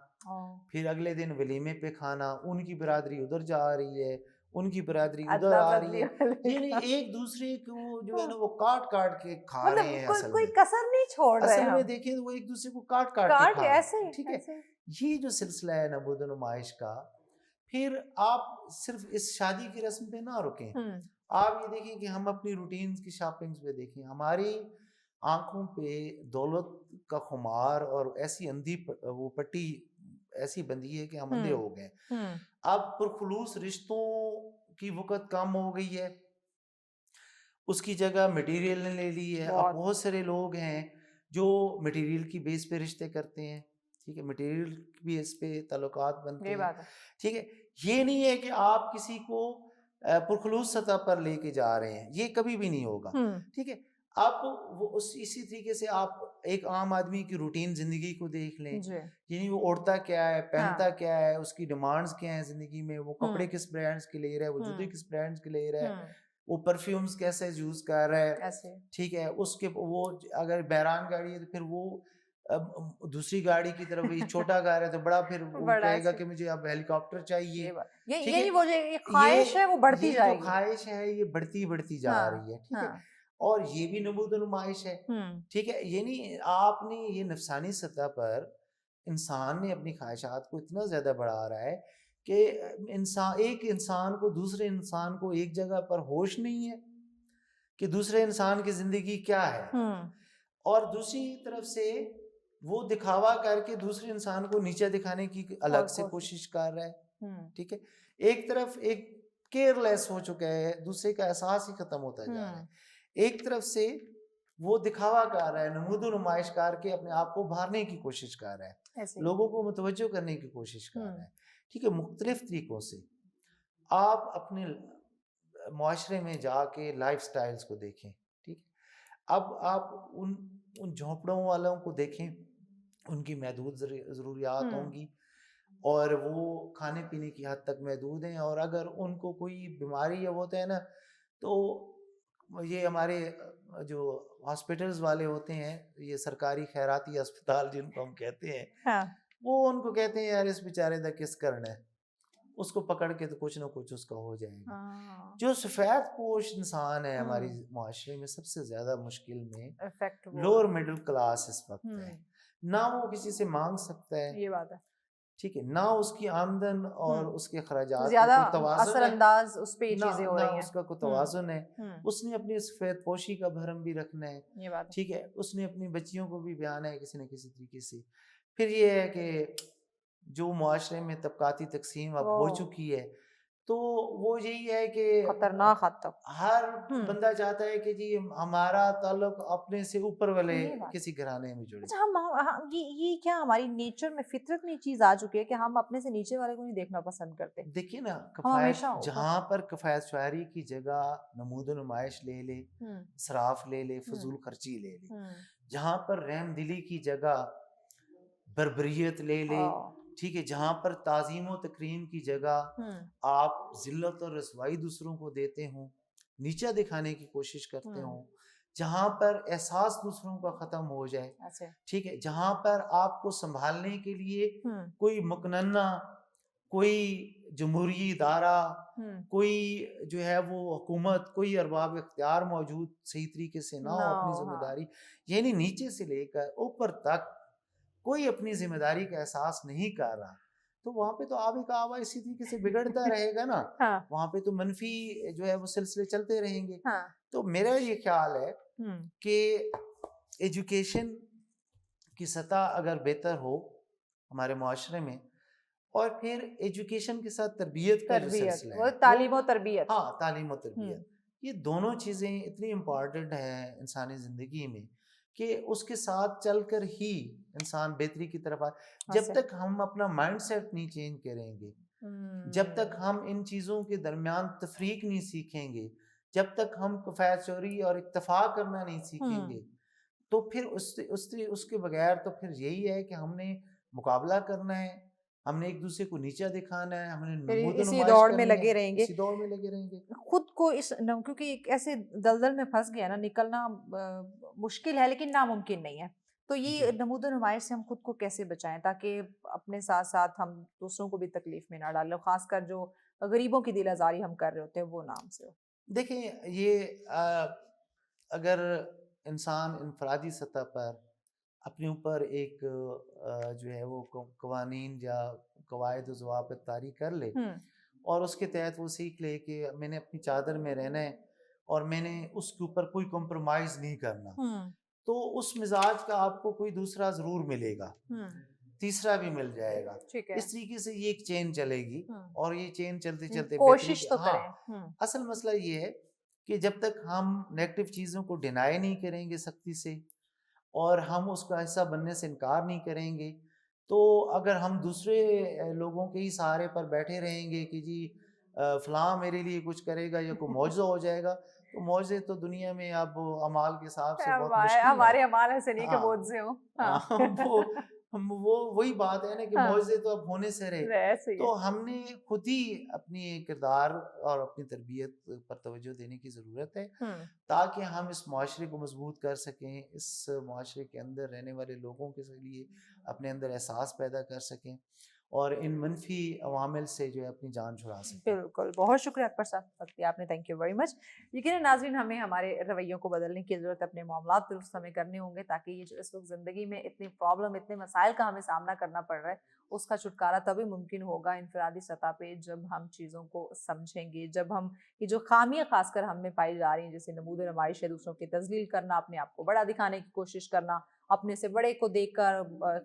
پھر اگلے دن ولیمے پہ کھانا, ان کی برادری ادھر جا رہی ہے, ان کی برادری ادھر آ رہی ہے, یعنی ایک دوسرے کو جو ہے نا وہ کاٹ کاٹ کے کھا رہے ہیں. اصل کوئی میں کسر نہیں چھوڑ رہے اصل میں ہم. دیکھیں تو وہ ایک دوسرے کو کاٹ کاٹ کے کھا رہے ایسے ہیں. ٹھیک ہے, ایسے. یہ جو سلسلہ ہے نمود و نمائش کا, پھر آپ صرف اس شادی کی رسم پہ نہ رکیں. آپ یہ دیکھیں کہ ہم اپنی روٹینز کی شاپنگز پہ دیکھیں, ہماری آنکھوں پہ دولت کا خمار اور ایسی اندھی وہ پٹی ایسی بندھی ہے کہ ہم اندھے ہو گئے. اب پرخلوص رشتوں کی وقت کم ہو گئی ہے, اس کی جگہ مٹیریل نے لے لی ہے. اب بہت سارے لوگ ہیں جو مٹیریل کی بیس پہ رشتے کرتے ہیں. ٹھیک ہے, مٹیریل کی بیس پہ تعلقات بنتے ہیں. ٹھیک ہے, یہ نہیں ہے کہ آپ کسی کو پرخلوص سطح پر لے کے جا رہے ہیں, یہ کبھی بھی نہیں ہوگا. ٹھیک ہے, اب وہ اسی طریقے سے آپ ایک عام آدمی کی روٹین زندگی کو دیکھ لیں, یعنی وہ اوڑھتا کیا ہے, پہنتا کیا ہے, اس کی ڈیمانڈز کیا ہیں زندگی میں, وہ کپڑے کس برانڈز کے لے رہا ہے, وہ جوتے کس برانڈز کے لے رہا ہے, وہ پرفیومز کیسے یوز کر رہا ہے. ٹھیک ہے, اس کے وہ اگر بحران گاڑی ہے تو پھر وہ دوسری گاڑی کی طرف, یہ چھوٹا گھر ہے تو بڑا, پھر وہ کہے گا کہ مجھے اب ہیلی کاپٹر چاہیے. یہی وہ جو خواہش ہے وہ بڑھتی جائے گی. جو خواہش ہے یہ بڑھتی جا رہی ہے. ٹھیک ہے, اور یہ بھی نمود و نمائش ہے. ٹھیک ہے, یعنی آپ نے یہ نفسانی سطح پر انسان نے اپنی خواہشات کو اتنا زیادہ بڑھا رہا ہے کہ ایک انسان کو دوسرے انسان کو ایک جگہ پر ہوش نہیں ہے کہ دوسرے انسان کی زندگی کیا ہے, اور دوسری طرف سے وہ دکھاوا کر کے دوسرے انسان کو نیچے دکھانے کی الگ سے کوشش کر رہا ہے. ٹھیک ہے, ایک طرف ایک کیئر لیس ہو چکا ہے, دوسرے کا احساس ہی ختم ہوتا جا رہا ہے. ایک طرف سے وہ دکھاوا کر رہا ہے, نمود و نمائش کر کے اپنے آپ کو بھارنے کی کوشش کر رہا ہے, لوگوں کو متوجہ کرنے کی کوشش کر رہا ہے. ٹھیک ہے, مختلف طریقوں سے آپ اپنے معاشرے میں جا کے لائف سٹائلز کو دیکھیں. ٹھیک ہے, اب آپ ان جھونپڑوں والوں کو دیکھیں, ان کی محدود ضروریات ہوں گی اور وہ کھانے پینے کی حد تک محدود ہیں, اور اگر ان کو کوئی بیماری یا ہوتا ہے نا تو یہ ہمارے جو ہاسپٹلز والے ہوتے ہیں, یہ سرکاری خیراتی اسپتال جن کو ہم کہتے ہیں, وہ ان کو کہتے ہیں یار اس بیچارے دا کس کرنا ہے, اس کو پکڑ کے تو کچھ نہ کچھ اس کا ہو جائے گا. جو سفید پوش انسان ہے ہماری معاشرے میں سب سے زیادہ مشکل میں لوور مڈل کلاس اس وقت ہے. نہ وہ کسی سے مانگ سکتا ہے, یہ بات ہے. ٹھیک ہے, نہ اس کی آمدن اور اس کے اخراجات زیادہ کا توازن اثر انداز اس پہ چیزیں ہو رہی ہیں, اس کا کوئی توازن ہے. اس نے اپنی سفید پوشی کا بھرم بھی رکھنا ہے. ٹھیک ہے, اس نے اپنی بچیوں کو بھی بیانا ہے کسی نہ کسی طریقے سے. پھر یہ ہے کہ جو معاشرے میں طبقاتی تقسیم اب ہو چکی ہے تو وہ یہی ہے کہ خطرناک حد تک ہر بندہ چاہتا ہے کہ جی ہمارا تعلق اپنے سے اوپر والے کسی گھرانے میں جڑے. یہ کیا ہماری نیچر میں فطرت میں چیز آ چکی ہے کہ ہم اپنے سے نیچے والے کو نہیں دیکھنا پسند کرتے. دیکھیے نا, کفایت جہاں پر کفایت شعاری کی جگہ نمود و نمائش لے لے, اسراف لے لے, فضول خرچی لے لے, جہاں پر رحم دلی کی جگہ بربریت لے لے, ٹھیک ہے, جہاں پر تعظیم و تکریم کی جگہ آپ ذلت اور رسوائی دوسروں کو دیتے ہوں, نیچا دکھانے کی کوشش کرتے ہوں۔ ہوں، جہاں پر احساس دوسروں کا ختم ہو جائے، اچھا ٹھیک ہے، جہاں پر آپ کو سنبھالنے کے لیے ہوں کوئی مقننہ، کوئی جمہوری ادارہ، کوئی جو ہے وہ حکومت، کوئی ارباب اختیار موجود صحیح طریقے سے نہ ہو اپنی ذمہ ہاں داری، یعنی نیچے سے لے کر اوپر تک کوئی اپنی ذمہ داری کا احساس نہیں کر رہا، تو وہاں پہ تو آب کا آبا اسی طریقے سے بگڑتا رہے گا نا، ہاں وہاں پہ تو منفی جو ہے وہ سلسلے چلتے رہیں گے۔ ہاں تو میرا یہ خیال ہے ہوں کہ ایجوکیشن کی سطح اگر بہتر ہو ہمارے معاشرے میں، اور پھر ایجوکیشن کے ساتھ تربیت کا جو تربیت، سلسلہ وہ ہے تعلیم و تربیت۔ ہاں تعلیم و تربیت، یہ دونوں چیزیں اتنی امپورٹنٹ ہیں انسانی زندگی میں کہ اس کے ساتھ چل کر ہی انسان بہتری کی طرف جب تک ہم اپنا مائنڈ سیٹ نہیں چینج کریں گے، جب تک ہم ان چیزوں کے درمیان تفریق نہیں سیکھیں گے، جب تک ہم کفایت چوری اور اکتفا کرنا نہیں سیکھیں گے، تو پھر اس کے بغیر تو پھر یہی ہے کہ ہم نے مقابلہ کرنا ہے، ہم نے ایک دوسرے کو نیچا دکھانا ہے، ہم نے نمود و اسی نمائش دوڑ میں کرنی ہے، لگے رہیں گے، اسی دوڑ میں لگے رہیں گے خود کو اس کیونکہ ایک ایسے دلدل میں پھنس گیا نا، نکلنا مشکل ہے لیکن ناممکن نہیں ہے، تو یہ نمود و نمائش سے ہم خود کو کیسے بچائیں تاکہ اپنے ساتھ ساتھ ہم دوسروں کو بھی تکلیف میں نہ ڈالیں، خاص کر جو غریبوں کی دل آزاری ہم کر رہے ہوتے ہیں وہ نام سے ہو۔ دیکھیں یہ اگر انسان انفرادی سطح پر اپنے اوپر ایک جو ہے وہ قوانین یا قواعد و ضوابط طاری کر لے اور اس کے تحت وہ سیکھ لے کہ میں نے اپنی چادر میں رہنا ہے اور میں نے اس کے اوپر کوئی کمپرومائز نہیں کرنا، تو اس مزاج کا آپ کو کوئی دوسرا ضرور ملے گا، تیسرا بھی مل جائے گا، اس طریقے سے یہ ایک چین چلے گی، اور یہ چین چلتے چلتے کوشش تو ہاں کریں۔ اصل مسئلہ یہ ہے کہ جب تک ہم نیگیٹو چیزوں کو ڈینائی نہیں کریں گے سختی سے، اور ہم اس کا حصہ بننے سے انکار نہیں کریں گے، تو اگر ہم دوسرے لوگوں کے ہی سہارے پر بیٹھے رہیں گے کہ جی فلاں میرے لیے کچھ کرے گا یا کوئی معجزہ ہو جائے گا، تو معجزے تو دنیا میں اب اعمال کے حساب سے بہت مشکل ہے، ہمارے اعمال ایسے نہیں کہ ہاں معجزے ہوں۔ وہ وہی بات ہے نا کہ معجزے تو اب ہونے سے رہے، تو ہم نے خود ہی اپنی کردار اور اپنی تربیت پر توجہ دینے کی ضرورت ہے تاکہ ہم اس معاشرے کو مضبوط کر سکیں، اس معاشرے کے اندر رہنے والے لوگوں کے لیے اپنے اندر احساس پیدا کر سکیں اور ان منفی عوامل سے جو ہے اپنی جان چھڑا سکیں۔ بالکل، بہت شکریہ اکبر صاحب، وقت دیا آپ نے، تھینک یو ویری مچ۔ یقیناً ناظرین ہمیں ہمارے رویوں کو بدلنے کی ضرورت ہے، اپنے معاملات درست ہمیں کرنے ہوں گے تاکہ یہ جو اس وقت زندگی میں اتنی پرابلم، اتنے مسائل کا ہمیں سامنا کرنا پڑ رہا ہے، اس کا چھٹکارا تبھی ممکن ہوگا انفرادی سطح پہ جب ہم چیزوں کو سمجھیں گے، جب ہم یہ جو خامیاں خاص کر ہم میں پائی جا رہی ہیں جیسے نمود و نمائش ہے، دوسروں کی تذلیل کرنا، اپنے آپ کو بڑا دکھانے کی کوشش کرنا، اپنے سے بڑے کو دیکھ کر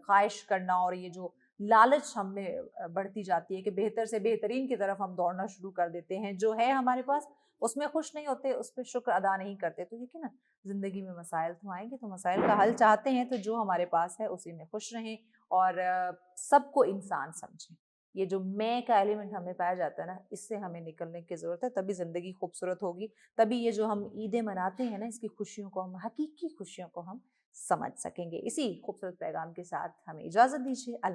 خواہش کرنا، اور یہ جو لالچ ہم میں بڑھتی جاتی ہے کہ بہتر سے بہترین کی طرف ہم دوڑنا شروع کر دیتے ہیں، جو ہے ہمارے پاس اس میں خوش نہیں ہوتے، اس پہ شکر ادا نہیں کرتے، تو یقیناً زندگی میں مسائل تو آئیں گے، تو مسائل کا حل چاہتے ہیں تو جو ہمارے پاس ہے اسی میں خوش رہیں اور سب کو انسان سمجھیں۔ یہ جو میں کا ایلیمنٹ ہمیں پایا جاتا ہے نا، اس سے ہمیں نکلنے کی ضرورت ہے، تبھی زندگی خوبصورت ہوگی، تبھی یہ جو ہم عیدیں مناتے ہیں نا، اس کی خوشیوں کو ہم، حقیقی خوشیوں کو ہم سمجھ سکیں گے۔ اسی خوبصورت پیغام کے ساتھ ہمیں اجازت دیجیے۔ اللہ